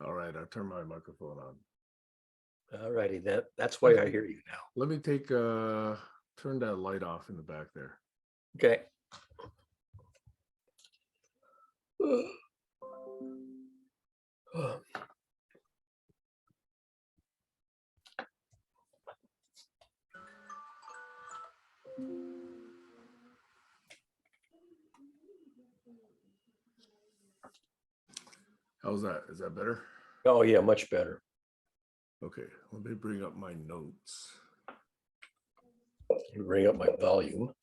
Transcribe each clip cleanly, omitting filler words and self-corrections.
All right, I turned my microphone on. All righty, that's why I hear you now. Let me turn that light off in the back there. Okay. How's that? Is that better? Oh yeah, much better. Okay, let me bring up my notes. Bring up my volume.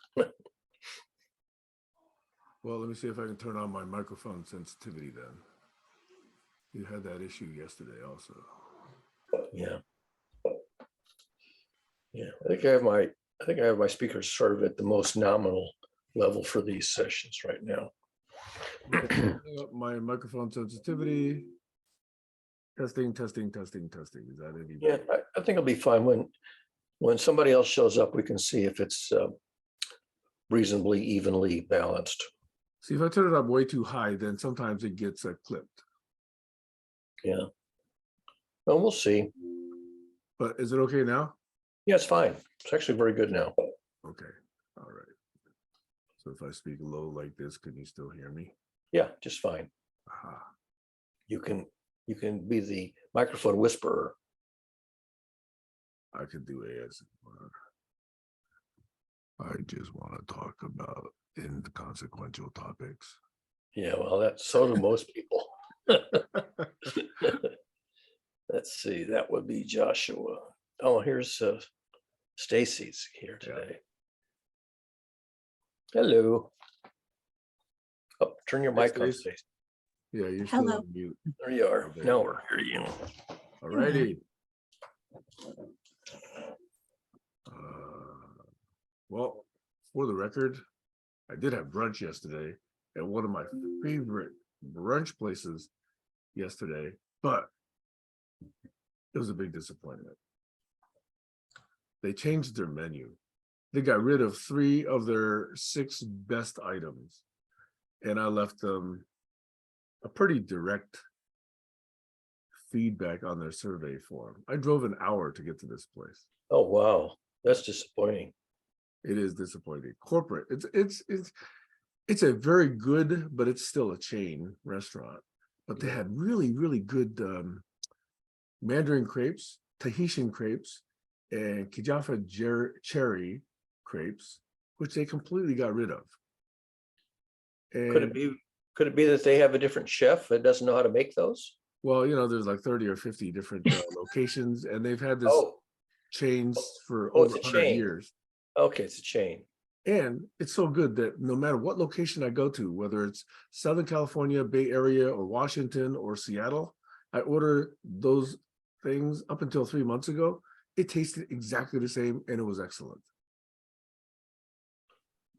Well, let me see if I can turn on my microphone sensitivity then. You had that issue yesterday also. Yeah. Yeah, I think I have my speakers sort of at the most nominal level for these sessions right now. Okay, up my microphone sensitivity. Testing. Is that any better? Yeah, I think it'll be fine when somebody else shows up. We can see if it's reasonably evenly balanced. See, if I turn it up way too high, then sometimes it gets clipped. Yeah. Well, we'll see. But is it okay now? Yeah, it's fine. It's actually very good now. Okay. All right. So if I speak low like this, can you still hear me? Yeah, just fine. Aha. You can be the microphone whisperer. I could do ASMR. I just want to talk about inconsequential topics. Yeah, well, so do most people. Let's see, that would be Joshua. Oh, here's Stacy's here today. Yeah. Hello. Oh, turn your mic on, Stacy. Yeah, you're still on mute. There you are. Now we're hearing you. All righty. Well, for the record, I did have brunch yesterday at one of my favorite brunch places yesterday, but it was a big disappointment. They changed their menu. They got rid of 3 of their 6 best items, and I left them a pretty direct feedback on their survey form. I drove an hour to get to this place. Oh, wow. That's disappointing. It is disappointing. Corporate. It's a very good, but it's still a chain restaurant. But they had really, really good Mandarin crepes, Tahitian crepes, and Kijafa cherry crepes, which they completely got rid of. And could it be that they have a different chef that doesn't know how to make those? Well, there's like 30 or 50 different locations, and they've had this chains for over 100 years. Okay, it's a chain. And it's so good that no matter what location I go to, whether it's Southern California, Bay Area, or Washington, or Seattle, I order those things up until 3 months ago. It tasted exactly the same, and it was excellent.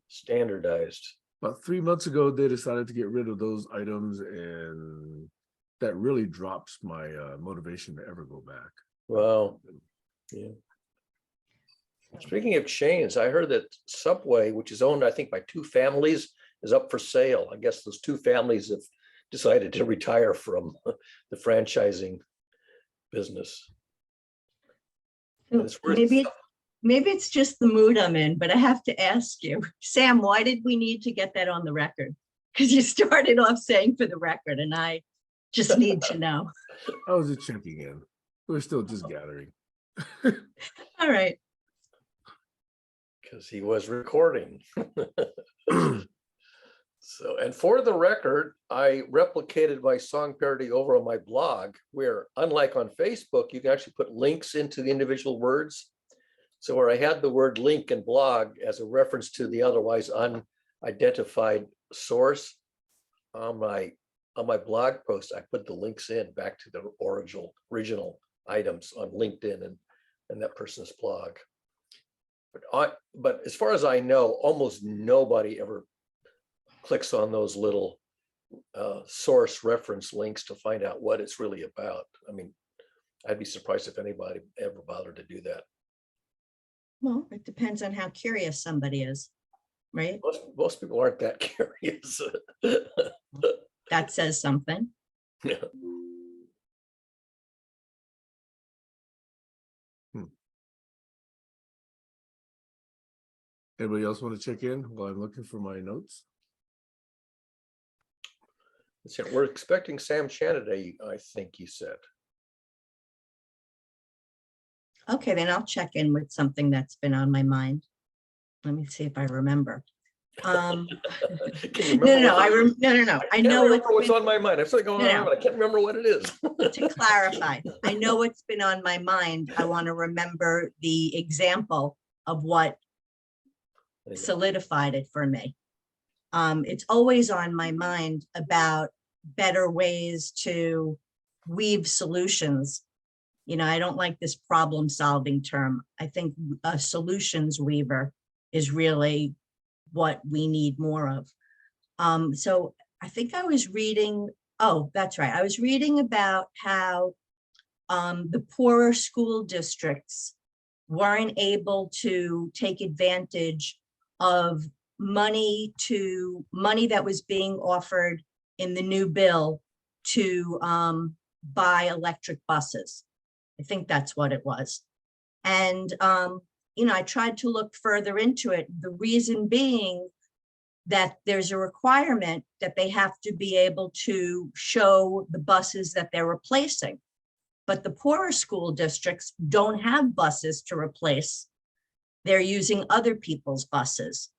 Standardized. But 3 months ago, they decided to get rid of those items, and that really drops my motivation to ever go back. Wow. Yeah. Speaking of chains, I heard that Subway, which is owned, I think, by 2 families, is up for sale. I guess those 2 families have decided to retire from the franchising business. Maybe it's just the mood I'm in, but I have to ask you, Sam, why did we need to get that on the record? Because you started off saying for the record, and I just need to know. I was just checking in. We're still just gathering. All right. Because he was recording. So, and for the record, I replicated my song parody over on my blog, where unlike on Facebook, you can actually put links into the individual words. So where I had the word link and blog as a reference to the otherwise unidentified source, on my blog post, I put the links in back to the original items on LinkedIn and that person's blog. But as far as I know, almost nobody ever clicks on those little source reference links to find out what it's really about. I mean, I'd be surprised if anybody ever bothered to do that. Well, it depends on how curious somebody is, right? Most people aren't that curious. That says something. Yeah. Anybody else want to check in while I'm looking for my notes? We're expecting Sam Chan today, I think you said. Okay, then I'll check in with something that's been on my mind. Let me see if I remember. Can you No, remember? no. I can't know remember what's been- on my mind. I'm still going No, on, no. but I can't remember what it is. to clarify, I know what's been on my mind. I want to remember the example of what solidified it for me. It's always on my mind about better ways to weave solutions. You know, I don't like this problem solving term. I think a solutions weaver is really what we need more of. So I think I was reading, oh, that's right. I was reading about how the poorer school districts weren't able to take advantage of money that was being offered in the new bill to buy electric buses. I think that's what it was. And, you know, I tried to look further into it. The reason being that there's a requirement that they have to be able to show the buses that they're replacing. But the poorer school districts don't have buses to replace. They're using other people's buses.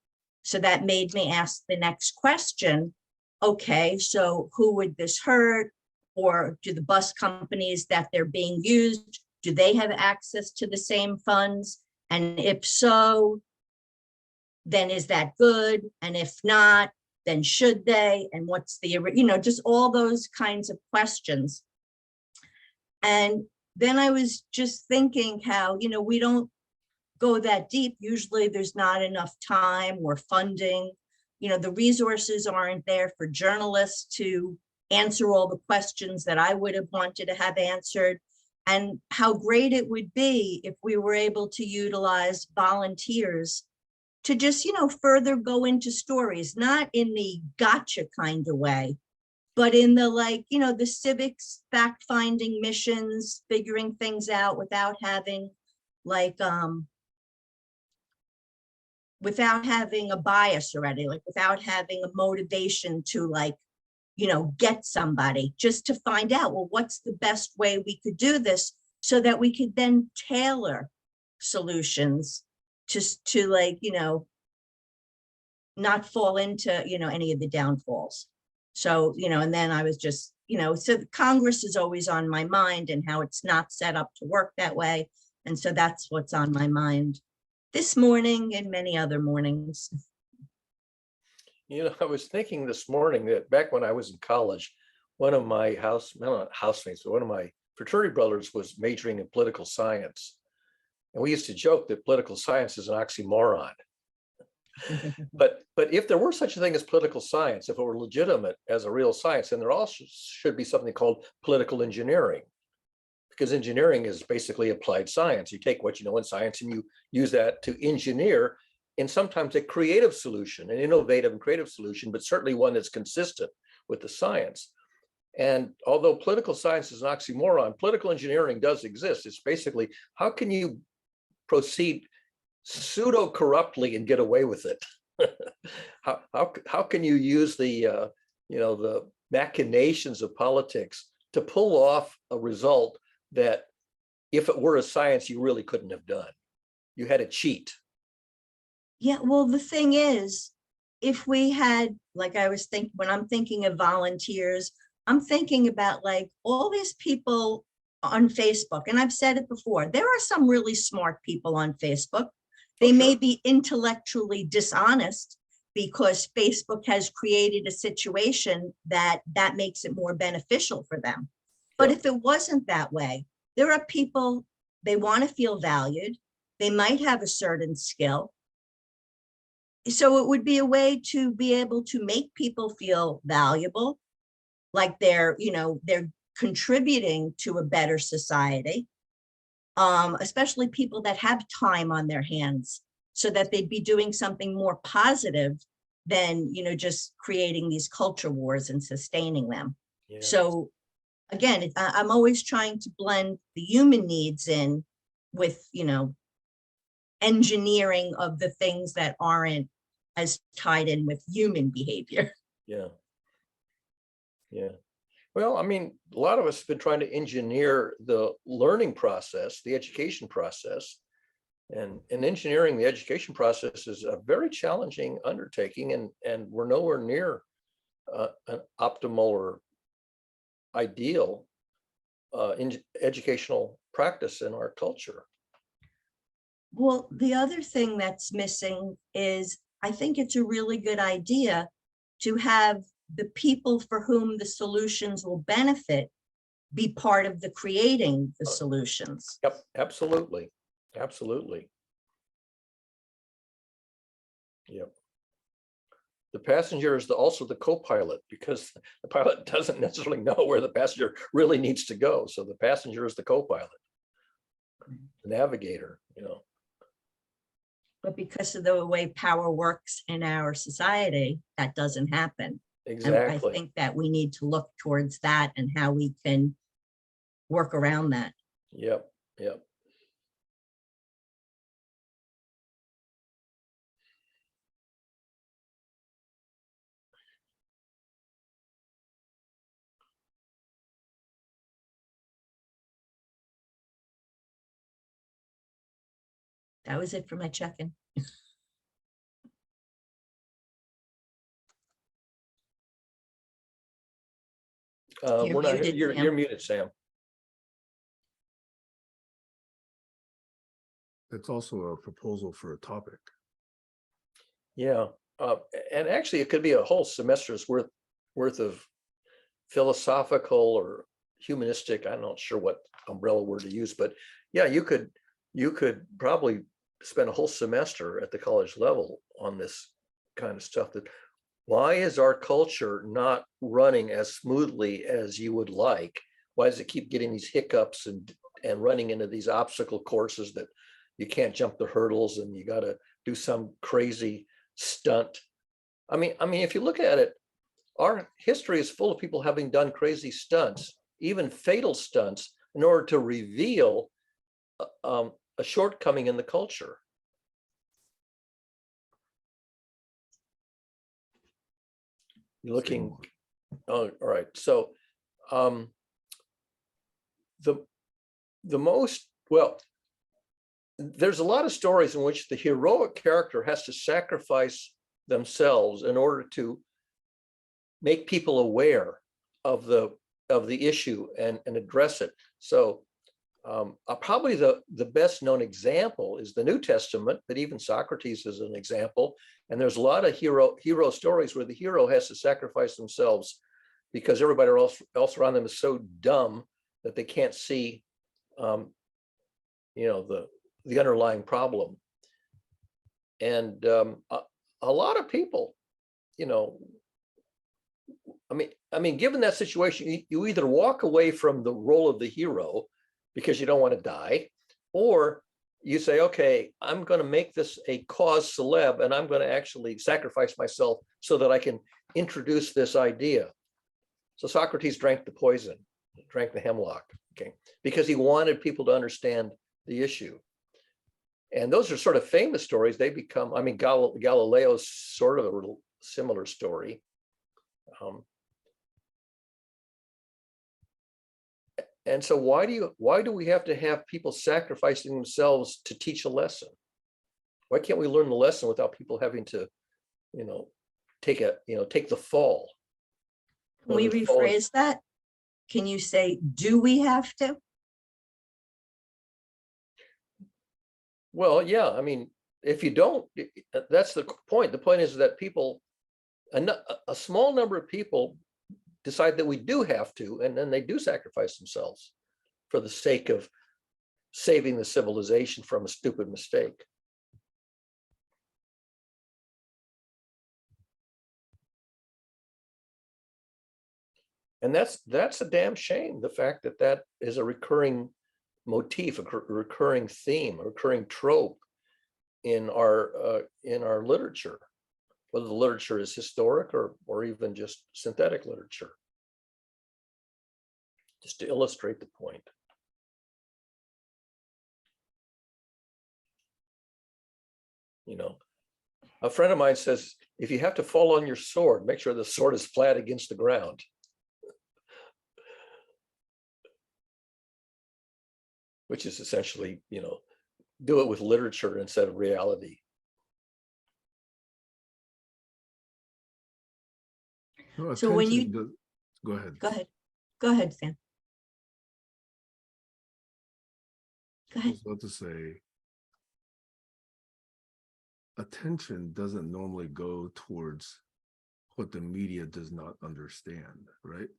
So that made me ask the next question. Okay, so who would this hurt? Or do the bus companies that they're being used, do they have access to the same funds? And if so, then is that good? And if not, then should they? And what's the, you know, just all those kinds of questions. And then I was just thinking how, you know, we don't go that deep. Usually there's not enough time or funding. You know, the resources aren't there for journalists to answer all the questions that I would have wanted to have answered. And how great it would be if we were able to utilize volunteers to just, you know, further go into stories, not in the gotcha kind of way, but in the, like, you know, the civics fact-finding missions, figuring things out without having like, without having a bias already, like without having a motivation to, like, you know, get somebody, just to find out, well, what's the best way we could do this so that we could then tailor solutions to like, you know, not fall into, you know, any of the downfalls. So, you know, and then I was just, you know, so Congress is always on my mind and how it's not set up to work that way. And so that's what's on my mind this morning and many other mornings. You know, I was thinking this morning that back when I was in college, one of my housemates, one of my fraternity brothers was majoring in political science. And we used to joke that political science is an oxymoron. But if there were such a thing as political science, if it were legitimate as a real science, then there also should be something called political engineering. Because engineering is basically applied science. You take what you know in science and you use that to engineer in sometimes a creative solution, an innovative and creative solution, but certainly one that's consistent with the science. And although political science is an oxymoron, political engineering does exist. It's basically, how can you proceed pseudo corruptly and get away with it? how can you use the you know, the machinations of politics to pull off a result that if it were a science you really couldn't have done? You had to cheat. Yeah, well, the thing is, if we had, like I was thinking, when I'm thinking of volunteers, I'm thinking about like all these people on Facebook, and I've said it before, there are some really smart people on Facebook. They may be intellectually dishonest because Facebook has created a situation that makes it more beneficial for them. But if it wasn't that way, there are people, they want to feel valued. They might have a certain skill. So it would be a way to be able to make people feel valuable, like they're, you know, they're contributing to a better society, especially people that have time on their hands, so that they'd be doing something more positive than, you know, just creating these culture wars and sustaining them. Yeah. So again, I'm always trying to blend the human needs in with, you know, engineering of the things that aren't as tied in with human behavior. Yeah. Yeah. Well, I mean, a lot of us have been trying to engineer the learning process, the education process. And engineering the education process is a very challenging undertaking, and we're nowhere near an optimal or ideal in educational practice in our culture. Well, the other thing that's missing is I think it's a really good idea to have the people for whom the solutions will benefit be part of the creating the solutions. Yep, absolutely. Absolutely. Yep. The passenger is also the co-pilot, because the pilot doesn't necessarily know where the passenger really needs to go. So the passenger is the co-pilot, the navigator, you know. But because of the way power works in our society, that doesn't happen. And I Exactly. think that we need to look towards that and how we can work around that. Yep. Yep. That was it for my check-in. You're We're not. muted, You're Sam. muted, Sam. It's also a proposal for a topic. Yeah. And actually, it could be a whole semester's worth of philosophical or humanistic. I'm not sure what umbrella word to use, but yeah, you could probably spend a whole semester at the college level on this kind of stuff. That why is our culture not running as smoothly as you would like? Why does it keep getting these hiccups and running into these obstacle courses that you can't jump the hurdles and you got to do some crazy stunt? I mean, if you look at it, our history is full of people having done crazy stunts, even fatal stunts, in order to reveal a shortcoming in the culture. You're looking, oh, all right. So the most, well, there's a lot of stories in which the heroic character has to sacrifice themselves in order to make people aware of the issue and address it. So probably the best known example is the New Testament, but even Socrates is an example. And there's a lot of hero stories where the hero has to sacrifice themselves because everybody else around them is so dumb that they can't see, you know, the underlying problem. And a lot of people, you know, I mean, given that situation, you either walk away from the role of the hero because you don't want to die, or you say, okay, I'm going to make this a cause celeb and I'm going to actually sacrifice myself so that I can introduce this idea. So Socrates drank the poison, drank the hemlock, okay, because he wanted people to understand the issue. And those are sort of famous stories. They become, I mean, Galileo's sort of a little similar story. And so why do we have to have people sacrificing themselves to teach a lesson? Why can't we learn the lesson without people having to, you know, take the fall? Can we rephrase that? Can you say, do we have to? Well, yeah, I mean, if you don't, that's the point. The point is that people, a small number of people decide that we do have to, and then they do sacrifice themselves for the sake of saving the civilization from a stupid mistake. And that's a damn shame, the fact that that is a recurring motif, a recurring theme, a recurring trope in our literature, whether the literature is historic or even just synthetic literature, just to illustrate the point. You know, a friend of mine says, if you have to fall on your sword, make sure the sword is flat against the ground. Which is essentially, you know, do it with literature instead of reality. No, So when attention you, go ahead. go ahead, Sam. Go I ahead. was about to say, attention doesn't normally go towards what the media does not understand, right?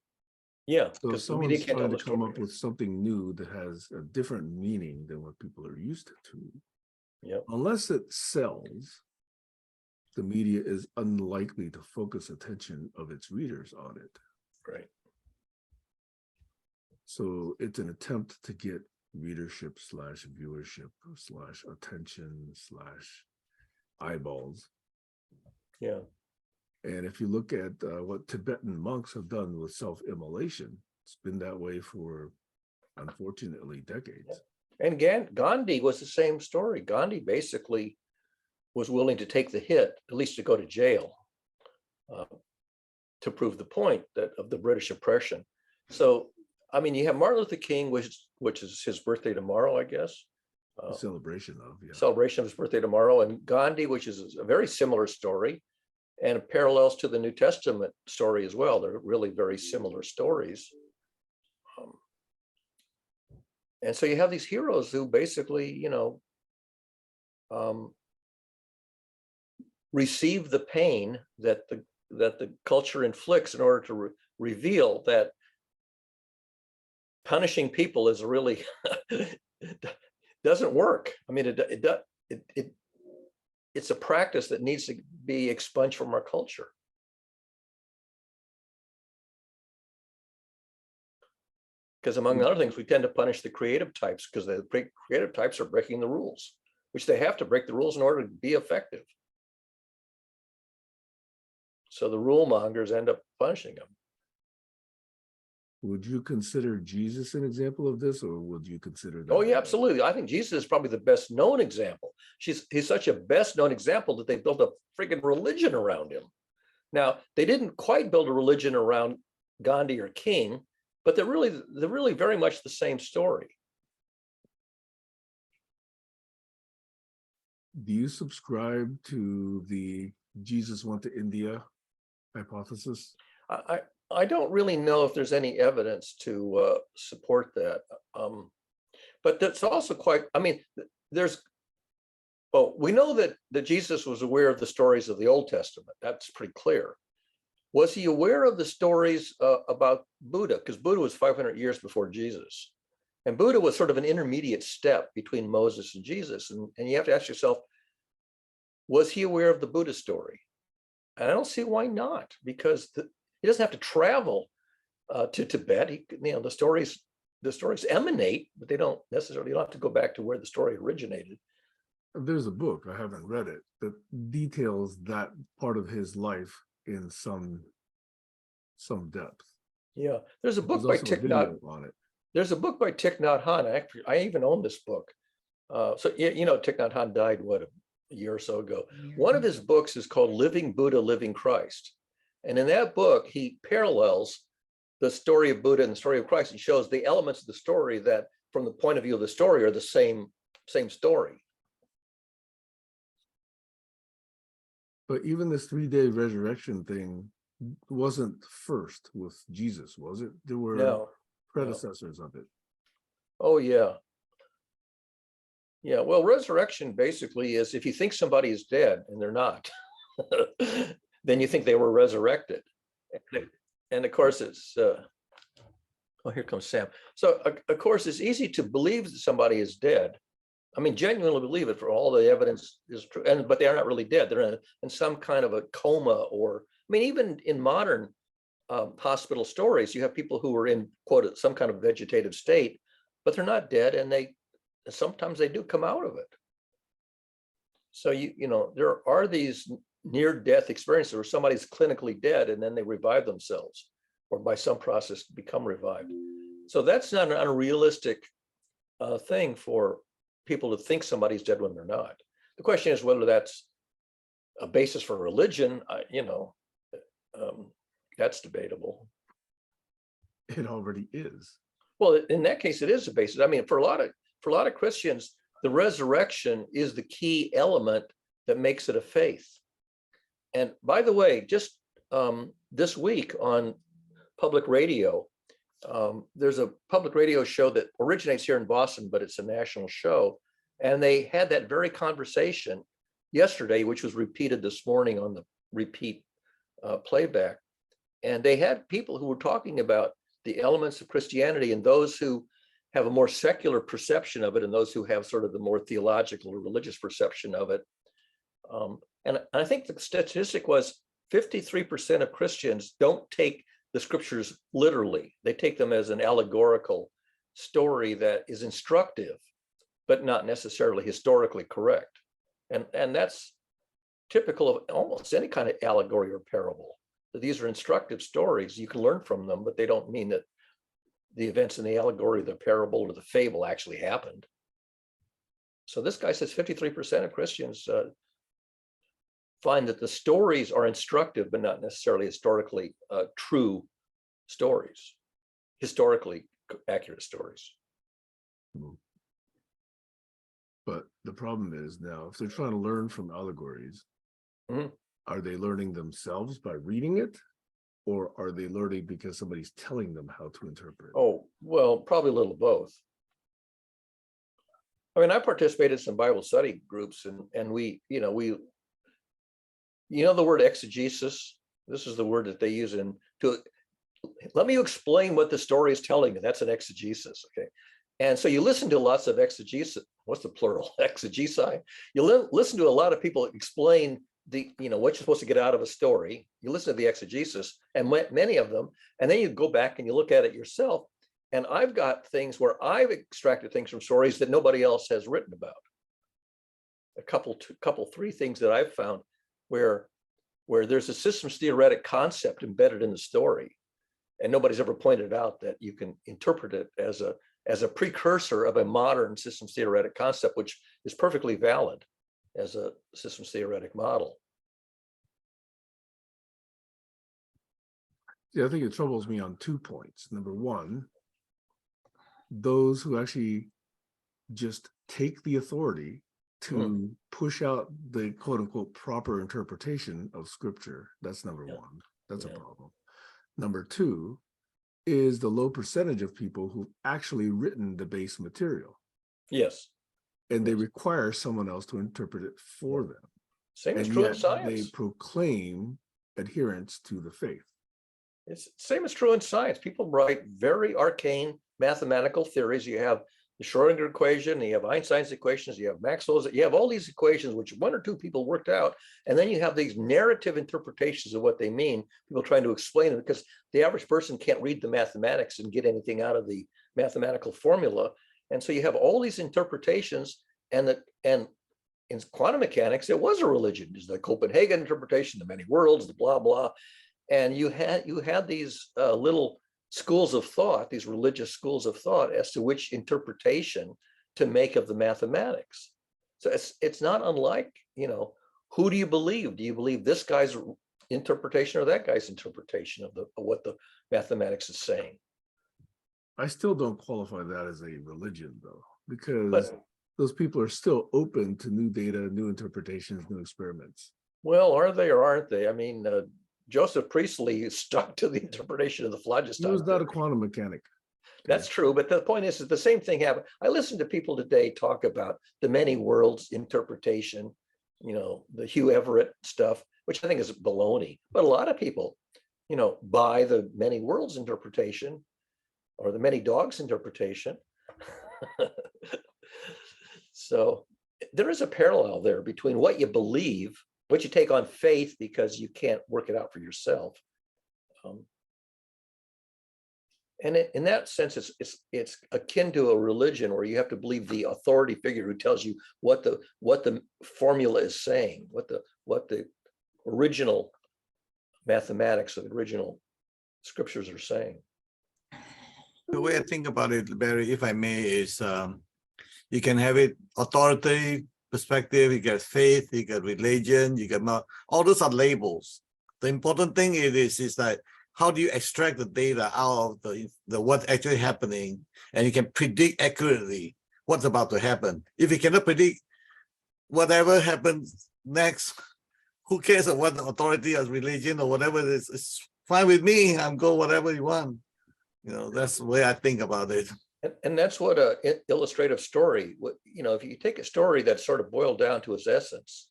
Yeah, So if because the media someone's can't tell trying the to come story. up with something new that has a different meaning than what people are used to, Yeah, unless it sells, the media is unlikely to focus attention of its readers on it. right. So it's an attempt to get readership slash viewership slash attention slash eyeballs. Yeah, And if you look at what Tibetan monks have done with self-immolation, it's been that way for, unfortunately, decades. and Gandhi was the same story. Gandhi basically was willing to take the hit, at least to go to jail, to prove the point that of the British oppression. So, I mean, you have Martin Luther King, which is his birthday tomorrow, I guess. The celebration of, yeah. Celebration of his birthday tomorrow, and Gandhi, which is a very similar story, and parallels to the New Testament story as well. They're really very similar stories. And so you have these heroes who basically, you know, receive the pain that the culture inflicts in order to reveal that punishing people is really doesn't work. I mean, it's a practice that needs to be expunged from our culture. Because among other things, we tend to punish the creative types because the creative types are breaking the rules, which they have to break the rules in order to be effective. So the rule mongers end up punishing them. Would you consider Jesus an example of this, or would you consider that? Oh, yeah, absolutely. I think Jesus is probably the best known example. He's such a best known example that they built a freaking religion around him. Now, they didn't quite build a religion around Gandhi or King, but they're really very much the same story. Do you subscribe to the Jesus went to India hypothesis? I don't really know if there's any evidence to support that. But that's also quite, I mean, well, we know that Jesus was aware of the stories of the Old Testament. That's pretty clear. Was he aware of the stories about Buddha? Because Buddha was 500 years before Jesus. And Buddha was sort of an intermediate step between Moses and Jesus. And you have to ask yourself, was he aware of the Buddha story? And I don't see why not, because he doesn't have to travel to Tibet. The stories emanate, but they don't necessarily, you don't have to go back to where the story originated. There's a book, I haven't read it, that details that part of his life in some depth. Yeah, there's a book There's by also a Thich video on it. There's a book by Thich Nhat Hanh. I even own this book. So you know, Thich Nhat Hanh died a year or so ago. One of his books is called Living Buddha, Living Christ. And in that book, he parallels the story of Buddha and the story of Christ and shows the elements of the story that from the point of view of the story are the same story. But even this 3-day resurrection thing wasn't first with Jesus, was it? There were predecessors of it. Oh, yeah. Yeah, well, resurrection basically is if you think somebody is dead and they're not, then you think they were resurrected. And of course, it's, oh, here comes Sam. So, of course, it's easy to believe that somebody is dead. I mean, genuinely believe it for all the evidence is true, but they are not really dead. They're in some kind of a coma, or, I mean, even in modern hospital stories, you have people who are in, quote, some kind of vegetative state, but they're not dead, and sometimes they do come out of it. So you know, there are these near-death experiences where somebody's clinically dead and then they revive themselves, or by some process become revived. So that's not an unrealistic thing for people to think somebody's dead when they're not. The question is whether that's a basis for religion, that's debatable. It already is. Well, in that case, it is a basis. I mean, for a lot of Christians, the resurrection is the key element that makes it a faith. And by the way, just this week on public radio, there's a public radio show that originates here in Boston, but it's a national show. And they had that very conversation yesterday, which was repeated this morning on the repeat playback. And they had people who were talking about the elements of Christianity and those who have a more secular perception of it and those who have sort of the more theological or religious perception of it. And I think the statistic was 53% of Christians don't take the scriptures literally. They take them as an allegorical story that is instructive, but not necessarily historically correct. And that's typical of almost any kind of allegory or parable. That these are instructive stories, you can learn from them, but they don't mean that the events in the allegory, the parable, or the fable actually happened. So this guy says 53% of Christians find that the stories are instructive, but not necessarily historically true stories, historically accurate stories. But the problem is now, if they're trying to learn from allegories, are they learning themselves by reading it? Or are they learning because somebody's telling them how to interpret? Oh, well, probably a little of both. I mean, I participated in some Bible study groups and we the word exegesis. This is the word that they use let me explain what the story is telling me. That's an exegesis, okay? And so you listen to lots of exegesis. What's the plural? Exegesi. You listen to a lot of people explain what you're supposed to get out of a story. You listen to the exegesis and many of them, and then you go back and you look at it yourself. And I've got things where I've extracted things from stories that nobody else has written about. Three things that I've found where there's a systems theoretic concept embedded in the story, and nobody's ever pointed out that you can interpret it as a precursor of a modern systems theoretic concept, which is perfectly valid as a systems theoretic model. Yeah, I think it troubles me on 2 points. Number one, those who actually just take the authority to push out the quote unquote proper interpretation of scripture. That's number one. That's a problem. Number two is the low percentage of people who've actually written the base material. Yes. And they require someone else to interpret it for them. Same is true in science. They proclaim adherence to the faith. It's same is true in science. People write very arcane mathematical theories. You have the Schrodinger equation, you have Einstein's equations, you have Maxwell's, you have all these equations which one or two people worked out, and then you have these narrative interpretations of what they mean, people trying to explain it, because the average person can't read the mathematics and get anything out of the mathematical formula. And so you have all these interpretations, and in quantum mechanics, it was a religion. There's the Copenhagen interpretation, the many worlds, the blah, blah. And you had these little schools of thought, these religious schools of thought as to which interpretation to make of the mathematics. So it's not unlike, who do you believe? Do you believe this guy's interpretation or that guy's interpretation of what the mathematics is saying? I still don't qualify that as a religion, though, because those people are still open to new data, new interpretations, new experiments. Well, are they or aren't they? I mean, Joseph Priestley stuck to the interpretation of the phlogiston. He was not a quantum mechanic. That's true, but the point is that the same thing happened. I listen to people today talk about the many worlds interpretation, the Hugh Everett stuff, which I think is baloney. But a lot of people, buy the many worlds interpretation or the many dogs interpretation. So there is a parallel there between what you believe, what you take on faith because you can't work it out for yourself. And in that sense, it's akin to a religion where you have to believe the authority figure who tells you what the formula is saying, what the original mathematics of the original scriptures are saying. The way I think about it, Barry, if I may, is you can have it authority perspective, you get faith, you get religion, you get not, all those are labels. The important thing is that how do you extract the data out of the what's actually happening, and you can predict accurately what's about to happen. If you cannot predict whatever happens next, who cares of what the authority or religion or whatever it is? It's fine with me. I'm go whatever you want. You know, that's the way I think about it. And that's what a illustrative story, if you take a story that's sort of boiled down to its essence,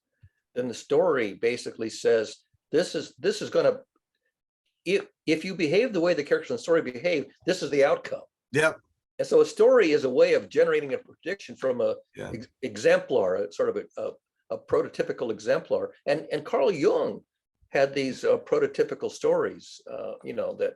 then the story basically says, this is going to, if you behave the way the characters in the story behave, this is the outcome. Yep. And so a story is a way of generating a prediction from a Yeah. exemplar, a sort of a prototypical exemplar. And Carl Jung had these prototypical stories, that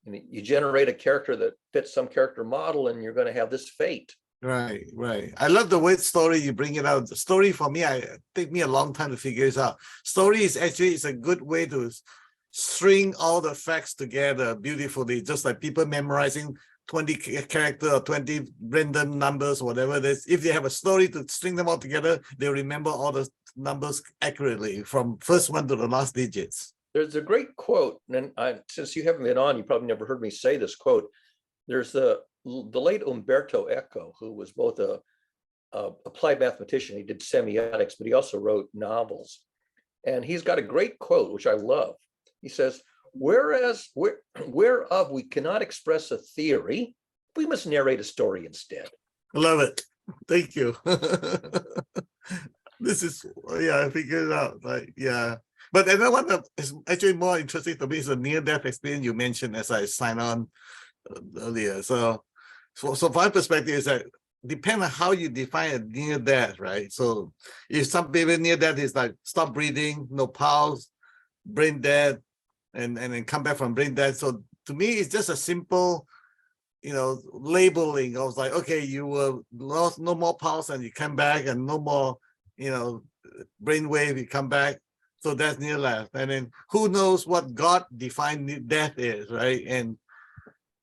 you generate a character that fits some character model, and you're going to have this fate. Right, right. I love the way story you bring it out. The story for me, take me a long time to figure this out. Story is a good way to string all the facts together beautifully, just like people memorizing 20 character or 20 random numbers, whatever it is. If they have a story to string them all together, they'll remember all the numbers accurately from first one to the last digits. There's a great quote, and since you haven't been on, you probably never heard me say this quote. There's the late Umberto Eco, who was both a applied mathematician. He did semiotics, but he also wrote novels. And he's got a great quote, which I love. He says, whereof we cannot express a theory, we must narrate a story instead. I love it. Thank you. This is, I figured it out. Like, yeah. But another one that is actually more interesting to me is the near-death experience you mentioned as I signed on earlier. So from my perspective is that depend on how you define a near-death, right? So if some people near-death is like stop breathing, no pulse, brain dead, and then come back from brain dead. So to me, it's just a simple, labeling. I was like, okay, you were lost, no more pulse, and you come back, and no more, brain wave, you come back. So that's near death. And then who knows what God defined death is, right? And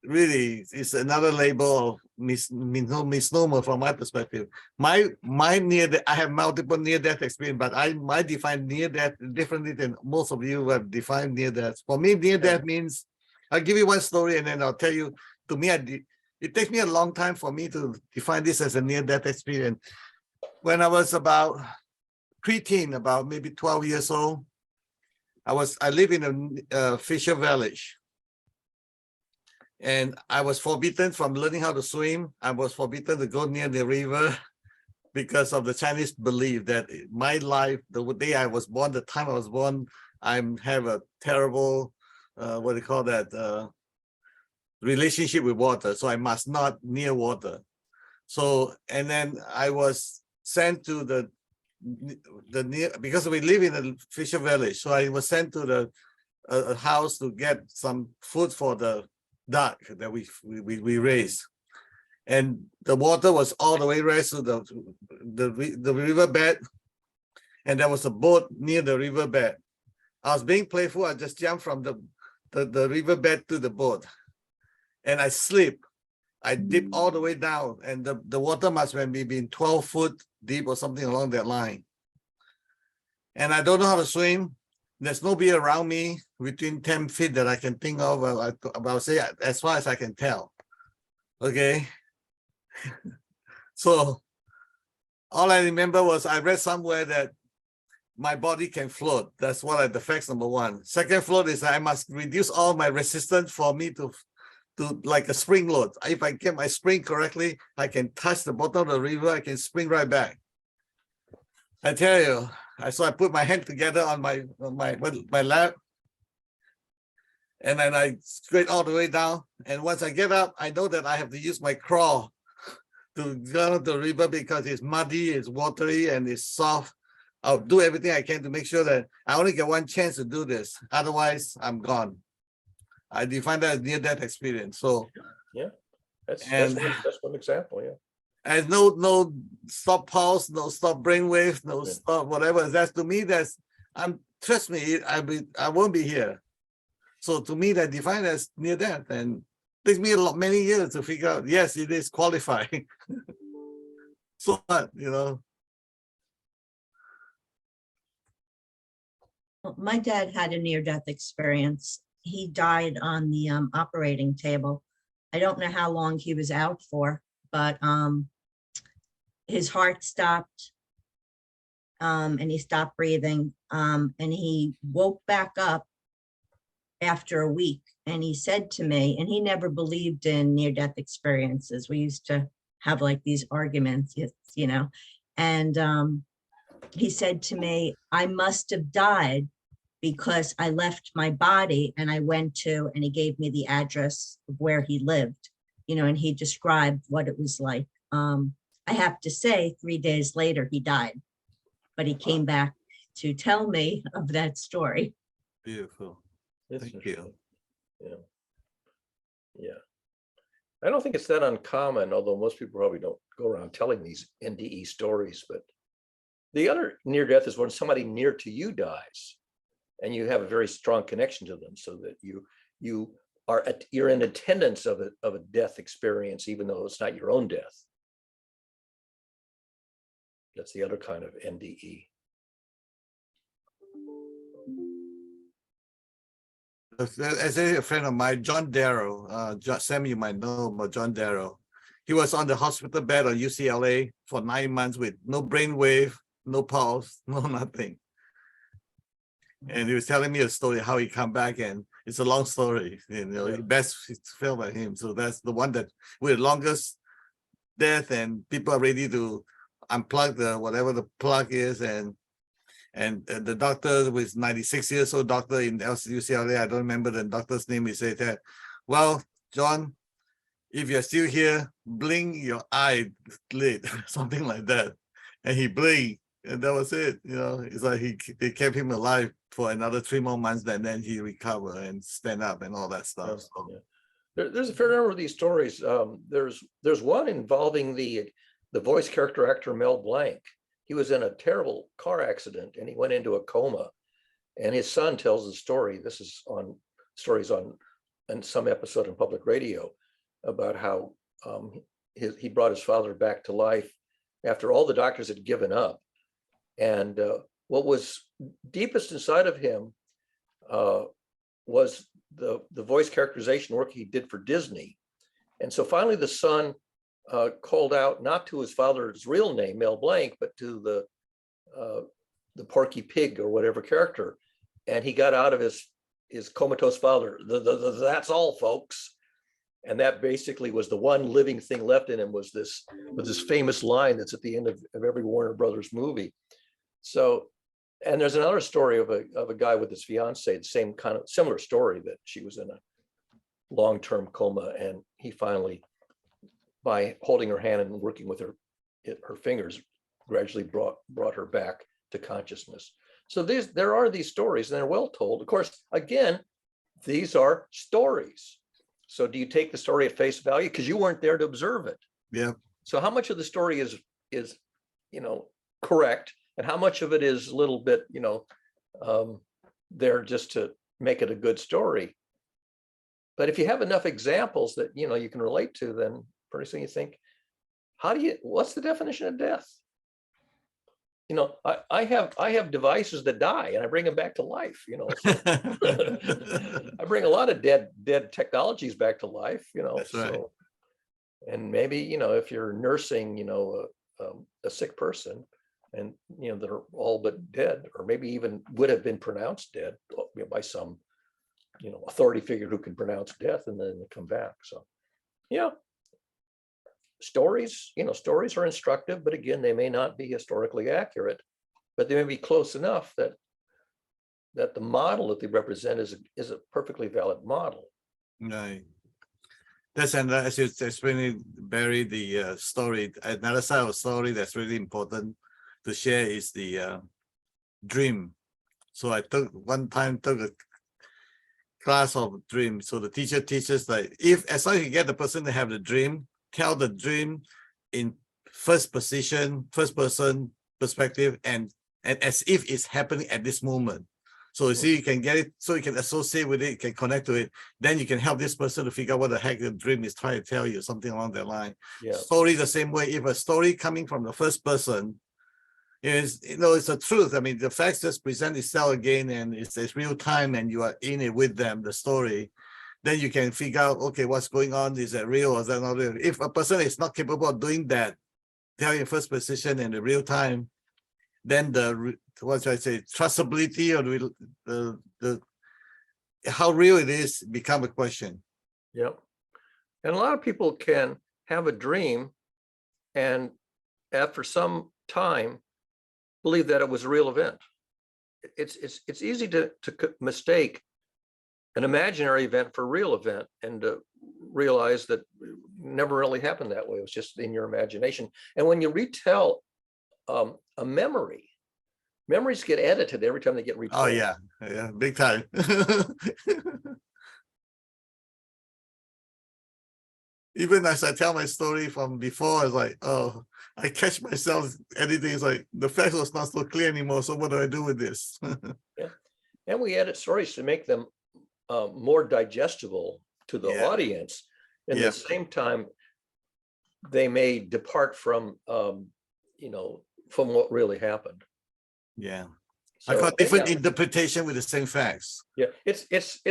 really, it's another label of misnomer from my perspective. My I have multiple near-death experience, but I might define near-death differently than most of you have defined near-death. For me, near-death means, I'll give you one story and then I'll tell you, to me, it takes me a long time for me to define this as a near-death experience. When I was about preteen, about maybe 12 years old, I live in a fisher village. And I was forbidden from learning how to swim. I was forbidden to go near the river because of the Chinese belief that my life, the day I was born, the time I was born, I have a terrible, relationship with water. So I must not near water. So, and then I was sent to the near, because we live in a fisher village. So I was sent to a house to get some food for the duck that we raised, and the water was all the way raised to the riverbed, and there was a boat near the riverbed. I was being playful. I just jumped from the riverbed to the boat, and I slipped. I dipped all the way down, and the water must have been 12 foot deep or something along that line. And I don't know how to swim. There's nobody around me within 10 feet that I can think of. I'll say as far as I can tell. Okay. So all I remember was I read somewhere that my body can float. That's the facts number one. Second float is I must reduce all my resistance for me to like a spring load. If I get my spring correctly, I can touch the bottom of the river. I can spring right back. I tell you. So I put my hand together on my lap, and then I straight all the way down. And once I get up, I know that I have to use my crawl to go to the river because it's muddy, it's watery, and it's soft. I'll do everything I can to make sure that I only get one chance to do this. Otherwise, I'm gone. I define that as near-death experience. So yeah, that's one example. Yeah. And no stop pulse, no stop brainwave, no stop whatever. That's to me. Trust me, I won't be here. So to me, that defined as near death, and takes me many years to figure out. Yes, it is qualifying. So what, Well, my dad had a near-death experience. He died on the operating table. I don't know how long he was out for, but his heart stopped, and he stopped breathing, and he woke back up after a week. And he said to me, and he never believed in near-death experiences. We used to have like these arguments, you know, and he said to me, I must have died because I left my body and I went to, and he gave me the address of where he lived, you know, and he described what it was like. I have to say, 3 days later, he died, but he came back to tell me of that story. Beautiful. That's Thank you. interesting. Yeah. Yeah. I don't think it's that uncommon, although most people probably don't go around telling these NDE stories, but the other near death is when somebody near to you dies and you have a very strong connection to them, so that you're in attendance of a death experience, even though it's not your own death. That's the other kind of NDE. As a friend of mine, John Darrow, Sam, you might know about John Darrow. He was on the hospital bed on UCLA for 9 months with no brainwave, no pulse, no nothing. And he was telling me a story how he come back, and it's a long story. You know, Yeah. best felt by him. So that's the one that with the longest death, and people are ready to unplug the whatever the plug is, and the doctor was 96 years old, doctor in UCLA. I don't remember the doctor's name. He said that, well, John, if you're still here, blink your eyelid, something like that. And he blinked, and that was it. You know, it's like they kept him alive for another 3 more months, and then he recovered and stand up and all that stuff. So. Yeah. There's a fair number of these stories. There's one involving the voice character actor Mel Blanc. He was in a terrible car accident and he went into a coma. And his son tells the story. This is on stories on some episode in public radio about how he brought his father back to life after all the doctors had given up. And what was deepest inside of him was the voice characterization work he did for Disney. And so finally the son called out not to his father's real name, Mel Blanc, but to the Porky Pig or whatever character. And he got out of his comatose father, that's all, folks. And that basically was the one living thing left in him, was this famous line that's at the end of every Warner Brothers movie. So, and there's another story of a guy with his fiance, the same kind of similar story, that she was in a long-term coma, and he finally, by holding her hand and working with her fingers, gradually brought her back to consciousness. So there are these stories, and they're well told. Of course, again, these are stories. So do you take the story at face value? Because you weren't there to observe it. Yeah. So how much of the story is correct, and how much of it is a little bit there just to make it a good story? But if you have enough examples that you can relate to, then pretty soon you think, what's the definition of death? I have devices that die and I bring them back to life, so I bring a lot of dead technologies back to life, That's right. so, and maybe, if you're nursing, a sick person, and, they're all but dead, or maybe even would have been pronounced dead by some, authority figure who can pronounce death, and then they come back. So, yeah. Stories are instructive, but again, they may not be historically accurate, but they may be close enough that the model that they represent is a perfectly valid model. Right. That's, and as you explained, Barry, the story, another side of the story that's really important to share is the dream. So I one time took a class of dream. So the teacher teaches like, as long as you get the person to have the dream, tell the dream in first person perspective, and as if it's happening at this moment. So you see, you can get it, so you can associate with it, you can connect to it. Then you can help this person to figure out what the heck the dream is trying to tell you, something along that line. Yeah. Story the same way. If a story coming from the first person, is, it's a truth. I mean, the facts just present itself again, and it's real time, and you are in it with them, the story. Then you can figure out, okay, what's going on? Is that real or is that not real? If a person is not capable of doing that, telling in first position in the real time, then what should I say, trustability or the how real it is become a question. Yep. And a lot of people can have a dream and after some time believe that it was a real event. It's easy to mistake an imaginary event for a real event and to realize that it never really happened that way. It was just in your imagination. And when you retell a memory, memories get edited every time they get retold. Oh yeah, big time. Even as I tell my story from before, I was like, oh, I catch myself editing. It's like the fact was not so clear anymore. So what do I do with this? Yeah. And we edit stories to make them more digestible to the Yeah. audience. In Yeah. the same time, they may depart from, from what really happened. Yeah. So, I got different yeah. interpretation with the same facts. Yeah, it's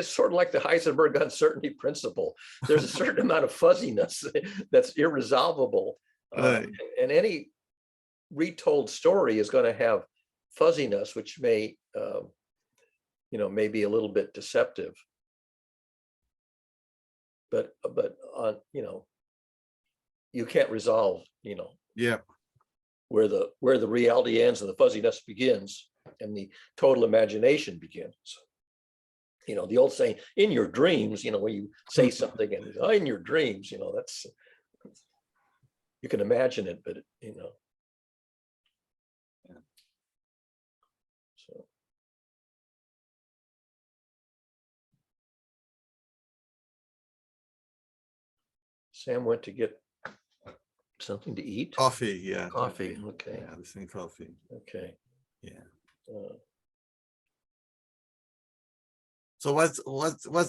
sort of like the Heisenberg uncertainty principle. There's a certain amount of fuzziness that's irresolvable. Right. And any retold story is going to have fuzziness, which may, may be a little bit deceptive. But you can't resolve, Yeah. where the reality ends and the fuzziness begins and the total imagination begins. The old saying, in your dreams, when you say something and in your dreams, that's, you can imagine it, but so. Sam went to get something to eat. Coffee. Yeah. Coffee. Okay. Yeah. The same coffee. Okay. Yeah. Uh, So what's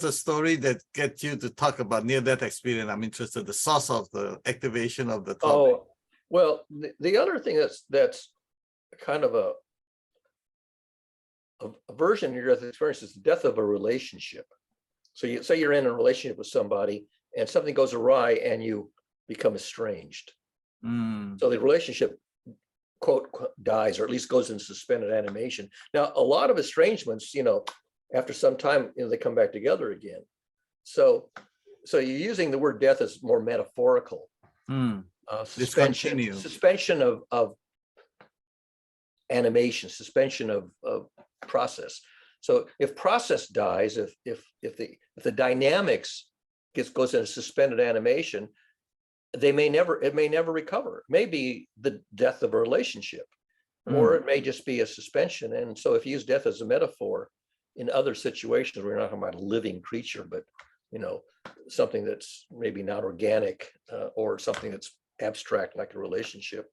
the story that gets you to talk about near-death experience? I'm interested, the source of the activation of the topic. Oh, well, the other thing that's kind of a version of your experience is the death of a relationship. So you say you're in a relationship with somebody and something goes awry and you become estranged. Mm. So the relationship, quote, dies, or at least goes into suspended animation. Now, a lot of estrangements, after some time, they come back together again. So you're using the word death as more metaphorical. Mm. Suspension of animation, suspension of process. So if process dies, if the dynamics goes into suspended animation, it may never recover. It may be the death of a relationship, or it may just be a suspension. And so if you use death as a metaphor in other situations, we're not talking about a living creature, but something that's maybe not organic, or something that's abstract like a relationship.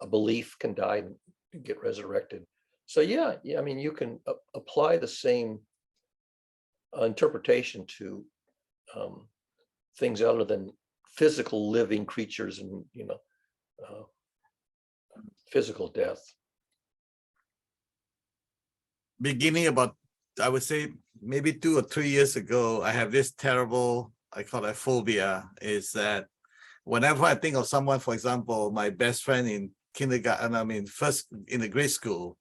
A belief can die and get resurrected. So yeah, I mean, you can apply the same interpretation to things other than physical living creatures and physical death. Beginning about, I would say maybe 2 or 3 years ago, I have this terrible, I call it phobia, is that whenever I think of someone, for example, my best friend in kindergarten, first in the grade school,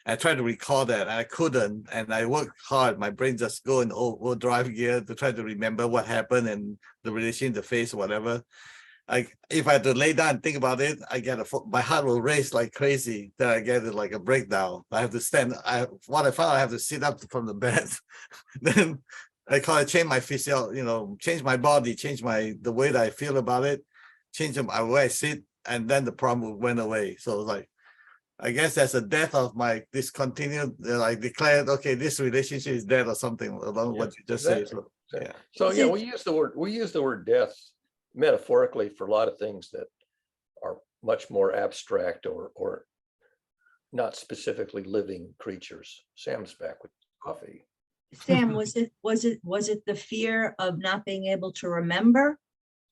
I tried to recall that and I couldn't, and I worked hard. My brain just go in overdrive gear to try to remember what happened and the relation, the face, whatever. If I had to lay down and think about it, my heart will race like crazy. Then I get like a breakdown. I have to stand. I have to sit up from the bed. Then I call it change my change my body, change the way that I feel about it, change the way I sit, and then the problem went away. So it's like, I guess that's a death of my discontinued, I declared, okay, this relationship is dead or something along what you just said. So, yeah. So yeah, we use the word death metaphorically for a lot of things that are much more abstract or not specifically living creatures. Sam's back with coffee. Sam, was it the fear of not being able to remember?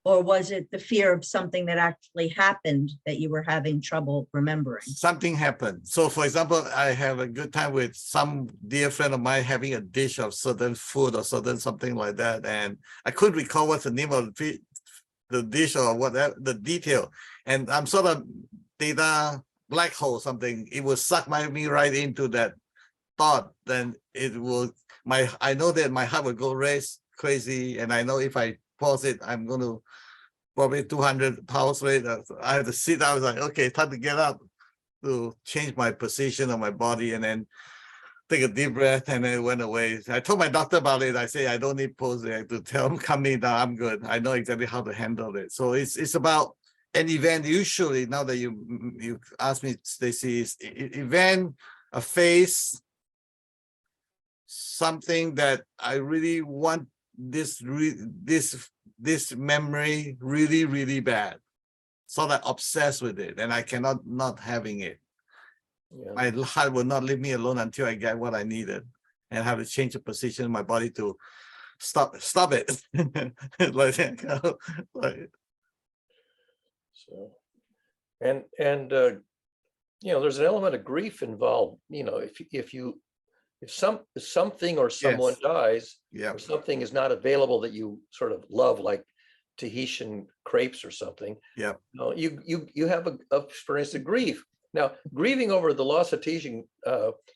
Or was it the fear of something that actually happened that you were having trouble remembering? Something happened. So for example, I have a good time with some dear friend of mine having a dish of certain food or certain something like that. And I couldn't recall what's the name of the dish or whatever, the detail. And I'm sort of data black hole something. It will suck me right into that thought. Then it will, I know that my heart will go race crazy. And I know if I pause it, I'm going to probably 200 pounds later. I have to sit down. I was like, okay, time to get up to change my position on my body and then take a deep breath, and then it went away. I told my doctor about it. I say, I don't need posing to tell him, come me down, I'm good. I know exactly how to handle it. So it's about an event. Usually, now that you ask me, Stacy, is event, a phase, something that I really want this memory really, really bad. So that obsessed with it, and I cannot not having it. Yeah. My heart will not leave me alone until I get what I needed, and have to change the position of my body to stop it. like, like, So, and there's an element of grief involved. If something or someone Yes. Dies, yeah, or something is not available that you sort of love, like Tahitian crepes or something. yeah, You have a experience of grief. Now, grieving over the loss of Tahitian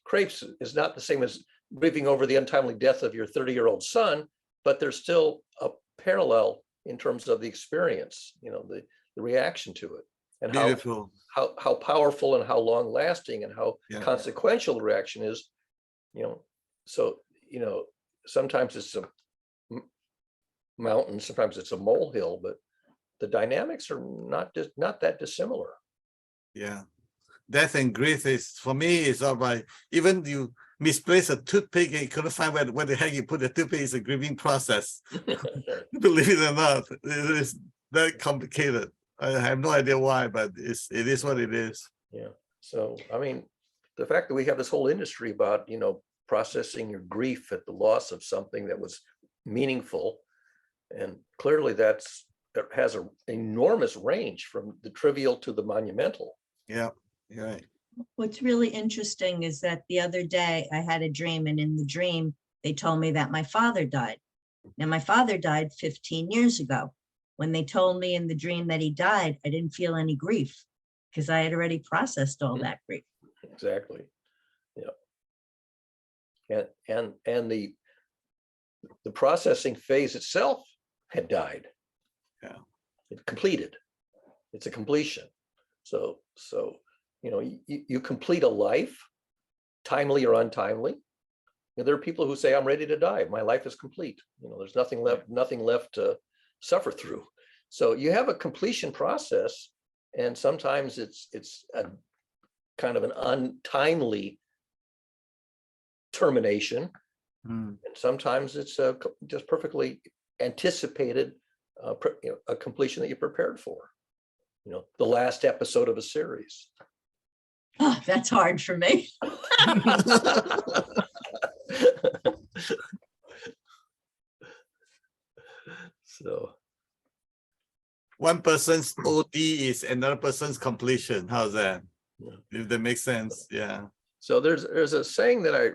crepes is not the same as grieving over the untimely death of your 30-year-old son, but there's still a parallel in terms of the experience, the reaction to it, and beautiful. how powerful and how long lasting and how Yeah. consequential the reaction is. So sometimes it's a mountain, sometimes it's a molehill, but the dynamics are not that dissimilar. Yeah, death and grief is, for me, is all right. Even you misplace a toothpick and you couldn't find where the heck you put the toothpick, is a grieving process. Believe it or not, it is that complicated. I have no idea why, but it is what it is. Yeah. So, I mean, the fact that we have this whole industry about, processing your grief at the loss of something that was meaningful, and clearly that has an enormous range from the trivial to the monumental. Yeah, you're right. What's really interesting is that the other day I had a dream, and in the dream, they told me that my father died. Now, my father died 15 years ago. When they told me in the dream that he died, I didn't feel any grief because I had already processed all that grief. Exactly. Yeah. And the processing phase itself had died. Yeah. It completed. It's a completion. So you complete a life, timely or untimely. There are people who say, I'm ready to die. My life is complete. There's nothing left to suffer through. So you have a completion process, and sometimes it's a kind of an untimely termination, and sometimes it's just perfectly anticipated a completion that you prepared for. The last episode of a series. Oh, that's hard for me. So one person's OD is another person's completion. How's that? Yeah. If that makes sense. Yeah. So there's a saying that I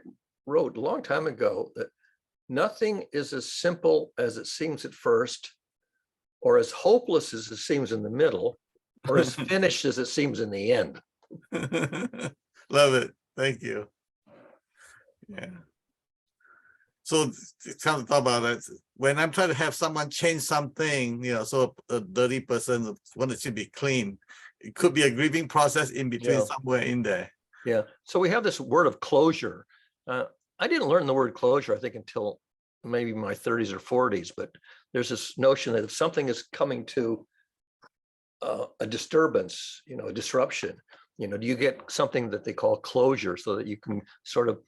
wrote a long time ago, that nothing is as simple as it seems at first, or as hopeless as it seems in the middle, or as finished as it seems in the end. Love it. Thank you. Yeah. So kind of talk about that. When I'm trying to have someone change something, so a dirty person want it to be clean, it could be a grieving process in between, Yeah. somewhere in there. Yeah. So we have this word of closure. I didn't learn the word closure, I think, until maybe my 30s or 40s, but there's this notion that if something is coming to a disturbance, a disruption, do you get something that they call closure, so that you can sort of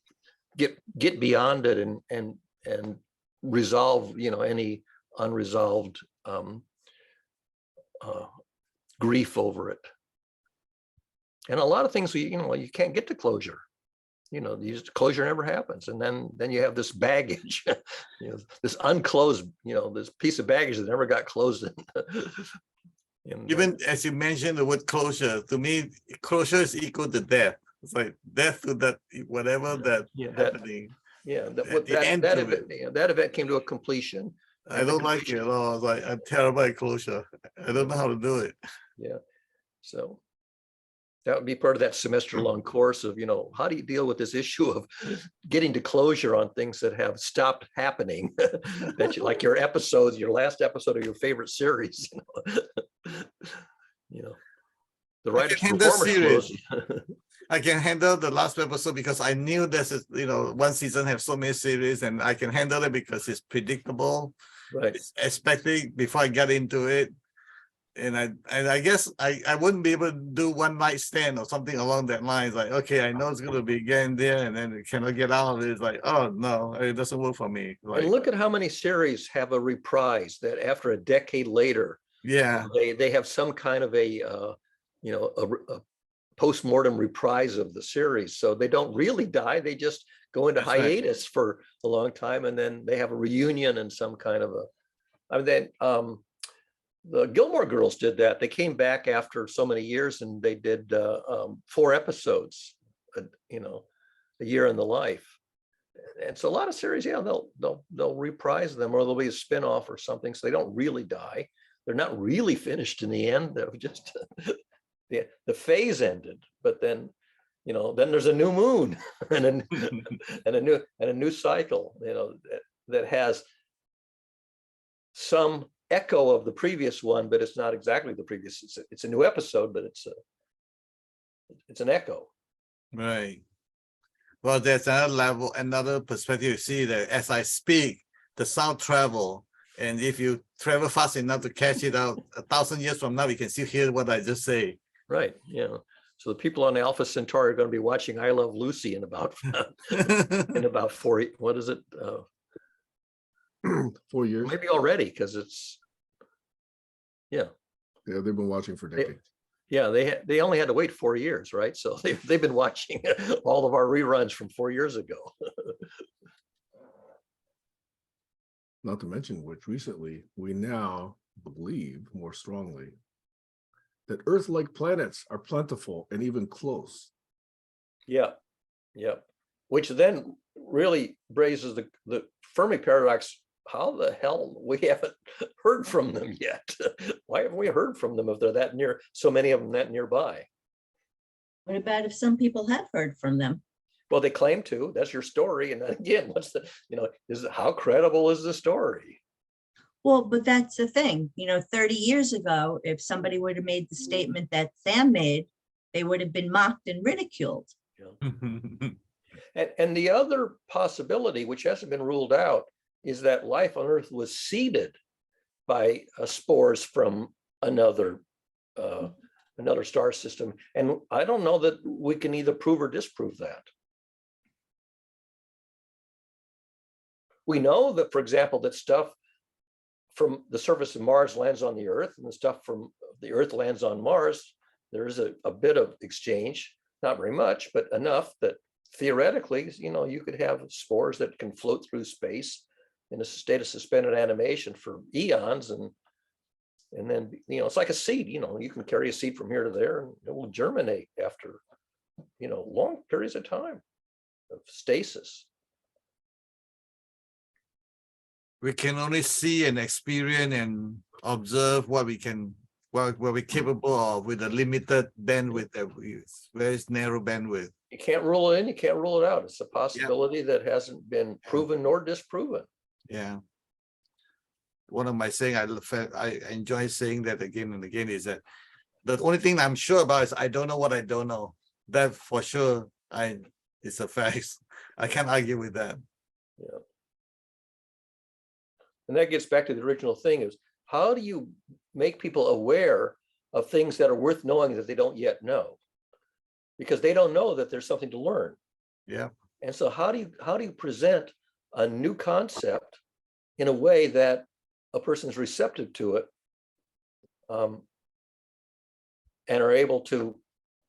get beyond it and resolve, any unresolved grief over it. And a lot of things, you can't get to closure. closure never happens. And then you have this baggage, this unclosed, this piece of baggage that never got closed in. And, Even as you mentioned the word closure, to me, closure is equal to death. It's like death to that, whatever that happening. That event came to a completion. I don't like it at all. It's like I'm terrible at closure. I don't know how to do it. Yeah. So that would be part of that semester-long course of, how do you deal with this issue of getting to closure on things that have stopped happening? That you, like your episodes, your last episode of your favorite series. The writer's performance close. I can handle the last episode because I knew this is, one season have so many series, and I can handle it because it's predictable. Right. Especially before I get into it. And I guess I wouldn't be able to do one night stand or something along that lines. Like, okay, I know it's going to be again there, and then it cannot get out of it. It's like, oh no, it doesn't work for me. Like, and look at how many series have a reprise that after a decade later, yeah, they have some kind of a post-mortem reprise of the series. So they don't really die. They just go into hiatus for a long time, and then they have a reunion and some kind of the Gilmore Girls did that. They came back after so many years, and they did 4 episodes, a year in the life. And so a lot of series, they'll reprise them, or there'll be a spinoff or something. So they don't really die. They're not really finished in the end. They're just the phase ended, but then then there's a new moon and a new cycle, that has some echo of the previous one, but it's not exactly the previous. It's a new episode, but it's an echo. right. Well, there's another level, another perspective. You see that as I speak, the sound travel, and if you travel fast enough to catch it out, 1,000 years from now, you can still hear what I just say. Right. So the people on Alpha Centauri are going to be watching I Love Lucy in about 4. What is it? 4 years. Maybe already, because it's. Yeah, they've been watching for decades. They only had to wait 4 years, right? So they've been watching all of our reruns from 4 years ago. Not to mention which recently we now believe more strongly that Earth-like planets are plentiful and even close. Yeah. Which then really raises the Fermi paradox. How the hell we haven't heard from them yet? Why haven't we heard from them if they're that near, so many of them that nearby? What about if some people have heard from them? Well, they claim to. That's your story. And then again, what's the, how credible is the story? Well, but that's the thing, 30 years ago, if somebody would have made the statement that Sam made, they would have been mocked and ridiculed. And the other possibility, which hasn't been ruled out, is that life on Earth was seeded by spores from another star system. And I don't know that we can either prove or disprove that. We know that, for example, that stuff from the surface of Mars lands on the Earth, and the stuff from the Earth lands on Mars. There is a bit of exchange, not very much, but enough that theoretically, you could have spores that can float through space in a state of suspended animation for eons, and then it's like a seed. You can carry a seed from here to there, and it will germinate after long periods of time of stasis. We can only see and experience and observe what we're capable of with a limited bandwidth, very narrow bandwidth. You can't rule it in, you can't rule it out. It's a possibility that hasn't been proven nor disproven. Yeah. One of my saying, I enjoy saying that again and again, is that the only thing I'm sure about is I don't know what I don't know. That for sure, it's a fact. I can't argue with that. Yeah. And that gets back to the original thing, is how do you make people aware of things that are worth knowing that they don't yet know? Because they don't know that there's something to learn. Yeah. And so how do you present a new concept in a way that a person is receptive to it, and are able to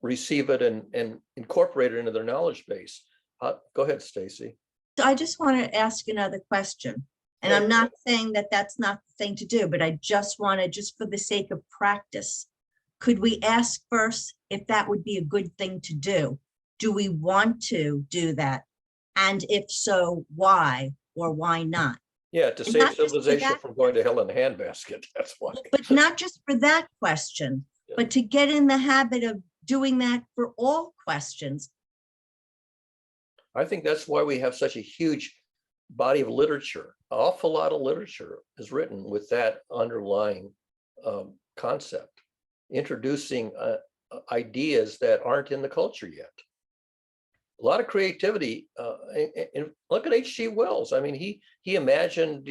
receive it and incorporate it into their knowledge base? Go ahead, Stacy. So I just want to ask another question. And I'm not saying that that's not the thing to do, but I just want to, just for the sake of practice, could we ask first if that would be a good thing to do? Do we want to do that? And if so, why or why not? Yeah, to And save not just for civilization that from going to hell in a handbasket. That's why. But not just for that question, Yeah. but to get in the habit of doing that for all questions. I think that's why we have such a huge body of literature. An awful lot of literature is written with that underlying concept, introducing ideas that aren't in the culture yet. A lot of creativity. And look at H.G. Wells. I mean, he imagined,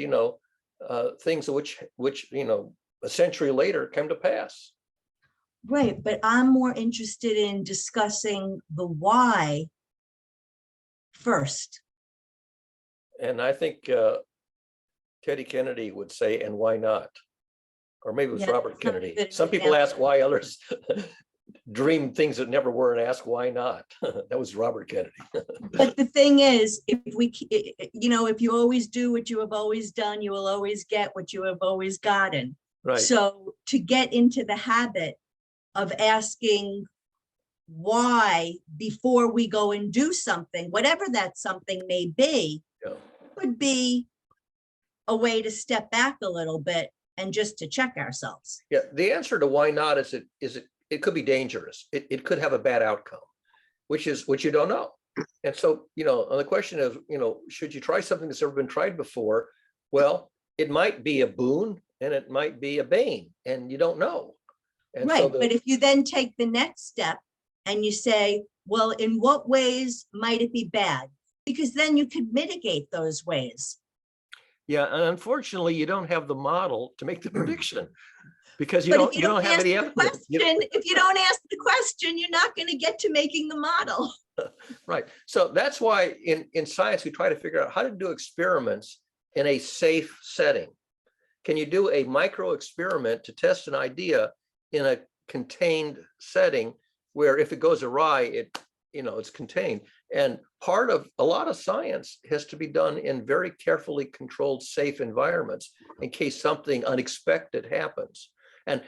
things which a century later came to pass. Right, but I'm more interested in discussing the why first. And I think Teddy Kennedy would say, and why not? Or maybe it was Yeah, Robert that's not a Kennedy. good Some people ask example. why, others dream things that never were and ask why not. That was Robert Kennedy. But the thing is, if you always do what you have always done, you will always get what you have always gotten. Right. So to get into the habit of asking why before we go and do something, whatever that something may be, Yeah. could be a way to step back a little bit and just to check ourselves. Yeah. The answer to why not is it could be dangerous. It could have a bad outcome, which you don't know. And so, on the question of, should you try something that's never been tried before? Well, it might be a boon and it might be a bane, and you don't know. And Right, so but if you then take the next step and you say, well, in what ways might it be bad? Because then you could mitigate those ways. yeah, and unfortunately, you don't have the model to make the prediction because you But don't if you don't have ask any the evidence. question, if you don't ask the question, you're not going to get to making the model. Right. So that's why in science, we try to figure out how to do experiments in a safe setting. Can you do a micro experiment to test an idea in a contained setting where if it goes awry, it's contained? And part of a lot of science has to be done in very carefully controlled, safe environments in case something unexpected happens. And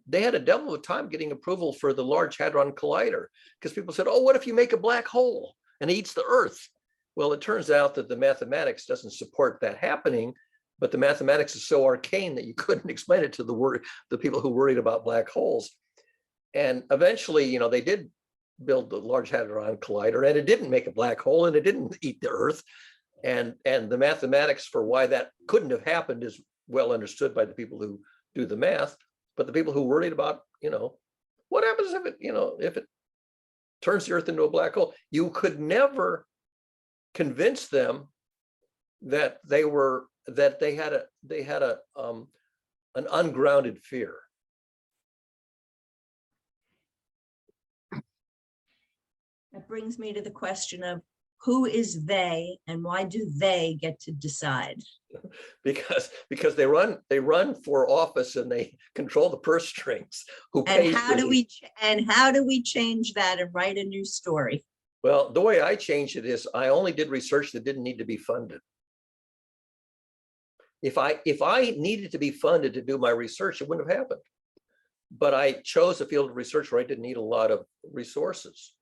they had a devil of a time getting approval for the Large Hadron Collider because people said, oh, what if you make a black hole and it eats the Earth? Well, it turns out that the mathematics doesn't support that happening, but the mathematics is so arcane that you couldn't explain it to the people who worried about black holes. And eventually, they did build the Large Hadron Collider, and it didn't make a black hole, and it didn't eat the Earth. And the mathematics for why that couldn't have happened is well understood by the people who do the math. But the people who worried about, what happens if it turns the Earth into a black hole, you could never convince them that they had an ungrounded fear. That brings me to the question of who is they and why do they get to decide? Because they run for office and they control the purse strings. Who And pays how for do the- we change that and write a new story? Well, the way I changed it is I only did research that didn't need to be funded. If I needed to be funded to do my research, it wouldn't have happened. But I chose a field of research where I didn't need a lot of resources.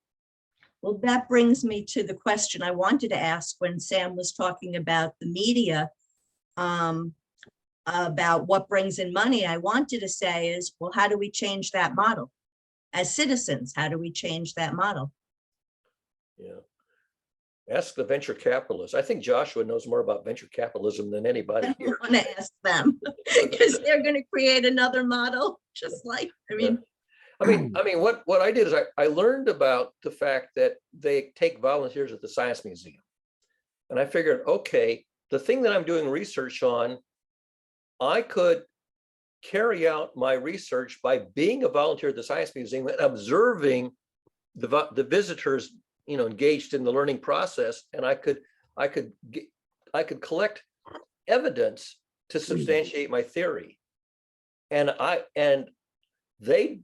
Well, that brings me to the question I wanted to ask when Sam was talking about the media, about what brings in money. I wanted to say is, well, how do we change that model? As citizens, how do we change that model? Yeah. Ask the venture capitalists. I think Joshua knows more about venture capitalism than anybody I here. want to ask them because they're going to create another model, just like, I mean, What I did is I learned about the fact that they take volunteers at the Science Museum. And I figured, okay, the thing that I'm doing research on, I could carry out my research by being a volunteer at the Science Museum and observing the visitors, engaged in the learning process. And I could collect evidence to substantiate my theory. And they,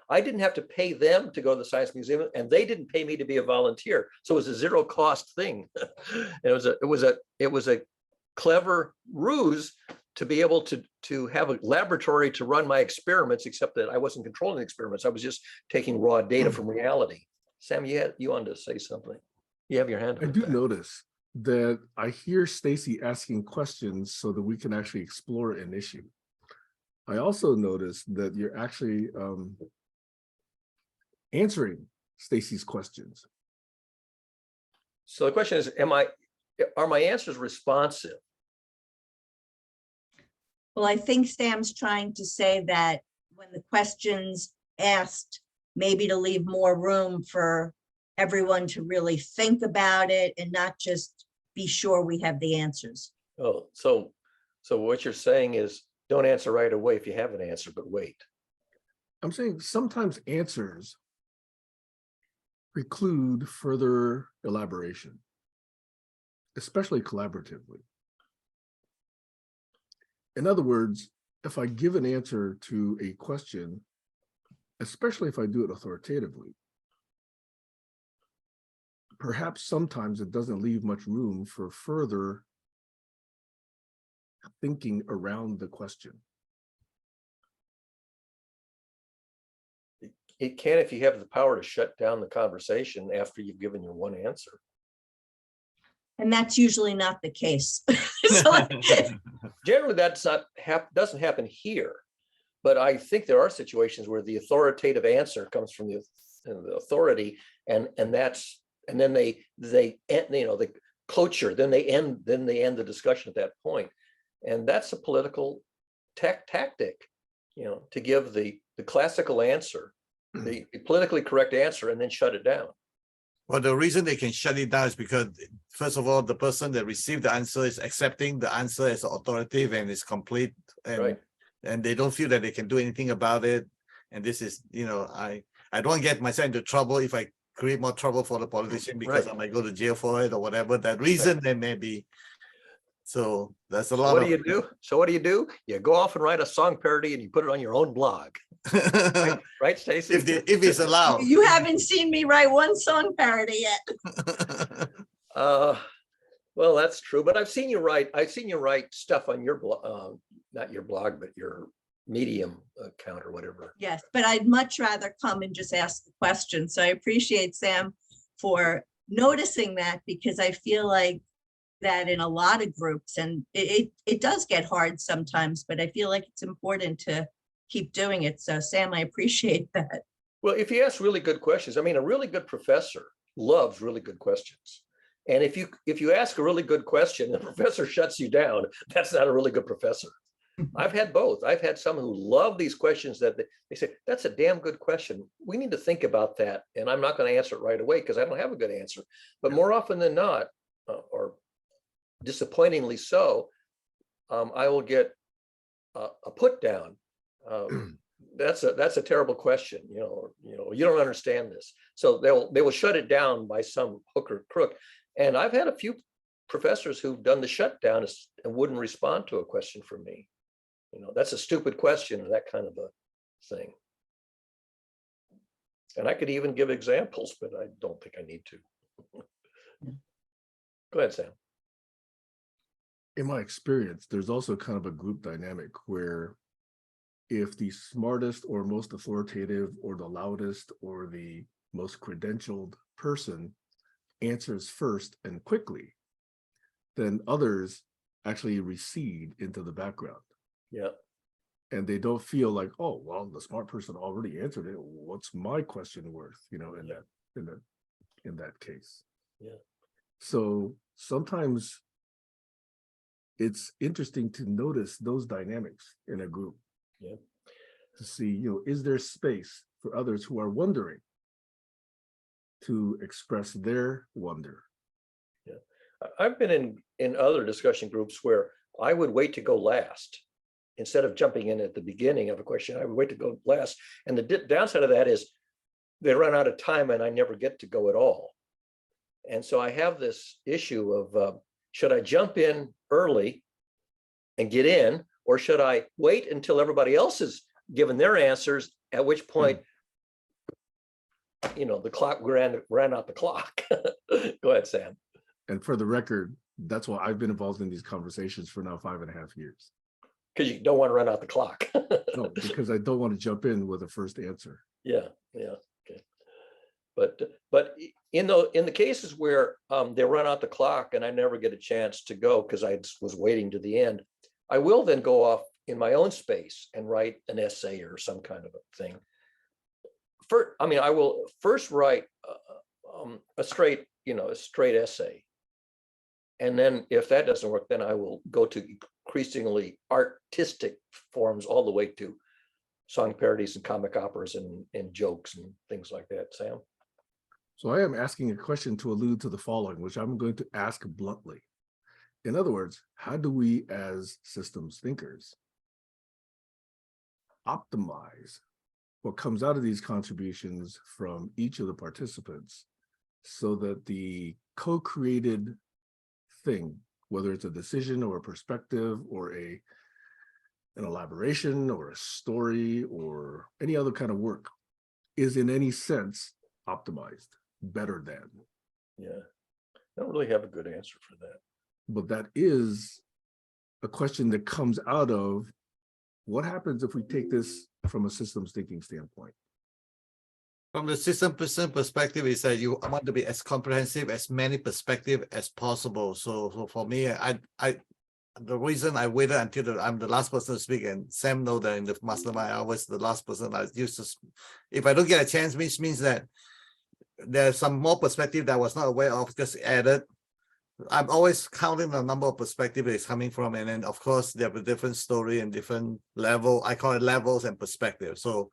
I didn't have to pay them to go to the Science Museum, and they didn't pay me to be a volunteer. So it was a zero cost thing. It was a clever ruse to be able to have a laboratory to run my experiments, except that I wasn't controlling the experiments. I was just taking raw data from reality. Sam, you wanted to say something. You have your hand up. I do notice that I hear Stacy asking questions so that we can actually explore an issue. I also noticed that you're actually answering Stacy's questions. So the question is, are my answers responsive? Well, I think Sam's trying to say that when the question's asked, maybe to leave more room for everyone to really think about it and not just be sure we have the answers. Oh, so what you're saying is, don't answer right away if you have an answer, but wait. I'm saying sometimes answers preclude further elaboration, especially collaboratively. In other words, if I give an answer to a question, especially if I do it authoritatively, perhaps sometimes it doesn't leave much room for further thinking around the question. It can if you have the power to shut down the conversation after you've given your one answer. And that's usually not the case. So, Generally, that's not doesn't happen here, but I think there are situations where the authoritative answer comes from the authority, and then they the cloture, then they end the discussion at that point, and that's a political tactic, to give the classical answer, the politically correct answer, and then shut it down. Well, the reason they can shut it down is because, first of all, the person that received the answer is accepting the answer as authoritative and is complete, and Right. and they don't feel that they can do anything about it. And this is, I don't want to get myself into trouble if I create more trouble for the politician because Right. I might go to jail for it or whatever that reason there may be. So that's a lot What of. do you do? So what do? You go off and write a song parody and you put it on your own blog. Right, Stacy? if it's allowed. you haven't seen me write one song parody yet. Well, that's true, but I've seen you write stuff on your blog, not your blog, but your Medium account or whatever. Yes, but I'd much rather come and just ask the question. So I appreciate Sam for noticing that, because I feel like that in a lot of groups, and it does get hard sometimes, but I feel like it's important to keep doing it. So Sam, I appreciate that. Well, if you ask really good questions, I mean, a really good professor loves really good questions. And if you ask a really good question and the professor shuts you down, that's not a really good professor. I've had both. I've had some who love these questions that they say, that's a damn good question. We need to think about that. And I'm not going to answer it right away because I don't have a good answer. But more often than not, or disappointingly so, I will get a put down. That's a terrible question. You don't understand this. So they will shut it down by some hook or crook. And I've had a few professors who've done the shutdown and wouldn't respond to a question from me. That's a stupid question, or that kind of a thing. And I could even give examples, but I don't think I need to. Go ahead, Sam. In my experience, there's also kind of a group dynamic where if the smartest or most authoritative or the loudest or the most credentialed person answers first and quickly, then others actually recede into the background. Yeah. And they don't feel like, oh, well, the smart person already answered it. What's my question worth? In that case. Yeah. So sometimes it's interesting to notice those dynamics in a group. Yeah. To see, is there space for others who are wondering to express their wonder? Yeah. I've been in other discussion groups where I would wait to go last. Instead of jumping in at the beginning of a question, I would wait to go last. And the downside of that is they run out of time and I never get to go at all. And so I have this issue of, should I jump in early and get in, or should I wait until everybody else is given their answers, at which point, the clock ran out the clock. Go ahead, Sam. And for the record, that's why I've been involved in these conversations for now 5.5 years. Because you don't want to run out the clock. No, because I don't want to jump in with a first answer. Yeah, okay. But in the cases where they run out the clock and I never get a chance to go because I was waiting to the end, I will then go off in my own space and write an essay or some kind of a thing. I will first write a straight essay. And then if that doesn't work, then I will go to increasingly artistic forms all the way to song parodies and comic operas and jokes and things like that. Sam? So I am asking a question to allude to the following, which I'm going to ask bluntly. In other words, how do we as systems thinkers optimize what comes out of these contributions from each of the participants so that the co-created thing, whether it's a decision or a perspective or an elaboration or a story or any other kind of work, is in any sense optimized, better than? Yeah, I don't really have a good answer for that. But that is a question that comes out of what happens if we take this from a systems thinking standpoint. From the system person perspective, is that you want to be as comprehensive as many perspectives as possible. So for me, the reason I waited until I'm the last person to speak, and Sam know that in the mastermind I was the last person I used to. If I don't get a chance, means that there's some more perspective that I was not aware of, just added. I'm always counting the number of perspectives it's coming from, and then of course they have a different story and different level. I call it levels and perspective. So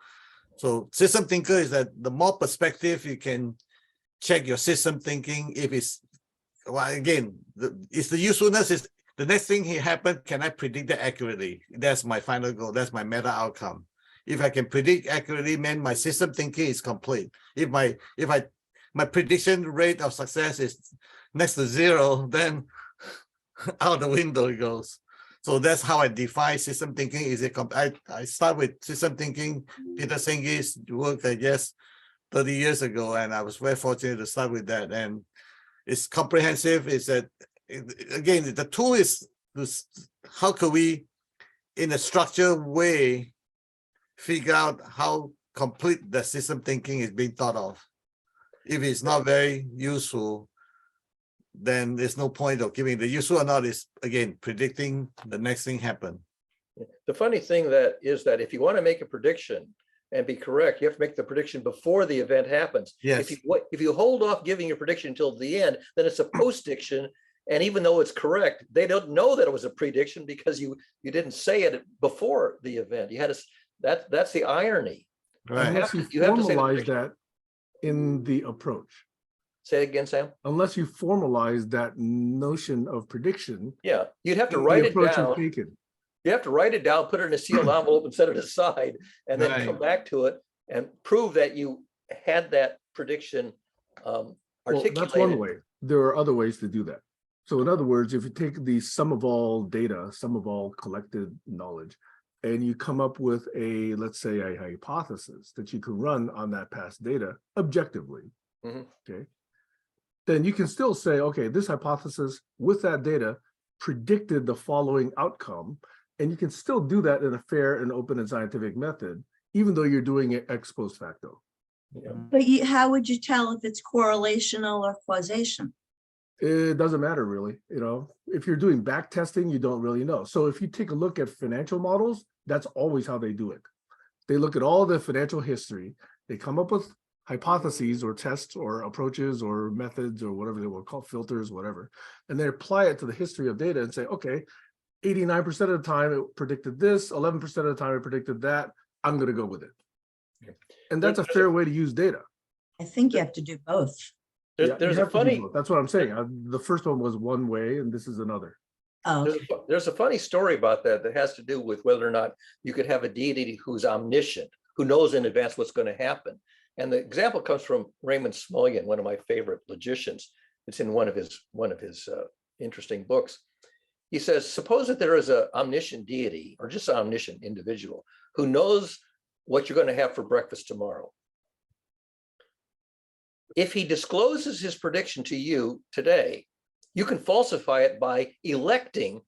system thinker is that the more perspective you can check your system thinking. If it's, well, again, it's the usefulness is the next thing here happened. Can I predict that accurately? That's my final goal. That's my meta outcome. If I can predict accurately, man, my system thinking is complete. If my prediction rate of success is next to 0, then out the window it goes. So that's how I define system thinking. I start with system thinking. Peter Sengi's work, I guess, 30 years ago, and I was very fortunate to start with that. And it's comprehensive. It's that, again, the tool is how can we, in a structured way, figure out how complete the system thinking is being thought of. If it's not very useful, then there's no point of giving the useful or not is, again, predicting the next thing happen. The funny thing that is that if you want to make a prediction and be correct, you have to make the prediction before the event happens. Yes. If you hold off giving your prediction until the end, then it's a post-diction. And even though it's correct, they don't know that it was a prediction because you didn't say it before the event. You had that's the irony. Right. Unless you you have to say the formalize prediction. that in the approach. Say it again, Sam. Unless you formalize that notion of prediction. Yeah, you'd have to the write it approach is down. taken. You have to write it down, put it in a sealed envelope and set it aside, and then Right. come back to it and prove that you had that prediction Well, articulated. that's one way. There are other ways to do that. So in other words, if you take the sum of all data, sum of all collected knowledge, and you come up with let's say a hypothesis that you can run on that past data objectively, okay, then you can still say, okay, this hypothesis with that data predicted the following outcome, and you can still do that in a fair and open and scientific method, even though you're doing it ex post facto. But how would you tell if it's correlational or causation? It doesn't matter really. If you're doing back testing, you don't really know. So if you take a look at financial models, that's always how they do it. They look at all the financial history, they come up with hypotheses or tests or approaches or methods or whatever they will call, filters, whatever, and they apply it to the history of data and say, okay, 89% of the time it predicted this, 11% of the time it predicted that, I'm going to go with it. And that's a fair way to use data. I think you have to do both. Yeah, There's you a have to do funny both. That's what I'm saying. The first one was one way and this is another. Oh, there's a funny story about that has to do with whether or not you could have a deity who's omniscient, who knows in advance what's going to happen. And the example comes from Raymond Smullyan, one of my favorite logicians. It's in one of his interesting books. he says, suppose that there is an omniscient deity or just an omniscient individual who knows what you're going to have for breakfast tomorrow. If he discloses his prediction to you today, you can falsify it by electing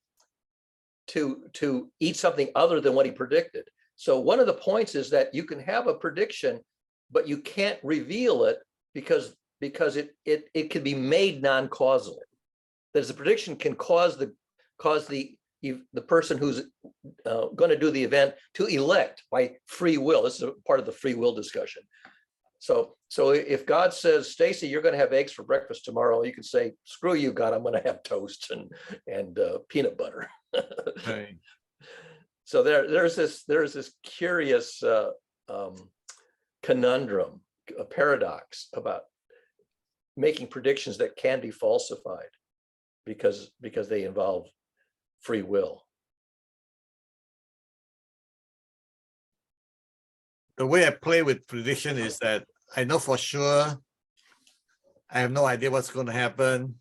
to eat something other than what he predicted. So one of the points is that you can have a prediction, but you can't reveal it because it can be made non-causal. That is, the prediction can cause the person who's going to do the event to elect by free will. This is a part of the free will discussion. So if God says, Stacy, you're going to have eggs for breakfast tomorrow, you can say, screw you, God, I'm going to have toast and peanut butter. Right. So there's this curious conundrum, a paradox about making predictions that can be falsified because they involve free will. The way I play with prediction is that I know for sure I have no idea what's going to happen.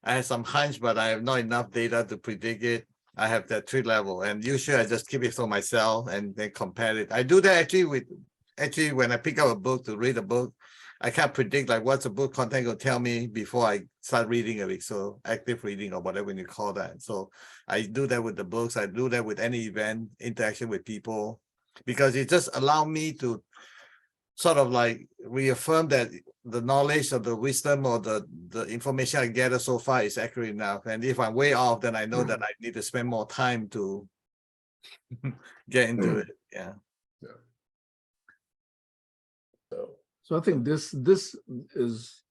I have some hunch, but I have not enough data to predict it. I have that 3 level, and usually I just keep it for myself and then compare it. I do that actually when I pick up a book to read a book, I can't predict like what's the book content going to tell me before I start reading it. So active reading or whatever you call that. So I do that with the books. I do that with any event, interaction with people, because it just allows me to sort of like reaffirm that the knowledge or the wisdom or the information I gather so far is accurate enough. And if I'm way off, then I know that I need to spend more time to get into it. Yeah. So I think this is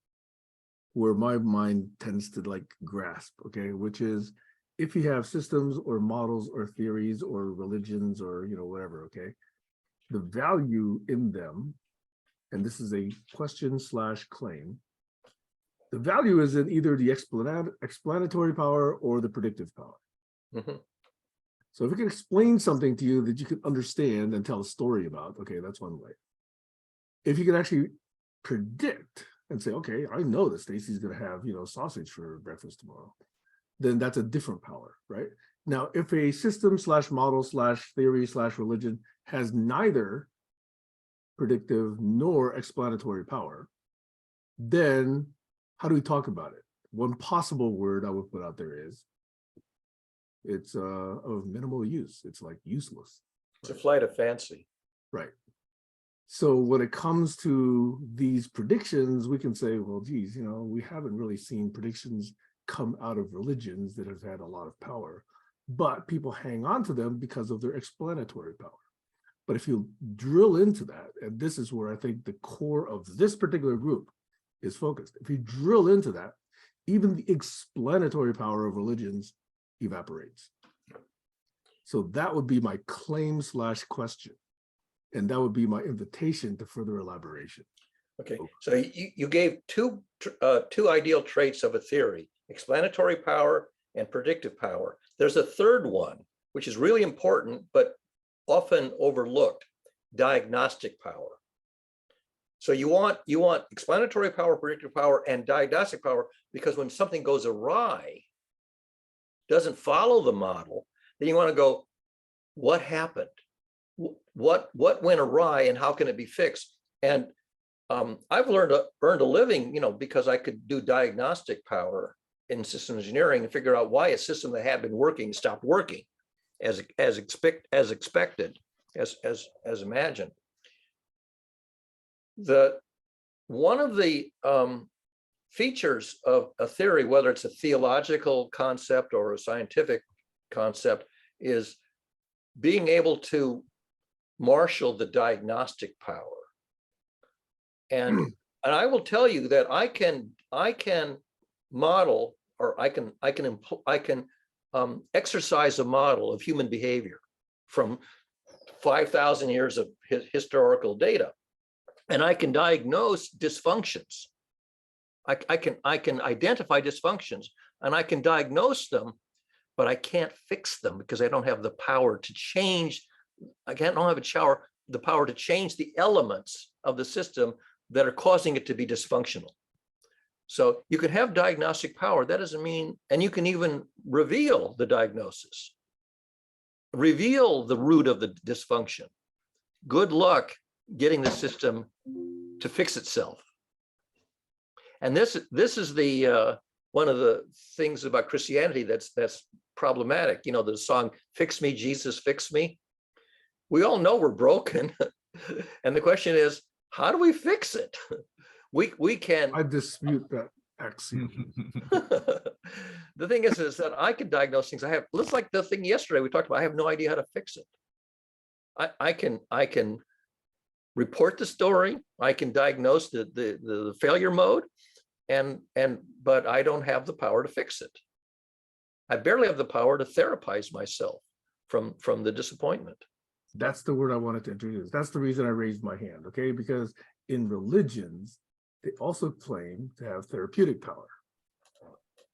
where my mind tends to like grasp, okay, which is if you have systems or models or theories or religions or, you know, whatever, okay, the value in them, and this is a question / claim, the value is in either the explanatory power or the predictive power. Mm-hmm. So if it can explain something to you that you can understand and tell a story about, okay, that's one way. If you can actually predict and say, okay, I know that Stacy's going to have, you know, sausage for breakfast tomorrow, then that's a different power, right? Now, if a system / model / theory / religion has neither predictive nor explanatory power, then how do we talk about it? One possible word I would put out there is it's of minimal use. It's like useless. It's a flight of fancy. Right. So when it comes to these predictions, we can say, well, geez, you know, we haven't really seen predictions come out of religions that have had a lot of power, but people hang on to them because of their explanatory power. But if you drill into that, and this is where I think the core of this particular group is focused, if you drill into that, even the explanatory power of religions evaporates. So that would be my claim / question. And that would be my invitation to further elaboration. Okay, so you gave two ideal traits of a theory: explanatory power and predictive power. There's a third one, which is really important, but often overlooked: diagnostic power. So you want explanatory power, predictive power, and diagnostic power, because when something goes awry, doesn't follow the model, then you want to go, what happened? What went awry and how can it be fixed? And I've earned a living, you know, because I could do diagnostic power in systems engineering and figure out why a system that had been working stopped working as expected, as imagined. One of the features of a theory, whether it's a theological concept or a scientific concept, is being able to marshal the diagnostic power. And I will tell you that I can model, or I can exercise a model of human behavior from 5,000 years of historical data, and I can diagnose dysfunctions. I can identify dysfunctions and I can diagnose them, but I can't fix them because I don't have the power to change. I don't have the power to change the elements of the system that are causing it to be dysfunctional. So you can have diagnostic power. That doesn't mean, and you can even reveal the diagnosis, reveal the root of the dysfunction. Good luck getting the system to fix itself. And this is the one of the things about Christianity that's problematic. You know, the song "Fix Me, Jesus, Fix Me." We all know we're broken, and the question is, how do we fix it? We can. I dispute that axiom. The thing is that I can diagnose things. I have, looks like the thing yesterday we talked about. I have no idea how to fix it. I can report the story. I can diagnose the failure mode, but I don't have the power to fix it. I barely have the power to therapize myself from the disappointment. That's the word I wanted to introduce. That's the reason I raised my hand, okay? Because in religions, they also claim to have therapeutic power.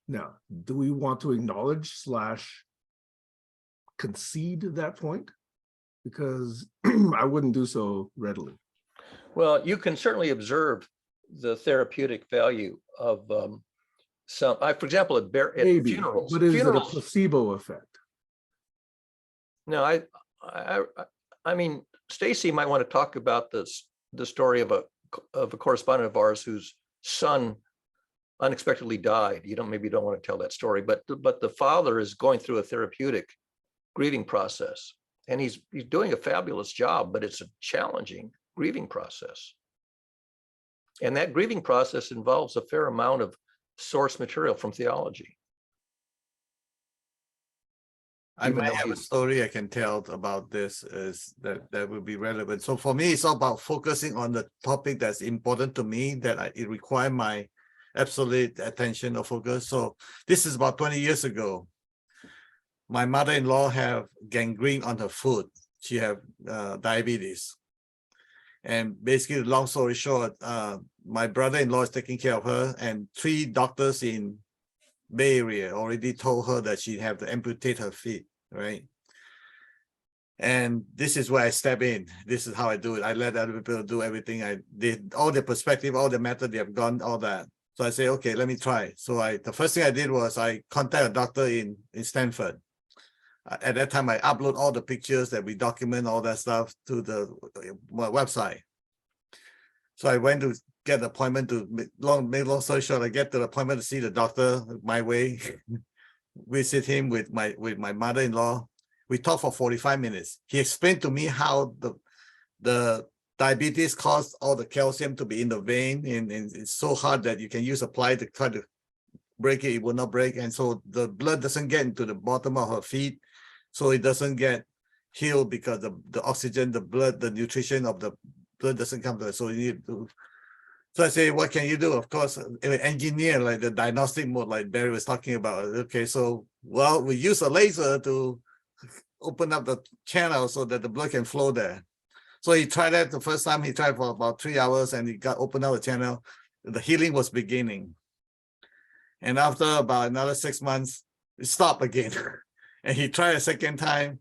Now, do we want to acknowledge / concede that point? Because I wouldn't do so readily. Well, you can certainly observe the therapeutic value of some, for example, at Maybe, funerals. but is it a Funerals, placebo effect? no, I mean, Stacy might want to talk about the story of a correspondent of ours whose son unexpectedly died. Maybe you don't want to tell that story, but the father is going through a therapeutic grieving process, and he's doing a fabulous job, but it's a challenging grieving process. And that grieving process involves a fair amount of source material from theology. I Even might though have a story I can tell about this is that will be relevant. So for me, it's all about focusing on the topic that's important to me, that it requires my absolute attention or focus. So this is about 20 years ago. My mother-in-law have gangrene on her foot. She have diabetes. And basically, long story short, my brother-in-law is taking care of her, and 3 doctors in Bay Area already told her that she have to amputate her feet, right? And this is where I step in. This is how I do it. I let other people do everything. I did all the perspective, all the method they have gone, all that. So I say, okay, let me try. So the first thing I did was I contact a doctor in Stanford. At that time, I upload all the pictures that we document, all that stuff to the website. So I went to get an appointment to make long story short, I get the appointment to see the doctor my way, visit him with my mother-in-law. We talked for 45 minutes. He explained to me how the diabetes caused all the calcium to be in the vein, and it's so hard that you can use a ply to try to break it, it will not break. And so the blood doesn't get into the bottom of her feet. So it doesn't get healed because the oxygen, the blood, the nutrition of the blood doesn't come to it. So you need to. So I say, what can you do? Of course, engineer like the diagnostic mode, like Barry was talking about. Okay, so well, we use a laser to open up the channel so that the blood can flow there. So he tried that the first time. He tried for about 3 hours, and he got opened up the channel. The healing was beginning, and after about another 6 months, it stopped again. And he tried a second time.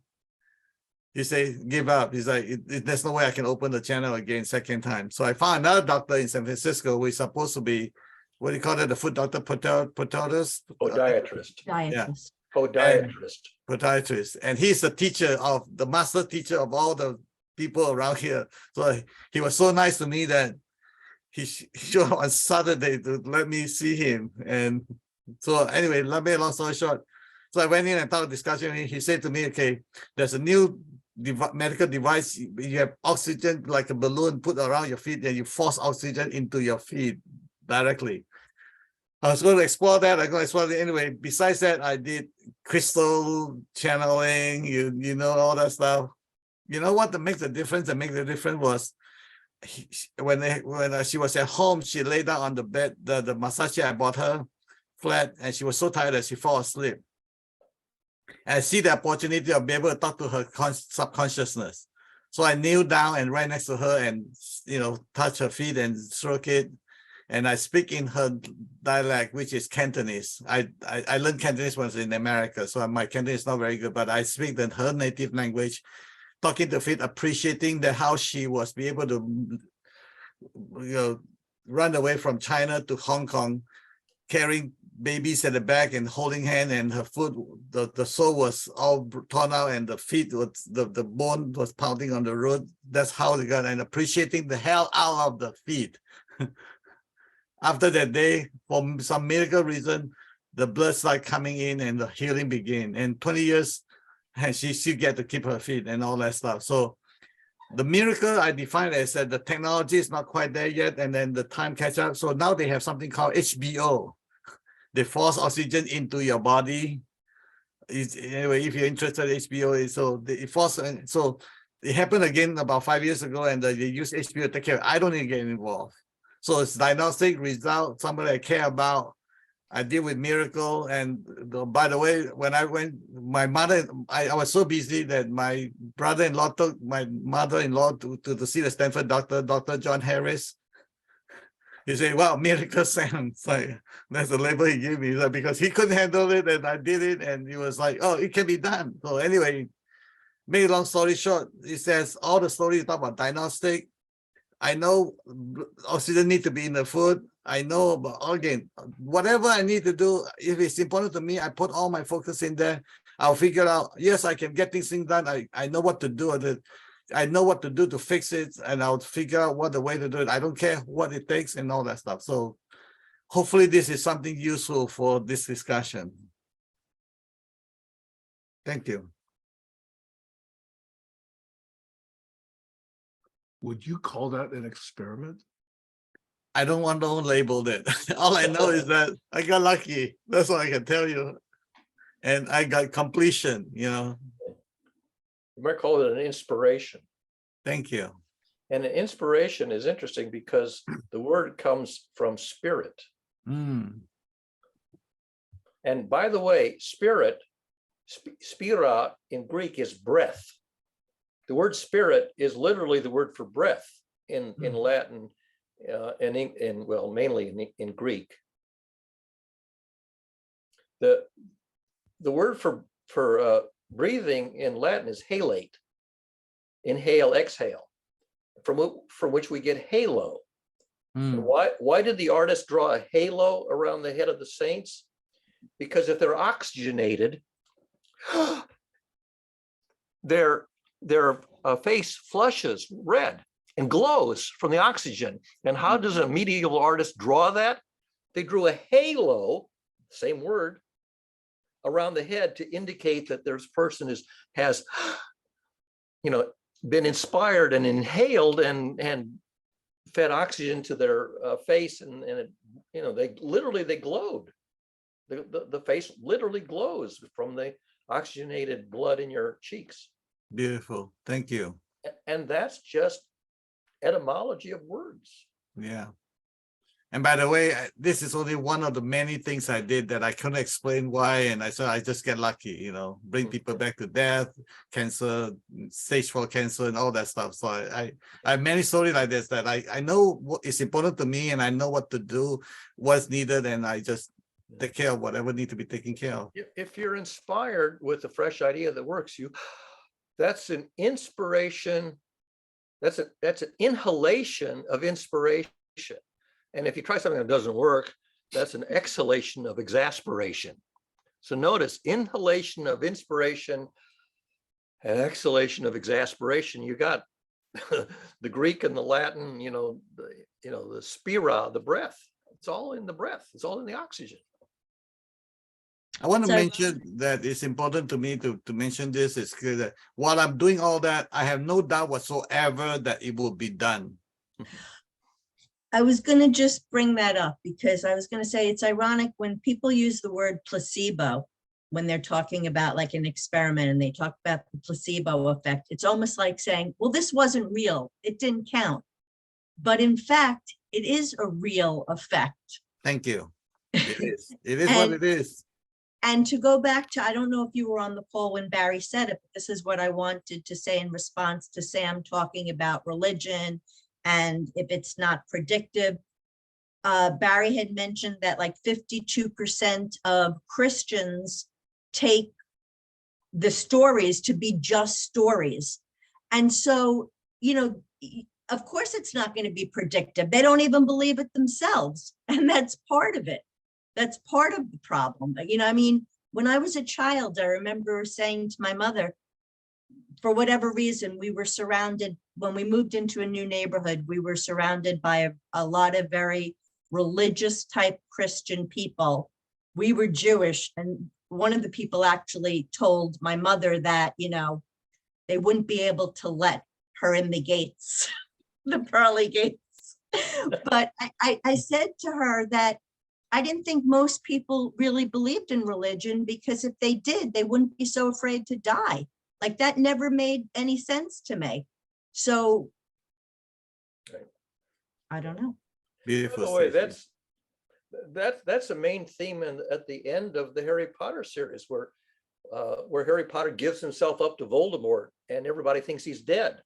He said, give up. He's like, there's no way I can open the channel again second time. So I found another doctor in San Francisco who is supposed to be, what do you call it, the foot doctor, podiatrist? Podiatrist. Diatrist. Podiatrist. Podiatrist. And he's the master teacher of all the people around here. So he was so nice to me that he showed on Saturday to let me see him. And so anyway, let me long story short. So I went in and talked discussion. He said to me, okay, there's a new medical device. You have oxygen like a balloon put around your feet, and you force oxygen into your feet directly. I was going to explore that. I'm going to explore it anyway. Besides that, I did crystal channeling, you know, all that stuff. You know what makes the difference? That makes the difference was when she was at home, she lay down on the bed, the massage chair I bought her flat, and she was so tired that she fell asleep. And I see the opportunity of being able to talk to her subconsciousness. So I kneel down and right next to her and, you know, touch her feet and stroke it. And I speak in her dialect, which is Cantonese. I learned Cantonese when I was in America, so my Cantonese is not very good, but I speak her native language, talking to feet, appreciating how she was be able to, you know, run away from China to Hong Kong carrying babies at the back and holding hand, and her foot, the sole was all torn out, and the feet was the bone was pounding on the road. That's how they got, and appreciating the hell out of the feet. After that day, for some miracle reason, the blood started coming in and the healing began. And 20 years, and she get to keep her feet and all that stuff. So the miracle I define as that the technology is not quite there yet, and then the time catch up. So now they have something called HBO. They force oxygen into your body. Anyway, if you're interested in HBO, so they force, and so it happened again about 5 years ago, and they use HBO to take care. I don't need to get involved. So it's diagnostic result, somebody I care about. I deal with miracle. And by the way, when I went, my mother, I was so busy that my brother-in-law took my mother-in-law to see the Stanford doctor, Dr. John Harris. He said, "Wow, miracle Sam." It's like, that's the label he gave me. Like, because he couldn't handle it and I did it. And he was like, "Oh, it can be done." So anyway, make a long story short, he says all the stories talk about diagnostic. I know oxygen need to be in the food. I know about, again, whatever I need to do, if it's important to me, I put all my focus in there. I'll figure out, yes, I can get things done. I know what to do. I know what to do to fix it, and I'll figure out what the way to do it. I don't care what it takes and all that stuff. So hopefully this is something useful for this discussion. Thank you. Would you call that an experiment? I don't want to label it. All I know is that I got lucky. That's all I can tell you. And I got completion, you know. You might call it an inspiration. Thank you. And an inspiration is interesting because the word comes from spirit. Mm. And by the way, spirit, spira in Greek is breath. The word spirit is literally the word for breath in Latin, and well, mainly in Greek. The word for breathing in Latin is halate. Inhale, exhale, from which we get halo. And why did the artist draw a halo around the head of the saints? Because if they're oxygenated, their face flushes red and glows from the oxygen. And how does a medieval artist draw that? They drew a halo, same word, around the head to indicate that this person has, you know, been inspired and inhaled and fed oxygen to their face, and it, you know, they glowed. The face literally glows from the oxygenated blood in your cheeks. Beautiful. Thank you. And that's just etymology of words. Yeah. And by the way, this is only one of the many things I did that I couldn't explain why. And I said, I just get lucky, you know, bring people back to death, cancer, stage 4 cancer and all that stuff. So I have many stories like this that I know what is important to me, and I know what to do, what's needed, and I just take care of whatever needs to be taken care of. If you're inspired with a fresh idea that works, that's an inspiration. That's an inhalation of inspiration. And if you try something that doesn't work, that's an exhalation of exasperation. So notice inhalation of inspiration and exhalation of exasperation. You got the Greek and the Latin, the spira, the breath. It's all in the breath. It's all in the oxygen. I want to So- mention that it's important to me to mention this. It's clear that while I'm doing all that, I have no doubt whatsoever that it will be done. I was going to just bring that up because I was going to say it's ironic when people use the word placebo when they're talking about like an experiment and they talk about the placebo effect. It's almost like saying, well, this wasn't real. It didn't count. But in fact, it is a real effect. Thank you. It is. It is what it is. And to go back to, I don't know if you were on the call when Barry said it, but this is what I wanted to say in response to Sam talking about religion and if it's not predictive. Barry had mentioned that like 52% of Christians take the stories to be just stories. And so, of course it's not going to be predictive. They don't even believe it themselves. And that's part of it. That's part of the problem. You know, I mean, when I was a child, I remember saying to my mother, for whatever reason, we were surrounded, when we moved into a new neighborhood, we were surrounded by a lot of very religious type Christian people. We were Jewish, and one of the people actually told my mother that, you know, they wouldn't be able to let her in the gates, the pearly gates. But I said to her that I didn't think most people really believed in religion, because if they did, they wouldn't be so afraid to die. Like, that never made any sense to me. So Right. I don't know. By Beautiful. the way, Stacy. that's a main theme at the end of the Harry Potter series, where Harry Potter gives himself up to Voldemort and everybody thinks he's dead,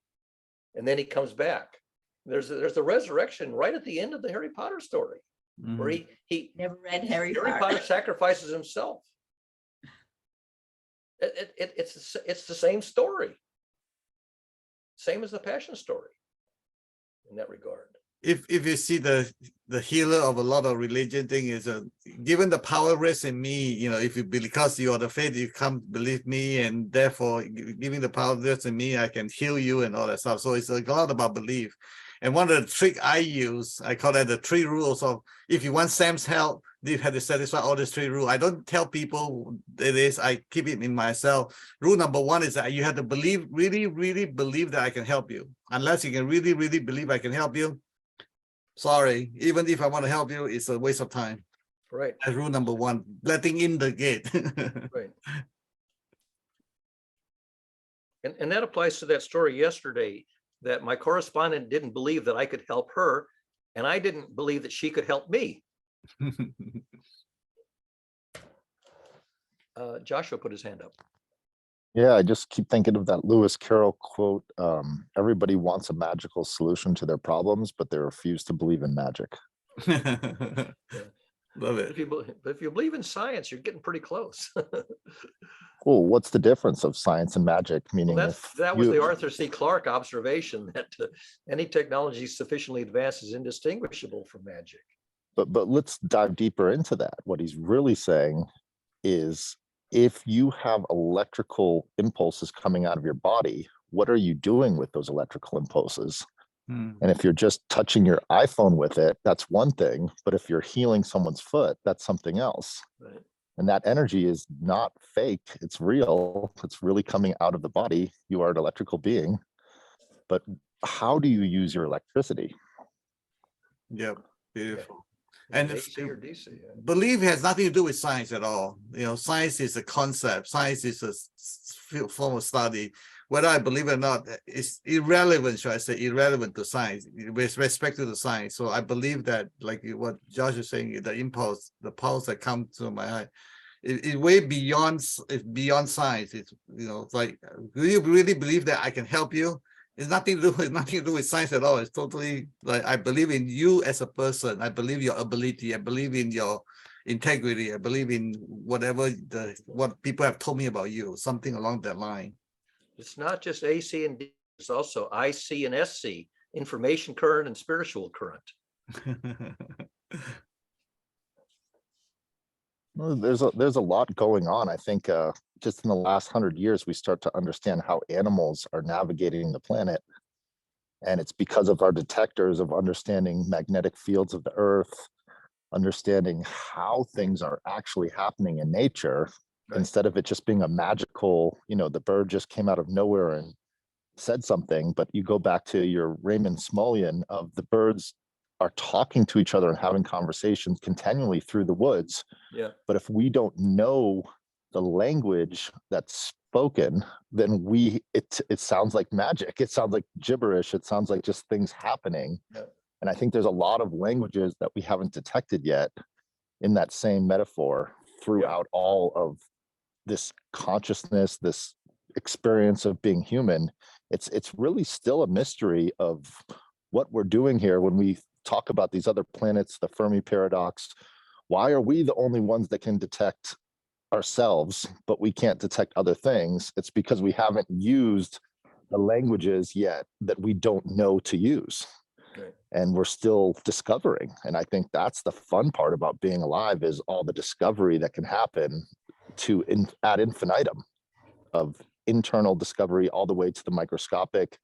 and then he comes back. There's a resurrection right at the end of the Harry Potter story, where Mhm. he Never read Harry Harry Potter. Potter sacrifices himself. It's the same story, same as the Passion story in that regard. If you see the healer of a lot of religion thing is given the power rests in me, you know, if you because you are the faith, you come believe me, and therefore giving the power rests in me, I can heal you and all that stuff. So it's a lot about belief. And one of the trick I use, I call that the 3 rules of, if you want Sam's help, you have to satisfy all these 3 rules. I don't tell people it is, I keep it in myself. Rule number 1 is that you have to believe, really, really believe that I can help you. Unless you can really, really believe I can help you, sorry, even if I want to help you, it's a waste of time. Right. That's rule number 1, letting in the gate. Right. And that applies to that story yesterday, that my correspondent didn't believe that I could help her, and I didn't believe that she could help me. Joshua put his hand up. Yeah, I just keep thinking of that Lewis Carroll quote. Everybody wants a magical solution to their problems, but they refuse to believe in magic. Love it. If you believe in science, you're getting pretty close. Well, what's the difference of science and magic? Meaning, Well, if that was you- the Arthur C. Clarke observation, that any technology sufficiently advanced is indistinguishable from magic. but let's dive deeper into that. What he's really saying is, if you have electrical impulses coming out of your body, what are you doing with those electrical impulses? Hmm. And if you're just touching your iPhone with it, that's one thing. But if you're healing someone's foot, that's something else. Right. And that energy is not fake. It's real. It's really coming out of the body. You are an electrical being. But how do you use your electricity? Yep, beautiful. And And AC or DC. Yeah. belief has nothing to do with science at all. You know, science is a concept. Science is a form of study. Whether I believe it or not, it's irrelevant, should I say, irrelevant to science, with respect to the science. So I believe that, like what Josh is saying, the impulse, the pulse that comes to my eye, it's way beyond, it's beyond science. It's, you know, it's like, do you really believe that I can help you? It's nothing to do with science at all. It's totally like, I believe in you as a person. I believe your ability. I believe in your integrity. I believe in whatever what people have told me about you, something along that line. It's not just AC and DC, it's also IC and SC, information current and spiritual current. Well, there's a lot going on. I think just in the last 100 years, we start to understand how animals are navigating the planet. And it's because of our detectors of understanding magnetic fields of the earth, understanding how things are actually happening in nature, Right. instead of it just being a magical, you know, the bird just came out of nowhere and said something. But you go back to your Raymond Smullyan of the birds are talking to each other and having conversations continually through the woods. Yeah. But if we don't know the language that's spoken, then it sounds like magic. It sounds like gibberish. It sounds like just things happening. Yeah. And I think there's a lot of languages that we haven't detected yet in that same metaphor throughout all of this consciousness, this experience of being human. It's really still a mystery of what we're doing here when we talk about these other planets, the Fermi paradox. Why are we the only ones that can detect ourselves, but we can't detect other things? It's because we haven't used the languages yet that we don't know to use. Right. and we're still discovering. And I think that's the fun part about being alive, is all the discovery that can happen ad infinitum, of internal discovery all the way to the microscopic,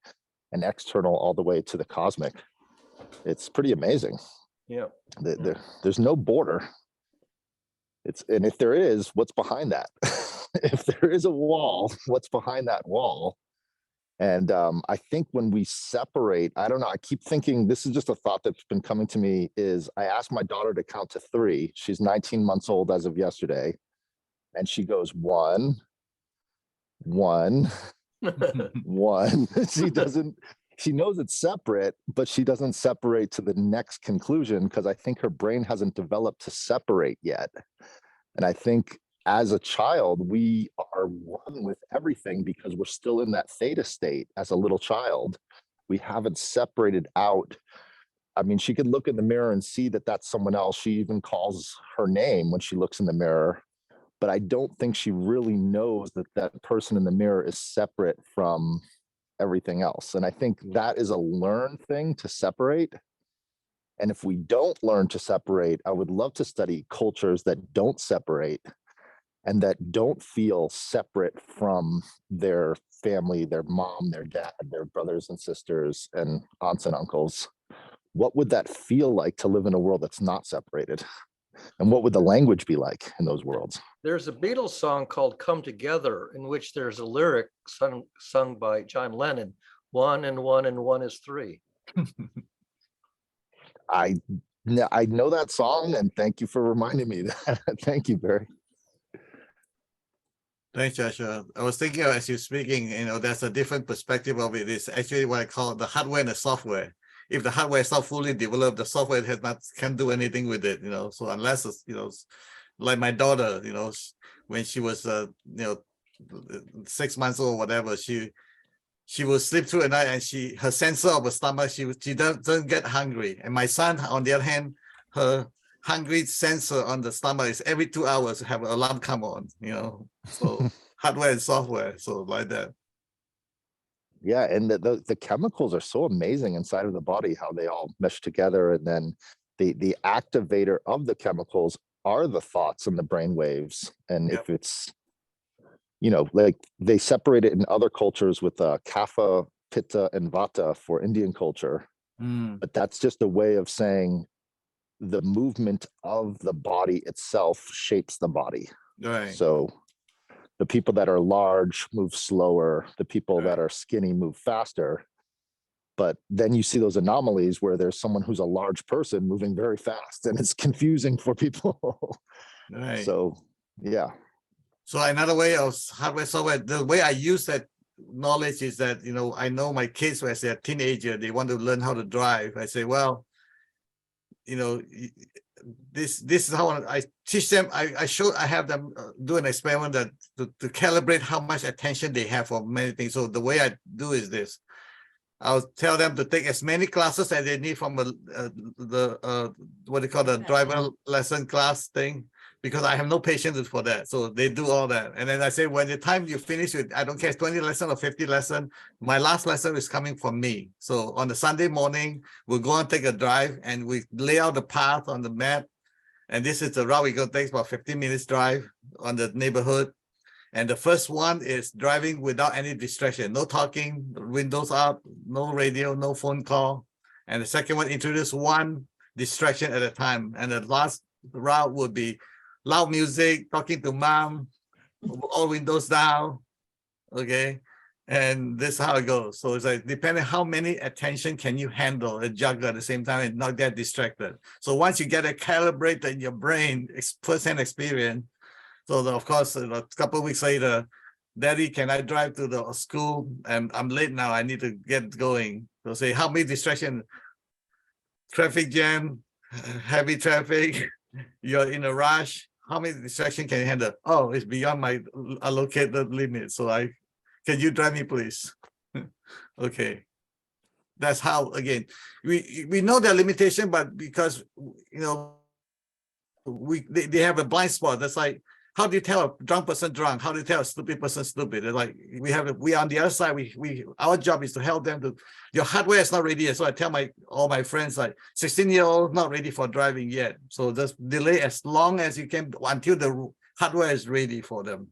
and external all the way to the cosmic. It's pretty amazing. Yeah. There's no border. And if there is, what's behind that? If there is a wall, what's behind that wall? And I think when we separate, I don't know, I keep thinking, this is just a thought that's been coming to me, is I asked my daughter to count to 3. She's 19 months old as of yesterday. And she goes 1, 1, 1. She knows it's separate, but she doesn't separate to the next conclusion, because I think her brain hasn't developed to separate yet. And I think as a child, we are one with everything because we're still in that theta state as a little child. We haven't separated out. I mean, she could look in the mirror and see that that's someone else. She even calls her name when she looks in the mirror. But I don't think she really knows that that person in the mirror is separate from everything else. And I think that is a learned thing, to separate. And if we don't learn to separate, I would love to study cultures that don't separate and that don't feel separate from their family, their mom, their dad, their brothers and sisters, and aunts and uncles. What would that feel like to live in a world that's not separated? And what would the language be like in those worlds? There's a Beatles song called Come Together, in which there's a lyric sung by John Lennon, 1 and 1 and 1 is 3. I know that song, and thank you for reminding me that. Thank you, Barry. Thanks, Joshua. I was thinking as you're speaking, there's a different perspective of it. It's actually what I call the hardware and the software. If the hardware is not fully developed, the software can't do anything with it, So unless it's, like my daughter, when she was, 6 months old or whatever, she will sleep through the night, and her sensor of her stomach, she doesn't get hungry. And my son, on the other hand, her hungry sensor on the stomach is every 2 hours have an alarm come on, So hardware and software, so like that. Yeah, and the chemicals are so amazing inside of the body, how they all mesh together, and then the activator of the chemicals are the thoughts and the brain waves. And Yep. if it's, like they separate it in other cultures with kapha, pitta, and vata for Indian culture, but that's just a way of saying the movement of the body itself shapes the body. Right. So the people that are large move slower, the people Right. that are skinny move faster. But then you see those anomalies where there's someone who's a large person moving very fast, and it's confusing for people. Right. So, yeah. So another way of hardware, software, the way I use that knowledge is that, I know my kids, when they're teenager, they want to learn how to drive. I say, well, this is how I teach them. I have them do an experiment that to calibrate how much attention they have for many things. So the way I do is this: I'll tell them to take as many classes as they need from the what they call the driver lesson class thing, because I have no patience for that. So they do all that, and then I say, when the time you finish with, I don't care, 20 lesson or 50 lesson, my last lesson is coming from me. So on the Sunday morning, we'll go and take a drive, and we lay out the path on the map, and this is the route we go. Takes about 15 minutes drive on the neighborhood. And the first one is driving without any distraction, no talking, windows up, no radio, no phone call. And the second one, introduce one distraction at a time. And the last route would be loud music, talking to mom, all windows down. Okay. And this is how it goes. So it's like, depending how many attention can you handle and juggle at the same time and not get distracted. So once you get it calibrated in your brain, first-hand experience. So of course, a couple of weeks later, Daddy, can I drive to the school? And I'm late now. I need to get going. So say, how many distractions? Traffic jam, heavy traffic. You're in a rush. How many distractions can you handle? Oh, it's beyond my allocated limit. So can you drive me, please? Okay. That's how, again, we know their limitation, but because, they have a blind spot. That's like, how do you tell a drunk person drunk? How do you tell a stupid person stupid? They're like we on the other side, our job is to help them to, your hardware is not ready yet. So I tell all my friends like 16-year-old not ready for driving yet. So just delay as long as you can until the hardware is ready for them.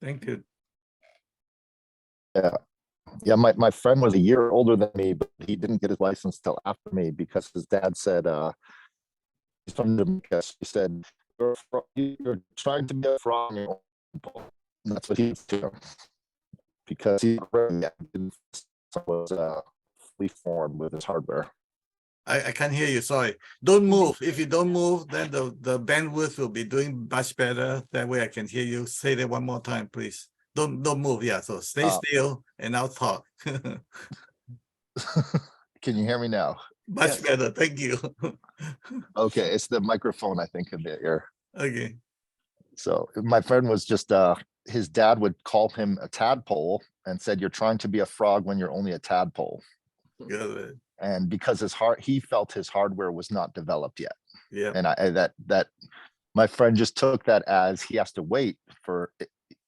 Thank you. Yeah, my friend was a year older than me, but he didn't get his license till after me because his dad said, he's from Jamaica. He said, you're trying to be a frog in your own temple." And that's what he was doing because he was fully formed with his hardware. I can't hear you. Sorry. Don't move. If you don't move, then the bandwidth will be doing much better. That way I can hear you. Say that one more time, please. Don't move. Yeah. So stay still and I'll talk. Can you hear me now? Much better. Thank you. Okay, it's the microphone, I think, in the ear. Okay. So my friend was just his dad would call him a tadpole and said, "You're trying to be a frog when you're only a tadpole." Good. And because he felt his hardware was not developed yet. Yeah. And that my friend just took that as he has to wait for,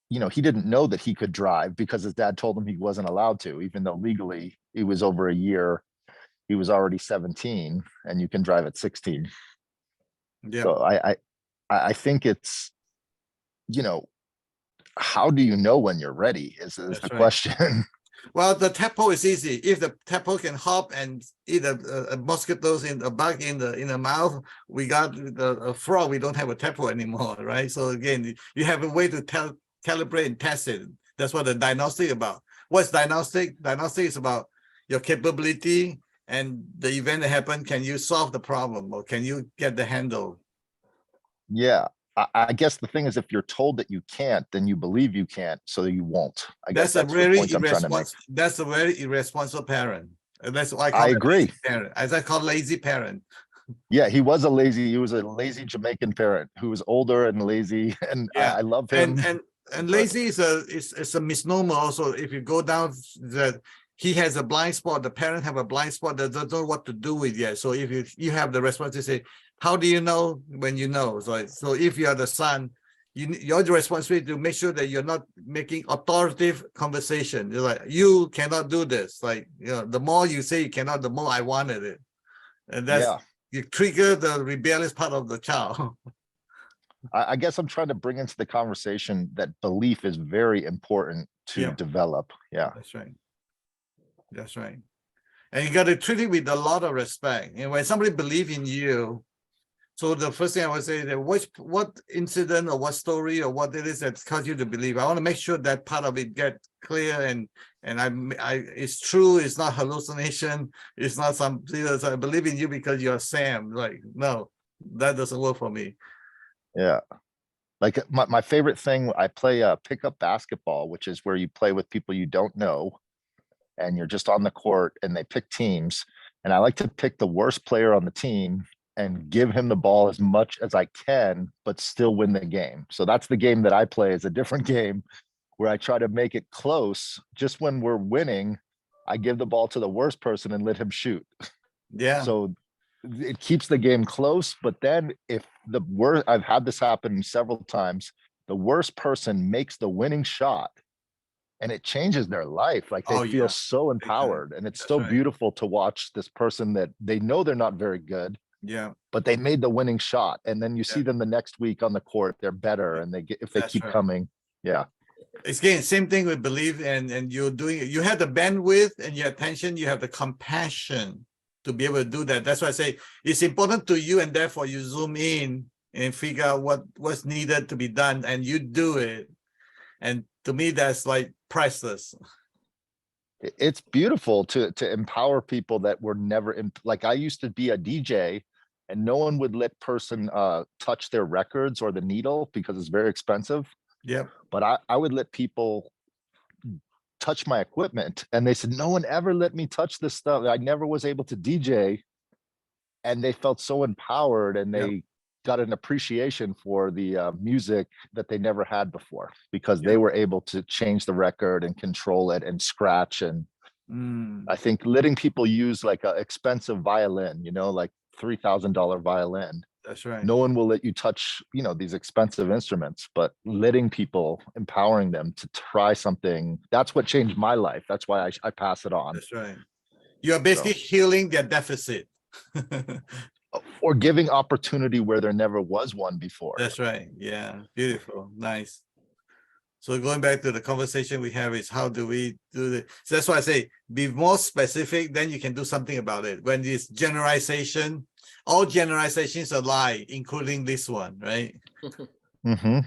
he didn't know that he could drive because his dad told him he wasn't allowed to, even though legally he was over a year. He was already 17 and you can drive at 16. Yeah. So I think it's, how do you know when you're ready is the right. question. Well, the tadpole is easy. If the tadpole can hop and eat a mosquitoes in a bug in the mouth, we got a frog. We don't have a tadpole anymore, right? So again, you have a way to calibrate and test it. That's what the diagnostic about. What's diagnostic? Diagnostic is about your capability and the event that happened. Can you solve the problem or can you get the handle? Yeah. I guess the thing is, if you're told that you can't, then you believe you can't, so you won't. I guess That's a that's the very point I'm trying to make. That's a very irresponsible parent. And that's why I agree. lazy parent. As I call lazy parent. Yeah, he was a lazy Jamaican parent who was older and lazy, and Yeah. I love him. And lazy is a misnomer also. If you go down that he has a blind spot, the parent have a blind spot that doesn't know what to do with yet. So if you have the responsibility to say, how do you know when you know? So if you are the son, your responsibility to make sure that you're not making authoritative conversation. You're like, you cannot do this. Like, the more you say you cannot, the more I wanted it. And that's you trigger the rebellious part of the child. I guess I'm trying to bring into the conversation that belief is very important to develop. Yeah. That's right. That's right. And you got to treat it with a lot of respect. And when somebody believes in you, so the first thing I would say that what incident or what story or what it is that caused you to believe, I want to make sure that part of it get clear and it's true. It's not hallucination. It's not something else. I believe in you because you're Sam. Like, no, that doesn't work for me. Yeah. Like my favorite thing, I play pickup basketball, which is where you play with people you don't know and you're just on the court and they pick teams. And I like to pick the worst player on the team and give him the ball as much as I can, but still win the game. So that's the game that I play, is a different game where I try to make it close. Just when we're winning, I give the ball to the worst person and let him shoot. Yeah. So it keeps the game close. But then if the worst, I've had this happen several times, the worst person makes the winning shot and it changes their life. Like they feel so empowered. And it's so beautiful to watch this person that they know they're not very good. Yeah. But they made the winning shot. And then you see them the next week on the court, they're better. And if they keep coming. Yeah. It's again, same thing with belief and you're doing it. You have the bandwidth and your attention, you have the compassion to be able to do that. That's why I say it's important to you, and therefore you zoom in and figure out what's needed to be done and you do it. And to me, that's like priceless. It's beautiful to empower people that were never like I used to be a DJ and no one would let person touch their records or the needle because it's very expensive. Yeah. But I would let people touch my equipment and they said, no one ever let me touch this stuff. I never was able to DJ. And they felt so empowered and they got an appreciation for the music that they never had before because they were able to change the record and control it and scratch. And I think letting people use like an expensive violin, like $3,000 violin. That's right. No one will let you touch, these expensive instruments, but letting people, empowering them to try something, that's what changed my life. That's why I pass it on. That's right. You are basically healing their deficit. Or giving opportunity where there never was one before. That's right. Yeah. Beautiful. Nice. So going back to the conversation we have is how do we do this? So that's why I say be more specific, then you can do something about it. When it's generalization, all generalizations are lie, including this one, right? Mm-hmm.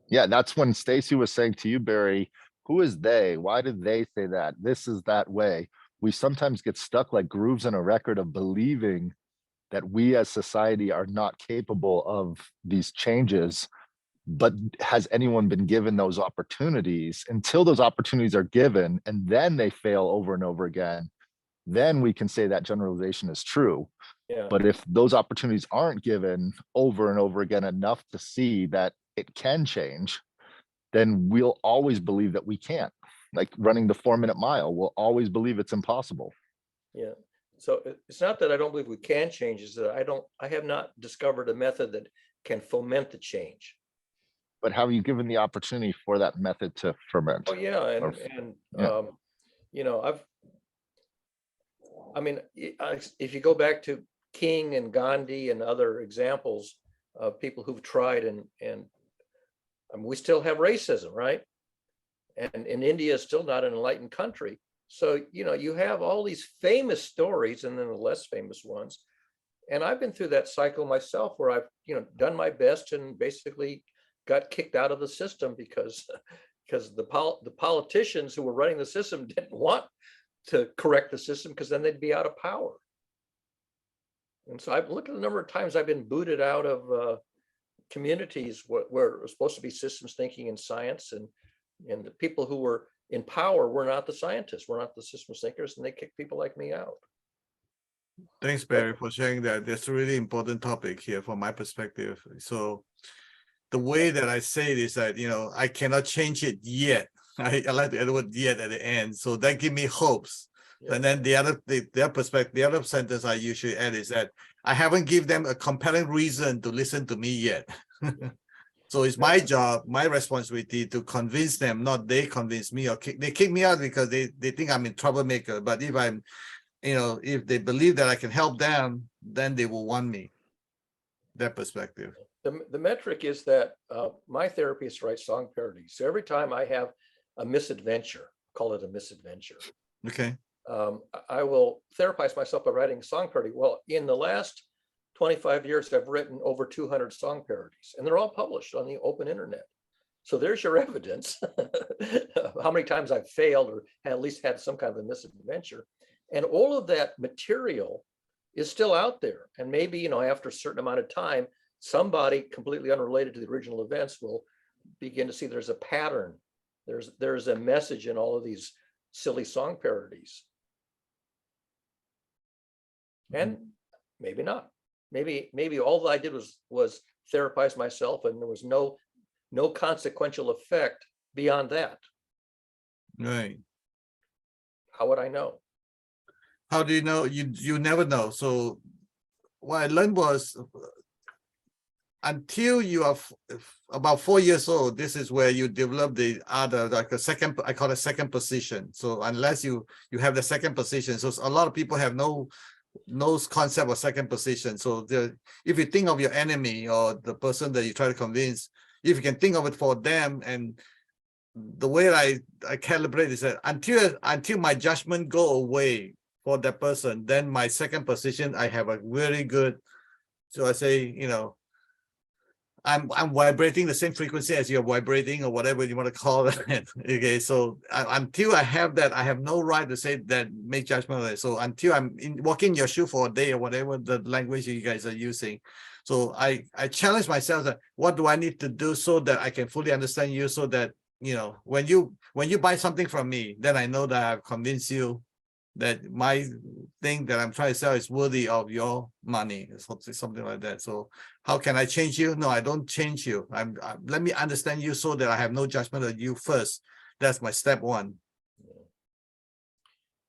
Yeah, that's when Stacy was saying to you, Barry, who is they? Why did they say that? This is that way. We sometimes get stuck like grooves in a record of believing that we as society are not capable of these changes. But has anyone been given those opportunities? Until those opportunities are given and then they fail over and over again, then we can say that generalization is true. Yeah. But if those opportunities aren't given over and over again enough to see that it can change, then we'll always believe that we can't. Like running the 4-minute mile, we'll always believe it's impossible. Yeah. So it's not that I don't believe we can change, is that I have not discovered a method that can foment the change. But have you given the opportunity for that method to ferment? Oh, yeah. Or- If you go back to King and Gandhi and other examples of people who've tried and we still have racism, right? And India is still not an enlightened country. So, you have all these famous stories and then the less famous ones. And I've been through that cycle myself where I've, done my best and basically got kicked out of the system because the politicians who were running the system didn't want to correct the system because then they'd be out of power. And so I've looked at the number of times I've been booted out of communities where it was supposed to be systems thinking and science, and the people who were in power were not the scientists, were not the systems thinkers, and they kicked people like me out. Thanks, Barry, for sharing that. That's a really important topic here from my perspective. So the way that I say it is that, I cannot change it yet. I like to add the word yet at the end. So that gives me hopes. Yeah. And then the other perspective, the other sentence I usually add is that I haven't given them a compelling reason to listen to me yet. So it's my job, my responsibility to convince them, not they convince me, or they kick me out because they think I'm a troublemaker. But if I'm, if they believe that I can help them, then they will want me. That perspective. The metric is that my therapist writes song parodies. So every time I have a misadventure, call it a misadventure. Okay. I will therapize myself by writing a song parody. Well, in the last 25 years, I've written over 200 song parodies, and they're all published on the open internet. So there's your evidence how many times I've failed or at least had some kind of a misadventure. And all of that material is still out there. And maybe, after a certain amount of time, somebody completely unrelated to the original events will begin to see there's a pattern. There's a message in all of these silly song parodies. And maybe not. Maybe all that I did was therapize myself, and there was no consequential effect beyond that. Right. How would I know? How do you know? You never know. So what I learned was until you are about 4 years old, this is where you develop the other, like a second, I call it second position. So unless you have the second position, so a lot of people have no concept of second position. So if you think of your enemy or the person that you try to convince, if you can think of it for them, and the way I calibrate is that until my judgment go away for that person, then my second position, I have a very good, so I say, I'm vibrating the same frequency as you're vibrating, or whatever you want to call it. Okay, so until I have that, I have no right to say that, make judgment on it. So until I'm walking your shoe for a day or whatever the language you guys are using, so I challenge myself that what do I need to do so that I can fully understand you, so that when you buy something from me, then I know that I've convinced you that my thing that I'm trying to sell is worthy of your money, something like that. So how can I change you? No, I don't change you. Let me understand you so that I have no judgment of you first. That's my step one.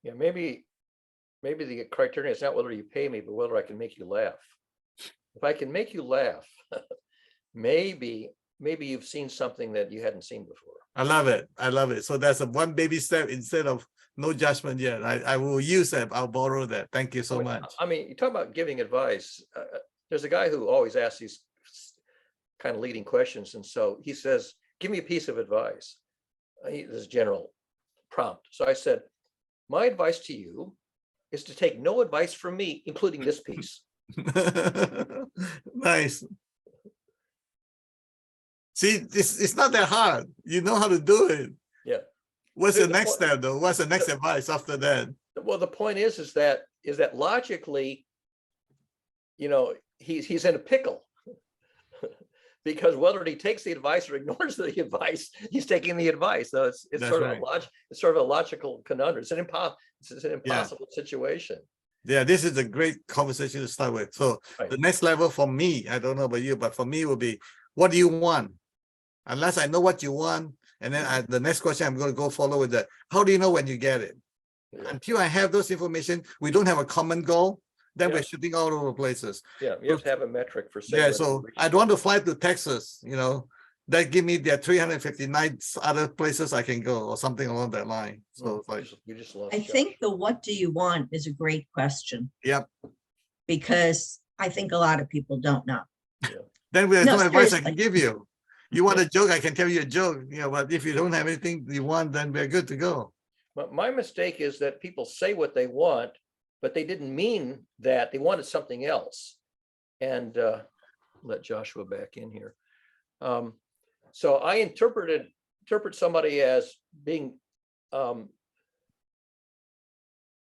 Yeah, maybe maybe the criterion is not whether you pay me, but whether I can make you laugh. If I can make you laugh, maybe you've seen something that you hadn't seen before. I love it. I love it. So that's a one baby step instead of no judgment yet. I will use that. I'll borrow that. Thank you so much. I mean, you talk about giving advice. There's a guy who always asks these kind of leading questions. And so he says, give me a piece of advice. This general prompt. So I said, my advice to you is to take no advice from me, including this piece. Nice. See, it's not that hard. You know how to do it. Yeah. What's The the next point- step though? What's the next advice after that? Well, the point is that logically, he's in a pickle. Because whether he takes the advice or ignores the advice, he's taking the advice. So it's That's sort right. of it's sort of a logical conundrum. It's an impossible situation. Yeah, this is a great conversation to start with. So Right. the next level for me, I don't know about you, but for me will be, what do you want? Unless I know what you want, and then the next question I'm going to go follow with that. How do you know when you get it? Yeah. Until I have those information, we don't have a common goal, then Yeah. we're shooting all over places. Yeah, you have to have a metric for saying Yeah, whether so you reach- I don't want to fly to Texas, that give me their 359 other places I can go or something along that line. So it's like, you just lost. I Josh. think the what do you want is a great question. Yep. Because I think a lot of people don't know. then there's No, no advice I seriously. can give you. You want a joke, I can tell you a joke, but if you don't have anything you want, then we're good to go. But my mistake is that people say what they want, but they didn't mean that. They wanted something else. And let Joshua back in here. So I interpret somebody as being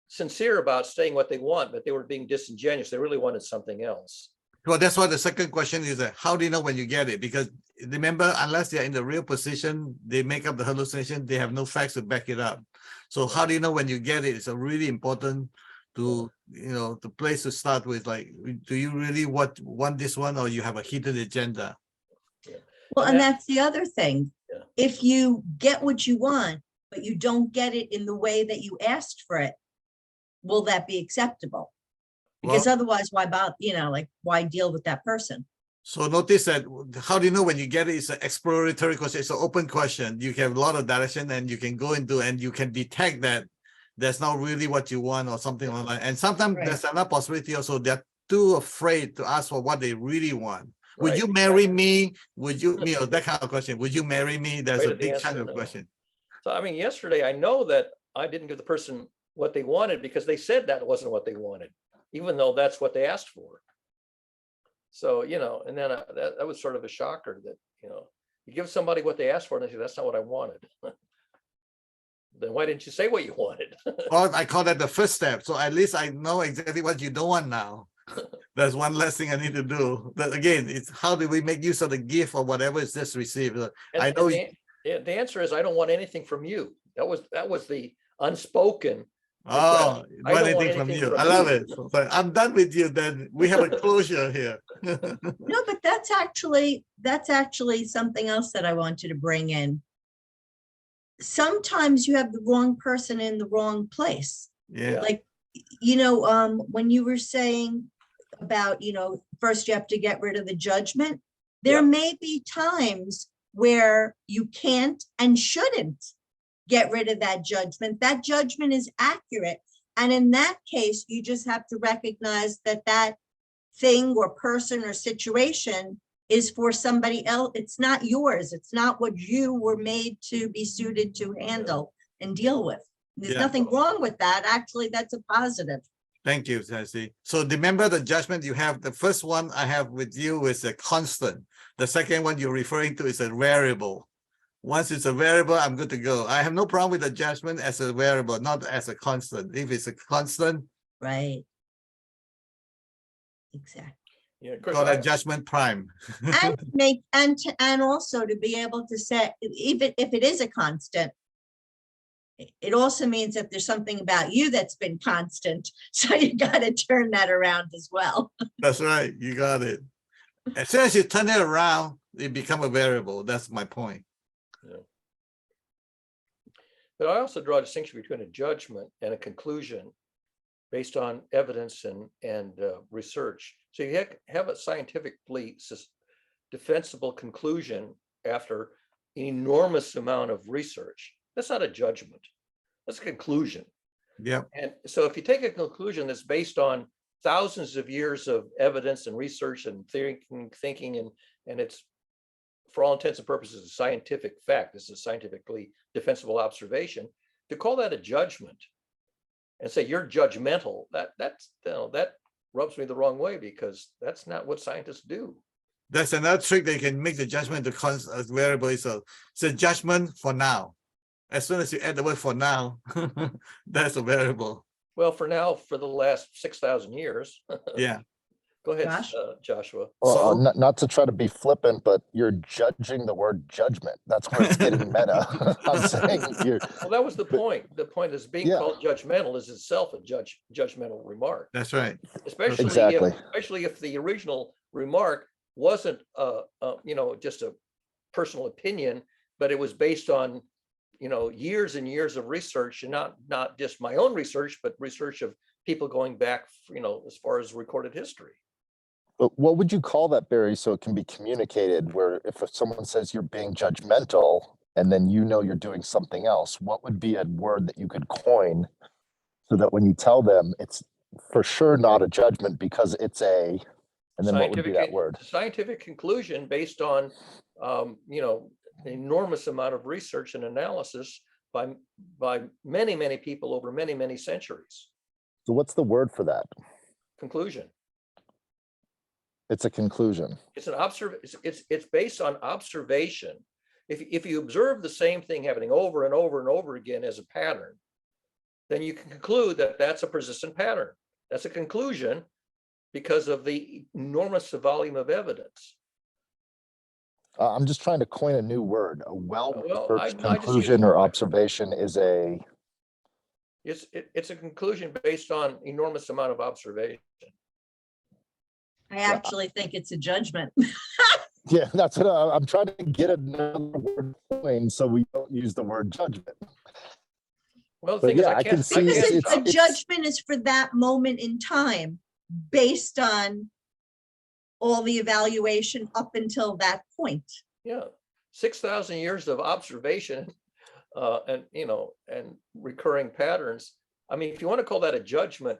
sincere about saying what they want, but they were being disingenuous. They really wanted something else. Well, that's why the second question is that how do you know when you get it? Because remember, unless they're in the real position, they make up the hallucination, they have no facts to back it up. So how do you know when you get it? It's a really important to, the place to start with, like, do you really want this one, or you have a hidden agenda? Well, And and that's the other thing. Yeah. If you get what you want, but you don't get it in the way that you asked for it, will that be acceptable? Because otherwise, why about, why deal with that person? So notice that how do you know when you get it? It's an exploratory question. It's an open question. You have a lot of direction and you can go into, and you can detect that that's not really what you want or something like that. And sometimes Right. there's another possibility also. They're too afraid to ask for what they really want. Would Right, you marry me? Would you, that kind of question. Would you marry me? There's Right a at the big answer, chunk of no. question. So I mean, yesterday I know that I didn't give the person what they wanted because they said that wasn't what they wanted, even though that's what they asked for. So, and then that was sort of a shocker that, you give somebody what they asked for and they say, that's not what I wanted. Then why didn't you say what you wanted? Well, I call that the first step. So at least I know exactly what you don't want now. That's one less thing I need to do. But again, it's how do we make use of the gift or whatever is just received? I know. The answer is I don't want anything from you. That was the unspoken. Oh, I don't want anything from anything you. from I love you. it. So I'm done with you. Then we have a closure here. No, but that's actually something else that I wanted to bring in. Sometimes you have the wrong person in the wrong place. Yeah. Like, when you were saying about, first you have to get rid of the judgment, there Yeah. may be times where you can't and shouldn't get rid of that judgment. That judgment is accurate. And in that case, you just have to recognize that that thing or person or situation is for somebody else. It's not yours. It's not what you were made to be suited to handle and deal with. There's Yeah. nothing wrong with that. Actually, that's a positive. Thank you, Sassy. So remember the judgment you have. The first one I have with you is a constant. The second one you're referring to is a variable. Once it's a variable, I'm good to go. I have no problem with the judgment as a variable, not as a constant. If it's a constant, Right. Exactly. Yeah, of course, call that judgment prime. And also to be able to say, even if it is a constant, it also means that there's something about you that's been constant. So you got to turn that around as well. That's right. You got it. As soon as you turn it around, it become a variable. That's my point. But I also draw a distinction between a judgment and a conclusion. based on evidence and research. So you have a scientifically defensible conclusion after an enormous amount of research. That's not a judgment. That's a conclusion. Yeah. And so if you take a conclusion that's based on thousands of years of evidence and research and thinking, and it's, for all intents and purposes, a scientific fact, this is a scientifically defensible observation, to call that a judgment and say you're judgmental, that rubs me the wrong way, because that's not what scientists do. That's another trick. They can make the judgment the variable. It's a judgment for now. As soon as you add the word for now, that's a variable. Well, for now, for the last 6,000 years. Yeah. Go ahead, Josh? Joshua. Well, So- not to try to be flippant, but you're judging the word judgment. That's where it's getting meta. I'm saying you're, Well, that was the point. The point is being Yeah. called judgmental is itself a judgmental remark, That's right. especially Exactly. especially if the original remark wasn't just a personal opinion, but it was based on years and years of research, and not just my own research, but research of people going back as far as recorded history. but what would you call that, Barry, so it can be communicated, where if someone says you're being judgmental and then you're doing something else, what would be a word that you could coin so that when you tell them it's for sure not a judgment because it's a, and then what would be that word? Scientific conclusion based on an enormous amount of research and analysis by many people over many centuries. So what's the word for that? Conclusion. It's a conclusion. It's an it's based on observation. If you observe the same thing happening over and over and over again as a pattern, then you can conclude that that's a persistent pattern. That's a conclusion because of the enormous volume of evidence. I'm just trying to coin a new word. A well-researched I just conclusion use- or observation is a, It's a conclusion based on enormous amount of observation. I actually think it's a judgment. yeah, that's what I'm trying to get another word coined so we don't use the word judgment. Well, the But thing is, yeah, I I can can't. see Because it's- a judgment is for that moment in time, based on all the evaluation up until that point. Yeah, 6,000 years of observation, and recurring patterns. I mean, if you want to call that a judgment,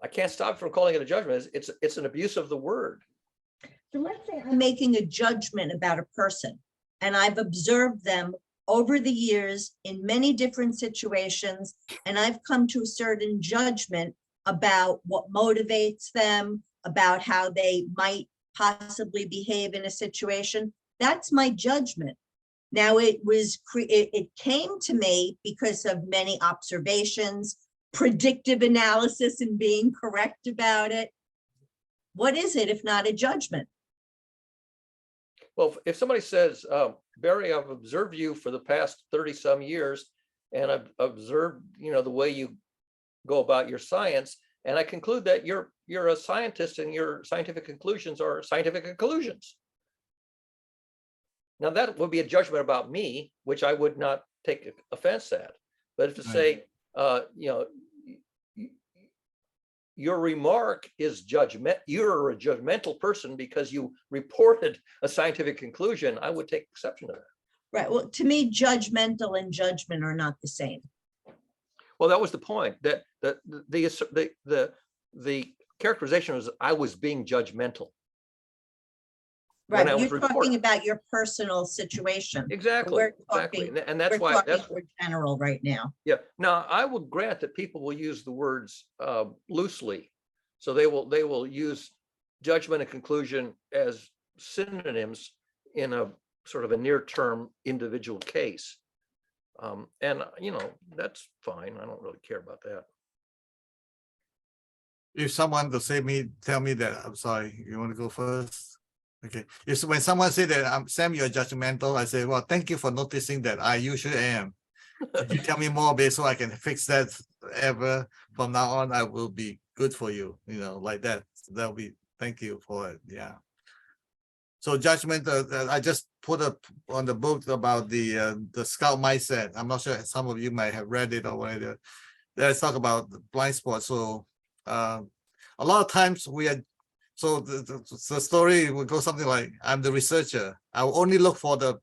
I can't stop from calling it a judgment. It's an abuse of the word. So let's say I'm making a judgment about a person, and I've observed them over the years in many different situations, and I've come to a certain judgment about what motivates them, about how they might possibly behave in a situation. That's my judgment. Now, it came to me because of many observations, predictive analysis, and being correct about it. What is it if not a judgment? Well, if somebody says, Barry, I've observed you for the past 30 some years, and I've observed, the way you go about your science, and I conclude that you're a scientist and your scientific conclusions are scientific conclusions. Now that would be a judgment about me, which I would not take offense at. But if to say, your remark is judgment, you're a judgmental person because you reported a scientific conclusion, I would take exception to that. Right. Well, to me, judgmental and judgment are not the same. Well, that was the point, that the characterization was I was being judgmental. When I Right. was You're reporting. talking about your personal situation. Exactly, We're exactly. talking- And that's We're why, talking that's, more general right now. yeah. Now, I will grant that people will use the words loosely. So they will use judgment and conclusion as synonyms in a sort of a near-term individual case. And that's fine. I don't really care about that. If someone to tell me that, I'm sorry, you want to go first? Okay. If when someone say that Sam, you're judgmental, I say, well, thank you for noticing that I usually am. Could you tell me more, so I can fix that ever from now on? I will be good for you, like that. That'll be, thank you for it. Yeah. So judgment, I just put up on the book about the scout mindset. I'm not sure some of you might have read it or whatever. let's talk about the blind spot. So a lot of times we are, so the story will go something like, I'm the researcher. I'll only look for the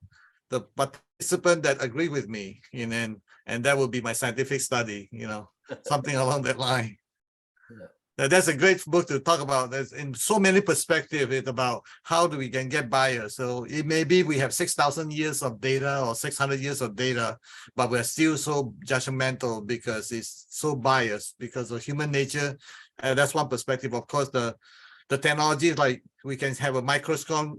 participant that agree with me, and that will be my scientific study, something along that line. Yeah. That's a great book to talk about. There's in so many perspectives. It's about how do we can get bias. So it may be we have 6,000 years of data or 600 years of data, but we're still so judgmental because it's so biased because of human nature. And that's one perspective. Of course, the technology, like we can have a microscope,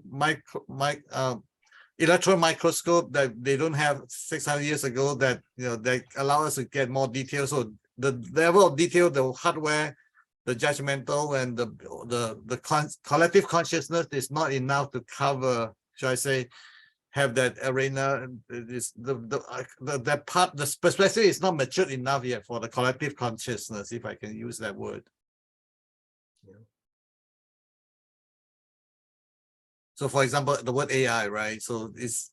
electron microscope that they don't have 600 years ago, that they allow us to get more detail. So the level of detail, the hardware, the judgmental, and the collective consciousness is not enough to cover, shall I say, have that arena. Is that part, the perspective is not matured enough yet for the collective consciousness, if I can use that word. Yeah. So for example, the word AI, right? So it's,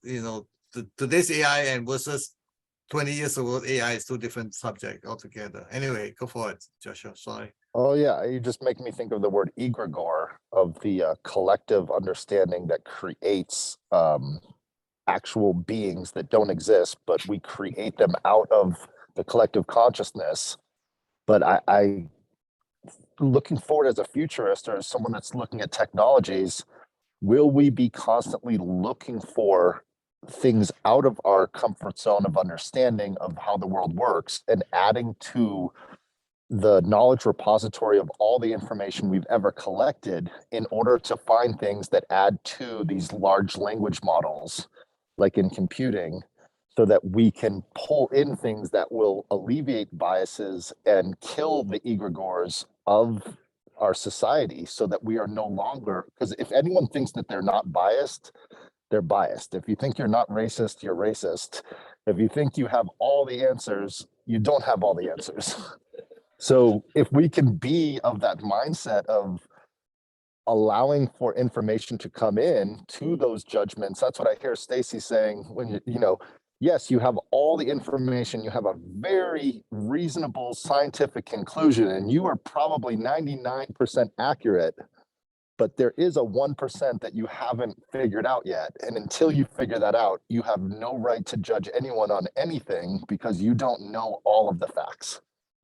today's AI and versus 20 years ago AI is two different subjects altogether. Anyway, go for it, Joshua, sorry. Oh yeah, you just make me think of the word egregore, of the collective understanding that creates actual beings that don't exist, but we create them out of the collective consciousness. But I looking forward as a futurist or as someone that's looking at technologies, will we be constantly looking for things out of our comfort zone of understanding of how the world works and adding to the knowledge repository of all the information we've ever collected in order to find things that add to these large language models, like in computing, so that we can pull in things that will alleviate biases and kill the egregores of our society, so that we are no longer, because if anyone thinks that they're not biased, they're biased. If you think you're not racist, you're racist. If you think you have all the answers, you don't have all the answers. So if we can be of that mindset of allowing for information to come in to those judgments, that's what I hear Stacy saying when yes, you have all the information, you have a very reasonable scientific conclusion, and you are probably 99% accurate, but there is a 1% that you haven't figured out yet. And until you figure that out, you have no right to judge anyone on anything because you don't know all of the facts.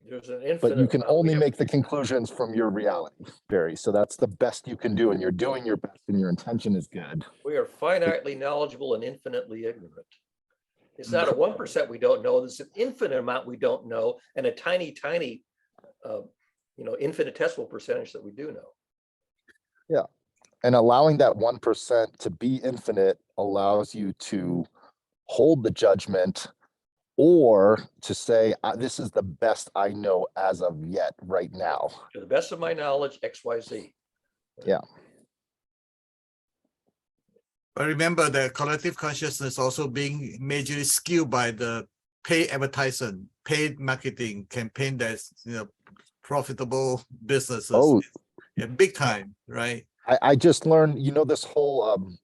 There's an infinite. But you can amount. We only have- make the conclusions from your reality, Barry. So that's the best you can do, and you're doing your best, and your intention is good. We are finitely knowledgeable and infinitely ignorant. It's not a 1% we don't know. There's an infinite amount we don't know, and a tiny, tiny, infinitesimal percentage that we do know. Yeah, and allowing that 1% to be infinite allows you to hold the judgment, or to say, this is the best I know as of yet, right now. To the best of my knowledge, XYZ. Yeah. But remember that collective consciousness also being majorly skewed by the paid advertising, paid marketing campaign that's profitable businesses. Oh, yeah, big time, right? I just learned, this whole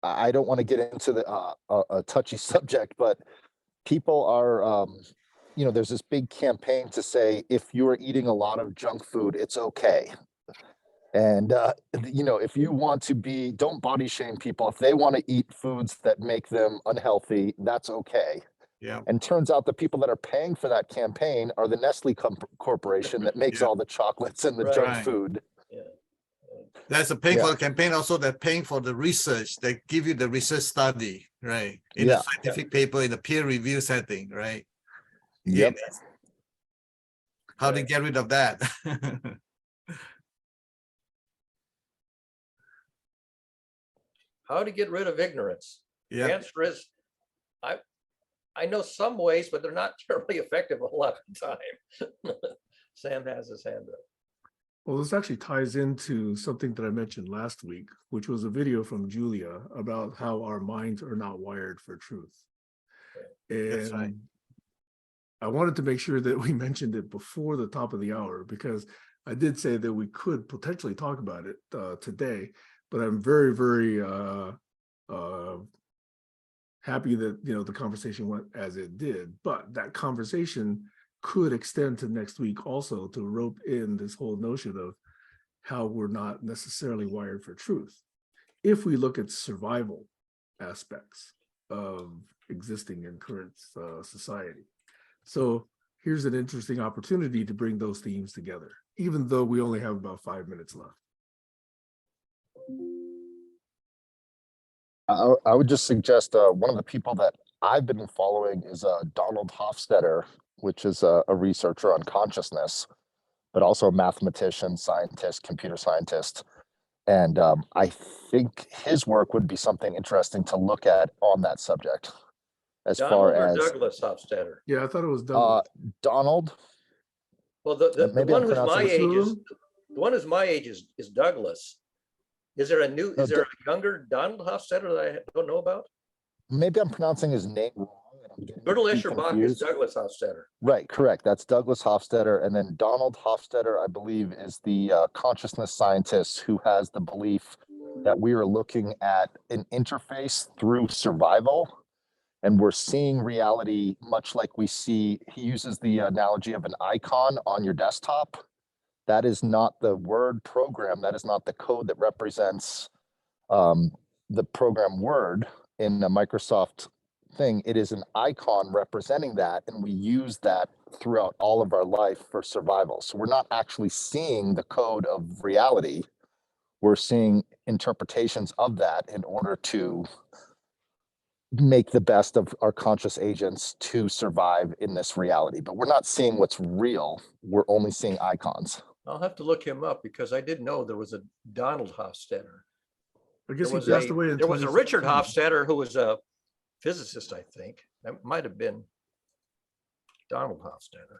I don't want to get into the a touchy subject, but people are there's this big campaign to say if you're eating a lot of junk food, it's okay. And if you want to don't body shame people. If they want to eat foods that make them unhealthy, that's okay. Yeah. And turns out the people that are paying for that campaign are the Nestle corporation that makes all the chocolates and the junk food. Yeah. That's a paying for the campaign. Also, they're paying for the research. They give you the research study, right? In a scientific paper, in a peer review setting, right? Yep. How to get rid of that? How to get rid of ignorance? Yeah. The answer is, I know some ways, but they're not terribly effective a lot of the time. Sam has his hand up. Well, this actually ties into something that I mentioned last week, which was a video from Julia about how our minds are not wired for truth. That's right. And I wanted to make sure that we mentioned it before the top of the hour, because I did say that we could potentially talk about it today, but I'm very, very happy that the conversation went as it did. But that conversation could extend to next week also to rope in this whole notion of how we're not necessarily wired for truth. If we look at survival aspects of existing in current society. So here's an interesting opportunity to bring those themes together, even though we only have about 5 minutes left. I would just suggest one of the people that I've been following is Donald Hofstadter, which is a researcher on consciousness, but also a mathematician, scientist, computer scientist. And I think his work would be something interesting to look at on that subject. As far Donald or as Douglas Hofstadter? Yeah, I thought it was Douglas. Donald, Well, the maybe one I'm who's my pronouncing it age is, wrong. the one who's my age is Douglas. Is there a younger Donald Hofstadter that I don't know about? maybe I'm pronouncing his name wrong. And I'm getting Bertel too Escherbach is confused. Douglas Hofstadter. Right, correct. That's Douglas Hofstadter. And then Donald Hofstadter, I believe, is the consciousness scientist who has the belief that we are looking at an interface through survival. And we're seeing reality much like we see, he uses the analogy of an icon on your desktop. That is not the word program. That is not the code that represents the program Word in a Microsoft thing. It is an icon representing that, and we use that throughout all of our life for survival. So we're not actually seeing the code of reality. We're seeing interpretations of that in order to make the best of our conscious agents to survive in this reality. But we're not seeing what's real. We're only seeing icons. I'll have to look him up because I didn't know there was a Donald Hofstadter. I guess he There was passed away in there was a Richard 2016. Hofstadter who was a physicist, I think. That might have been Donald Hofstadter.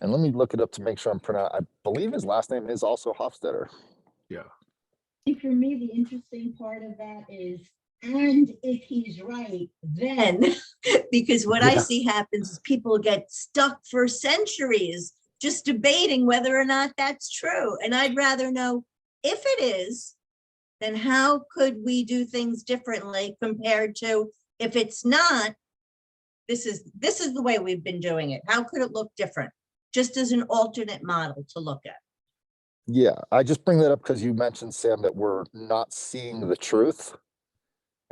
And let me look it up to make sure I'm pronouncing. I believe his last name is also Hofstadter. Yeah. I think for me, the interesting part of that is, and if he's right, then, because what I Yeah. see happens is people get stuck for centuries just debating whether or not that's true. And I'd rather know if it is, then how could we do things differently compared to if it's not, this is the way we've been doing it. How could it look different? Just as an alternate model to look at. Yeah, I just bring that up because you mentioned, Sam, that we're not seeing the truth.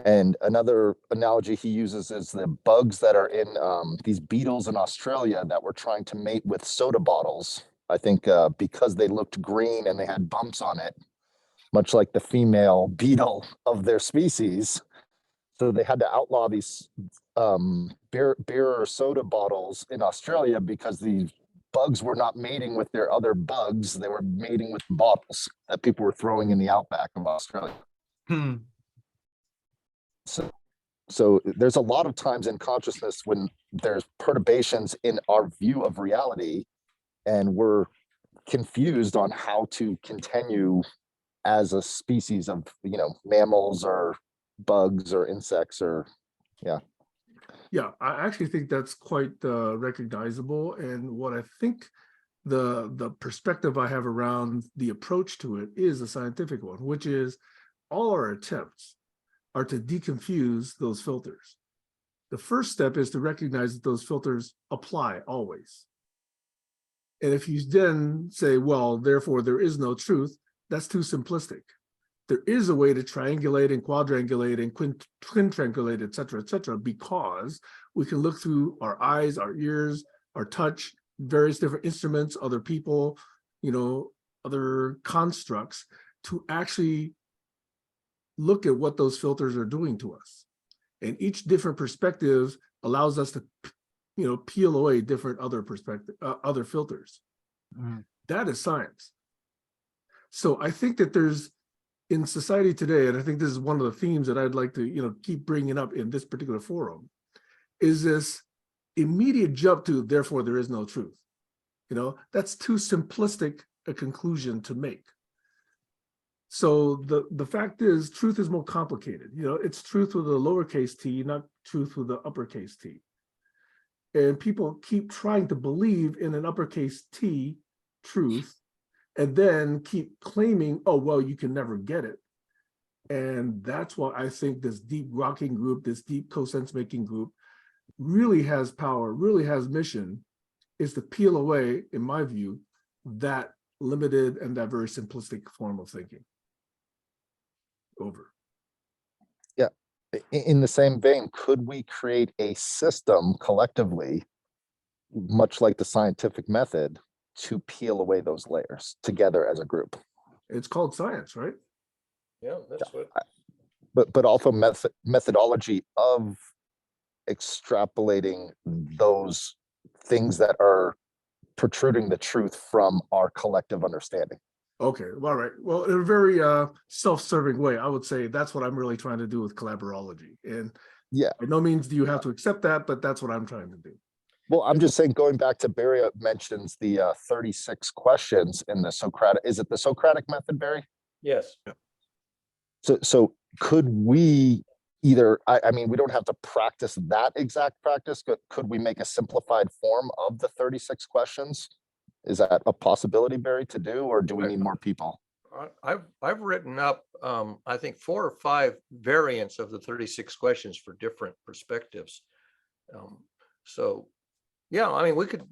And another analogy he uses is the bugs that are in these beetles in Australia that were trying to mate with soda bottles. I think because they looked green and they had bumps on it, much like the female beetle of their species. So they had to outlaw these beer or soda bottles in Australia because the bugs were not mating with their other bugs. They were mating with bottles that people were throwing in the outback of Australia. Hmm. So there's a lot of times in consciousness when there's perturbations in our view of reality, and we're confused on how to continue as a species of, mammals or bugs or insects or, yeah. Yeah, I actually think that's quite recognizable. And what I think the perspective I have around the approach to it is a scientific one, which is all our attempts are to deconfuse those filters. The first step is to recognize that those filters apply always. And if you then say, well, therefore there is no truth, that's too simplistic. There is a way to triangulate and quadrangulate and quintriangulate, et cetera, because we can look through our eyes, our ears, our touch, various different instruments, other people, other constructs to actually look at what those filters are doing to us. And each different perspective allows us to, peel away different other filters. Mm. That is science. So I think that there's, in society today, and I think this is one of the themes that I'd like to, keep bringing up in this particular forum, is this immediate jump to, therefore there is no truth. That's too simplistic a conclusion to make. So the fact is, truth is more complicated. It's truth with a lowercase t, not truth with the uppercase T. And people keep trying to believe in an uppercase T truth, and then keep claiming, oh, well, you can never get it. And that's why I think this deep rocking group, this deep co-sense making group, really has power, really has mission, is to peel away, in my view, that limited and that very simplistic form of thinking. Over. In the same vein, could we create a system collectively, much like the scientific method, to peel away those layers together as a group? It's called science, right? Yeah, that's what, But also methodology of extrapolating those things that are protruding the truth from our collective understanding. Okay, all right. Well, in a very self-serving way, I would say that's what I'm really trying to do with collaborology. And Yeah. by no means do you have to accept that, but that's what I'm trying to do. Well, I'm just saying, going back to Barry mentions the 36 questions in the Socratic, is it the Socratic method, Barry? yes. So could we either, I mean, we don't have to practice that exact practice, but could we make a simplified form of the 36 questions? Is that a possibility, Barry, to do, or do we need more people? I've written up, I think 4 or 5 variants of the 36 questions for different perspectives. So, yeah, I mean, we could,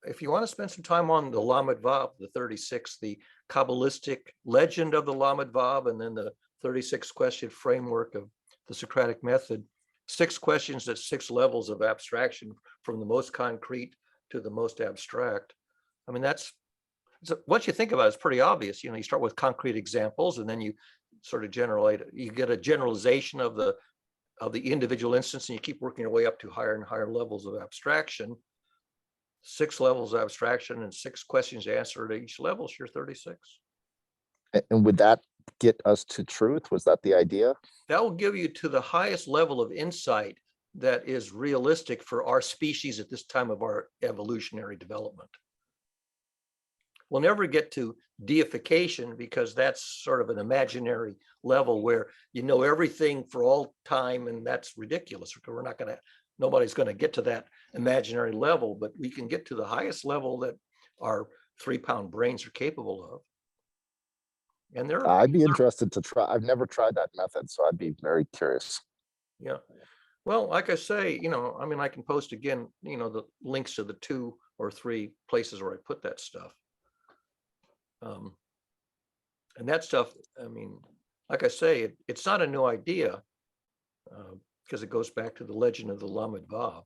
if you want to spend some time on the Lamed Vav, the 36, the Kabbalistic legend of the Lamed Vav, and then the 36 question framework of the Socratic method, 6 questions at 6 levels of abstraction, from the most concrete to the most abstract. I mean, so once you think about it, it's pretty obvious. You start with concrete examples, and then you sort of generate, you get a generalization of the individual instance, and you keep working your way up to higher and higher levels of abstraction. 6 levels of abstraction and 6 questions to answer at each level, you're 36. And would that get us to truth? Was that the idea? That will give you to the highest level of insight that is realistic for our species at this time of our evolutionary development. We'll never get to deification, because that's sort of an imaginary level where you know everything for all time, and that's ridiculous. We're not going to, nobody's going to get to that imaginary level, but we can get to the highest level that our 3-pound brains are capable of. And there are, I'd be interested to try. I've never tried that method, so I'd be very curious. yeah. Well, like I say, I mean, I can post again, the links to the 2 or 3 places where I put that stuff. And that stuff, I mean, like I say, it's not a new idea, because it goes back to the legend of the Lamed Vav,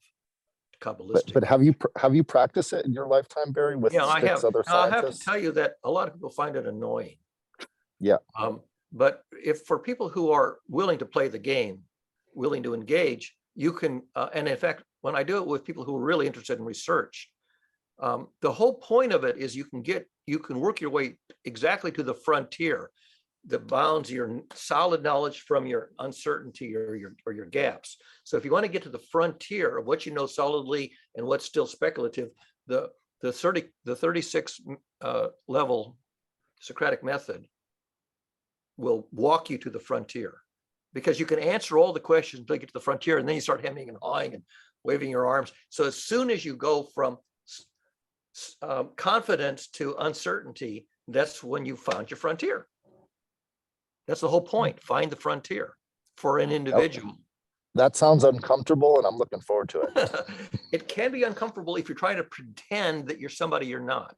Kabbalistic. But have you practiced it in your lifetime, Barry, with Yeah, I 6 have. other Now, I have to scientists? tell you that a lot of people find it annoying. Yeah. But if for people who are willing to play the game, willing to engage, you can, and in fact, when I do it with people who are really interested in research, the whole point of it is you can work your way exactly to the frontier that bounds your solid knowledge from your uncertainty or your gaps. So if you want to get to the frontier of what you know solidly and what's still speculative, the 36 level Socratic method will walk you to the frontier, because you can answer all the questions until you get to the frontier, and then you start hemming and hawing and waving your arms. So as soon as you go from confidence to uncertainty, that's when you found your frontier. That's the whole point. Find the frontier for an individual. That sounds uncomfortable, and I'm looking forward to it. It can be uncomfortable if you're trying to pretend that you're somebody you're not.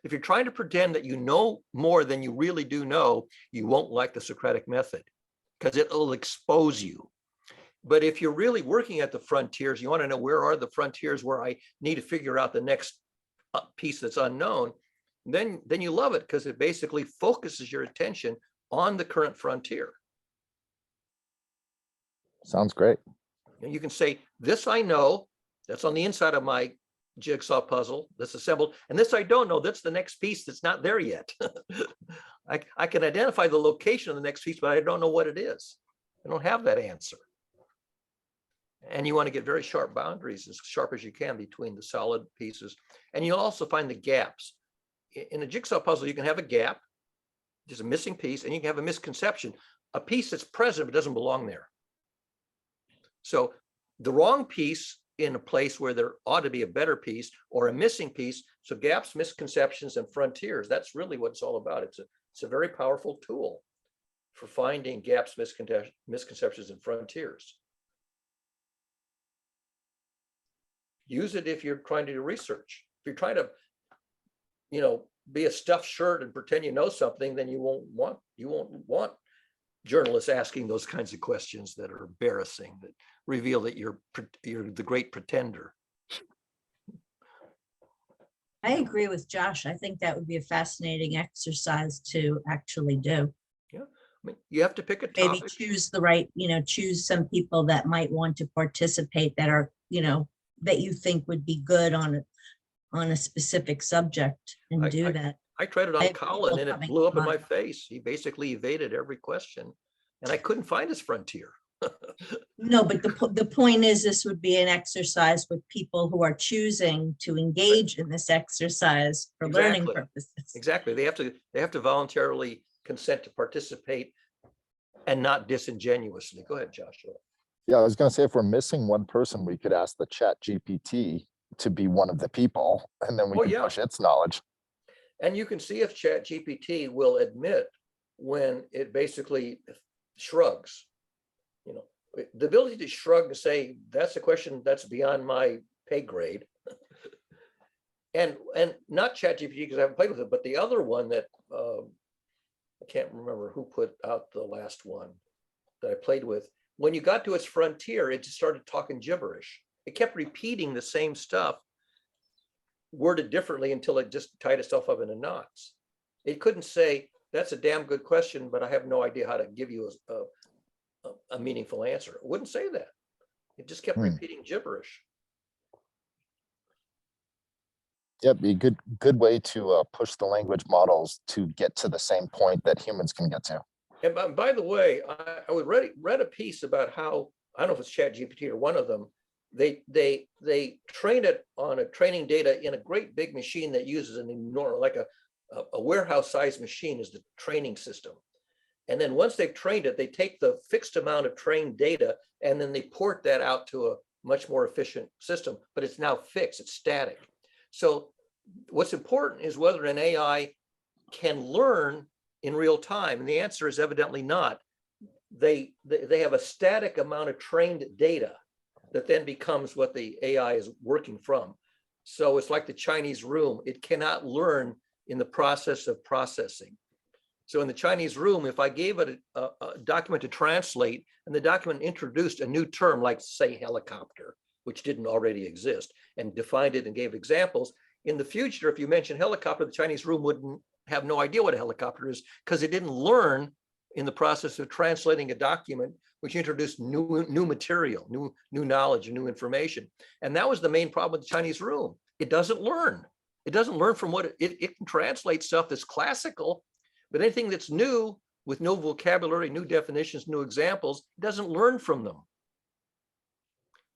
If you're trying to pretend that you know more than you really do know, you won't like the Socratic method, because it'll expose you. But if you're really working at the frontiers, you want to know, where are the frontiers where I need to figure out the next piece that's unknown, then you love it, because it basically focuses your attention on the current frontier. Sounds great. And you can say, this I know, that's on the inside of my jigsaw puzzle that's assembled, and this I don't know, that's the next piece that's not there yet. I can identify the location of the next piece, but I don't know what it is. I don't have that answer. And you want to get very sharp boundaries, as sharp as you can, between the solid pieces. And you'll also find the gaps. In a jigsaw puzzle, you can have a gap, just a missing piece, and you can have a misconception, a piece that's present but doesn't belong there. So the wrong piece in a place where there ought to be a better piece, or a missing piece. So gaps, misconceptions, and frontiers, that's really what it's all about. It's a very powerful tool for finding gaps, misconceptions, and frontiers. Use it if you're trying to do research. If you're trying to, be a stuffed shirt and pretend you know something, then you won't want journalists asking those kinds of questions that are embarrassing, that reveal that you're the great pretender. I agree with Josh. I think that would be a fascinating exercise to actually do. I mean, you have to pick a Maybe topic. choose the right, choose some people that might want to participate that are, that you think would be good on a specific subject and do that. I tried it I on have Colin people and it coming blew up in on. my face. He basically evaded every question and I couldn't find his frontier. No, but the point is, this would be an exercise with people who are choosing to engage in this exercise for learning Exactly. purposes. Exactly. They have to voluntarily consent to participate and not disingenuously. Go ahead, Joshua. Yeah, I was gonna say, if we're missing one person, we could ask the Chat GPT to be one of the people, and then we Oh, can yeah. push its knowledge. And you can see if Chat GPT will admit when it basically shrugs. The ability to shrug and say, that's a question that's beyond my pay grade. And not Chat GPT because I haven't played with it, but the other one that I can't remember who put out the last one that I played with. When you got to its frontier, it just started talking gibberish. It kept repeating the same stuff, worded differently until it just tied itself up into knots. It couldn't say, that's a damn good question, but I have no idea how to give you a meaningful answer. It wouldn't say that. It just kept repeating gibberish. Yeah, be a good way to push the language models to get to the same point that humans can get to. And by the way, I read a piece about how, I don't know if it's Chat GPT or one of them, they train it on a training data in a great big machine that uses an enormous, like a warehouse sized machine is the training system. And then once they've trained it, they take the fixed amount of trained data and then they port that out to a much more efficient system, but it's now fixed, it's static. So what's important is whether an AI can learn in real time. And the answer is evidently not. They have a static amount of trained data that then becomes what the AI is working from. So it's like the Chinese room. It cannot learn in the process of processing. So in the Chinese room, if I gave it a document to translate and the document introduced a new term, like say helicopter, which didn't already exist, and defined it and gave examples, in the future, if you mention helicopter, the Chinese room wouldn't have no idea what a helicopter is because it didn't learn in the process of translating a document which introduced new material, new knowledge, and new information. And that was the main problem with the Chinese room. It doesn't learn. It doesn't learn from what it can translate stuff that's classical, but anything that's new with no vocabulary, new definitions, new examples, it doesn't learn from them.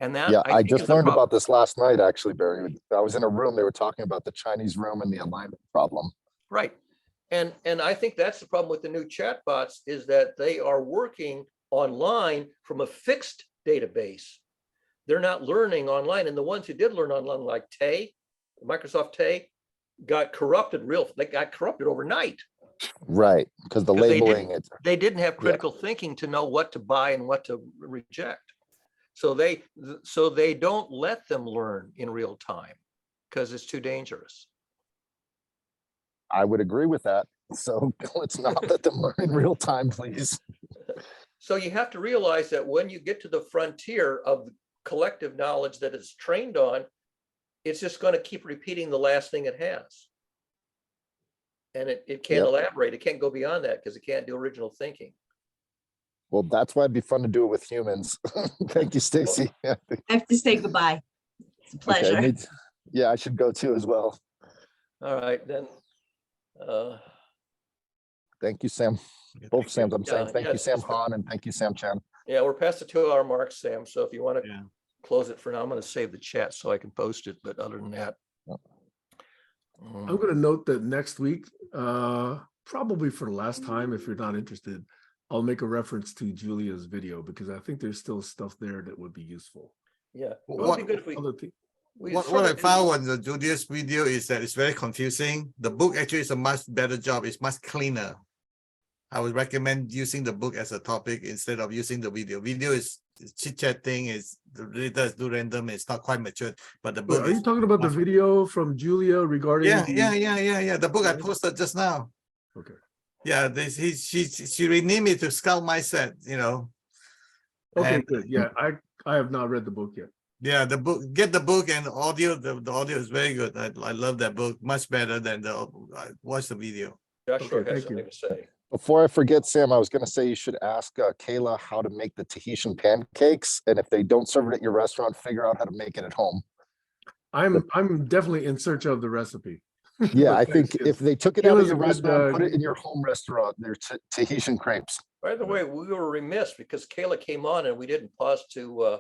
And that, Yeah, I think, just is a learned problem. about this last night, actually, Barry. I was in a room, they were talking about the Chinese room and the alignment problem. Right. And I think that's the problem with the new chatbots is that they are working online from a fixed database. They're not learning online. And the ones who did learn online, like Tay, Microsoft Tay, got corrupted overnight. Right, because the labeling, they didn't have critical thinking to know what to buy and what to reject. So they don't let them learn in real time because it's too dangerous. I would agree with that. So let's not let them learn in real time, please. So you have to realize that when you get to the frontier of collective knowledge that it's trained on, it's just going to keep repeating the last thing it has. And it can't elaborate. It can't go beyond that because it can't do original thinking. Well, that's why it'd be fun to do it with humans. Thank you, Stacy. I have to say goodbye. It's a pleasure. Okay, yeah, I should go too as well. All right, then. Thank you, Sam. Both Sams, I'm saying thank yeah, you, Sam Han, and thank you, Sam Chan. Yeah, we're past the 2-hour mark, Sam. So if you want to Yeah. close it for now, I'm going to save the chat so I can post it. But other than that, I'm going to note that next week, probably for the last time, if you're not interested, I'll make a reference to Julia's video because I think there's still stuff there that would be useful. yeah, it What- would be good if Other pe- What I found on the Julius video is that it's very confusing. The book actually is a much better job. It's much cleaner. I would recommend using the book as a topic instead of using the video. Video is chit chat thing, is really does do random. It's not quite mature, but the Wait, book are you is talking about the much- video from Julia regarding? yeah. The book I Right. posted just now. Okay. Yeah, she renamed it to Skull Mindset, you know. Okay, And good. Yeah, I have not read the book yet. yeah, the book, get the book and audio. The audio is very good. I love that book much better than I watched the video. Joshua Okay, has thank you. something to say. Before I forget, Sam, I was going to say you should ask Kayla how to make the Tahitian pancakes. And if they don't serve it at your restaurant, figure out how to make it at home. I'm definitely in search of the recipe. Yeah, But I think thanks, if they took it out of Kayla's your a good, restaurant, put it in your home restaurant, they're Tahitian crepes. By the way, we were remiss because Kayla came on and we didn't pause to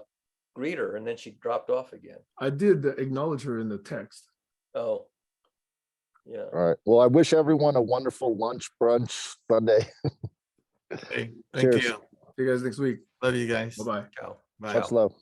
greet her and then she dropped off again. I did acknowledge her in the text. Oh. Yeah. All right. Well, I wish everyone a wonderful lunch, brunch Sunday. Okay, thank Cheers. you. See you guys next week. Love you guys. Bye-bye. Ciao. Bye. Much love.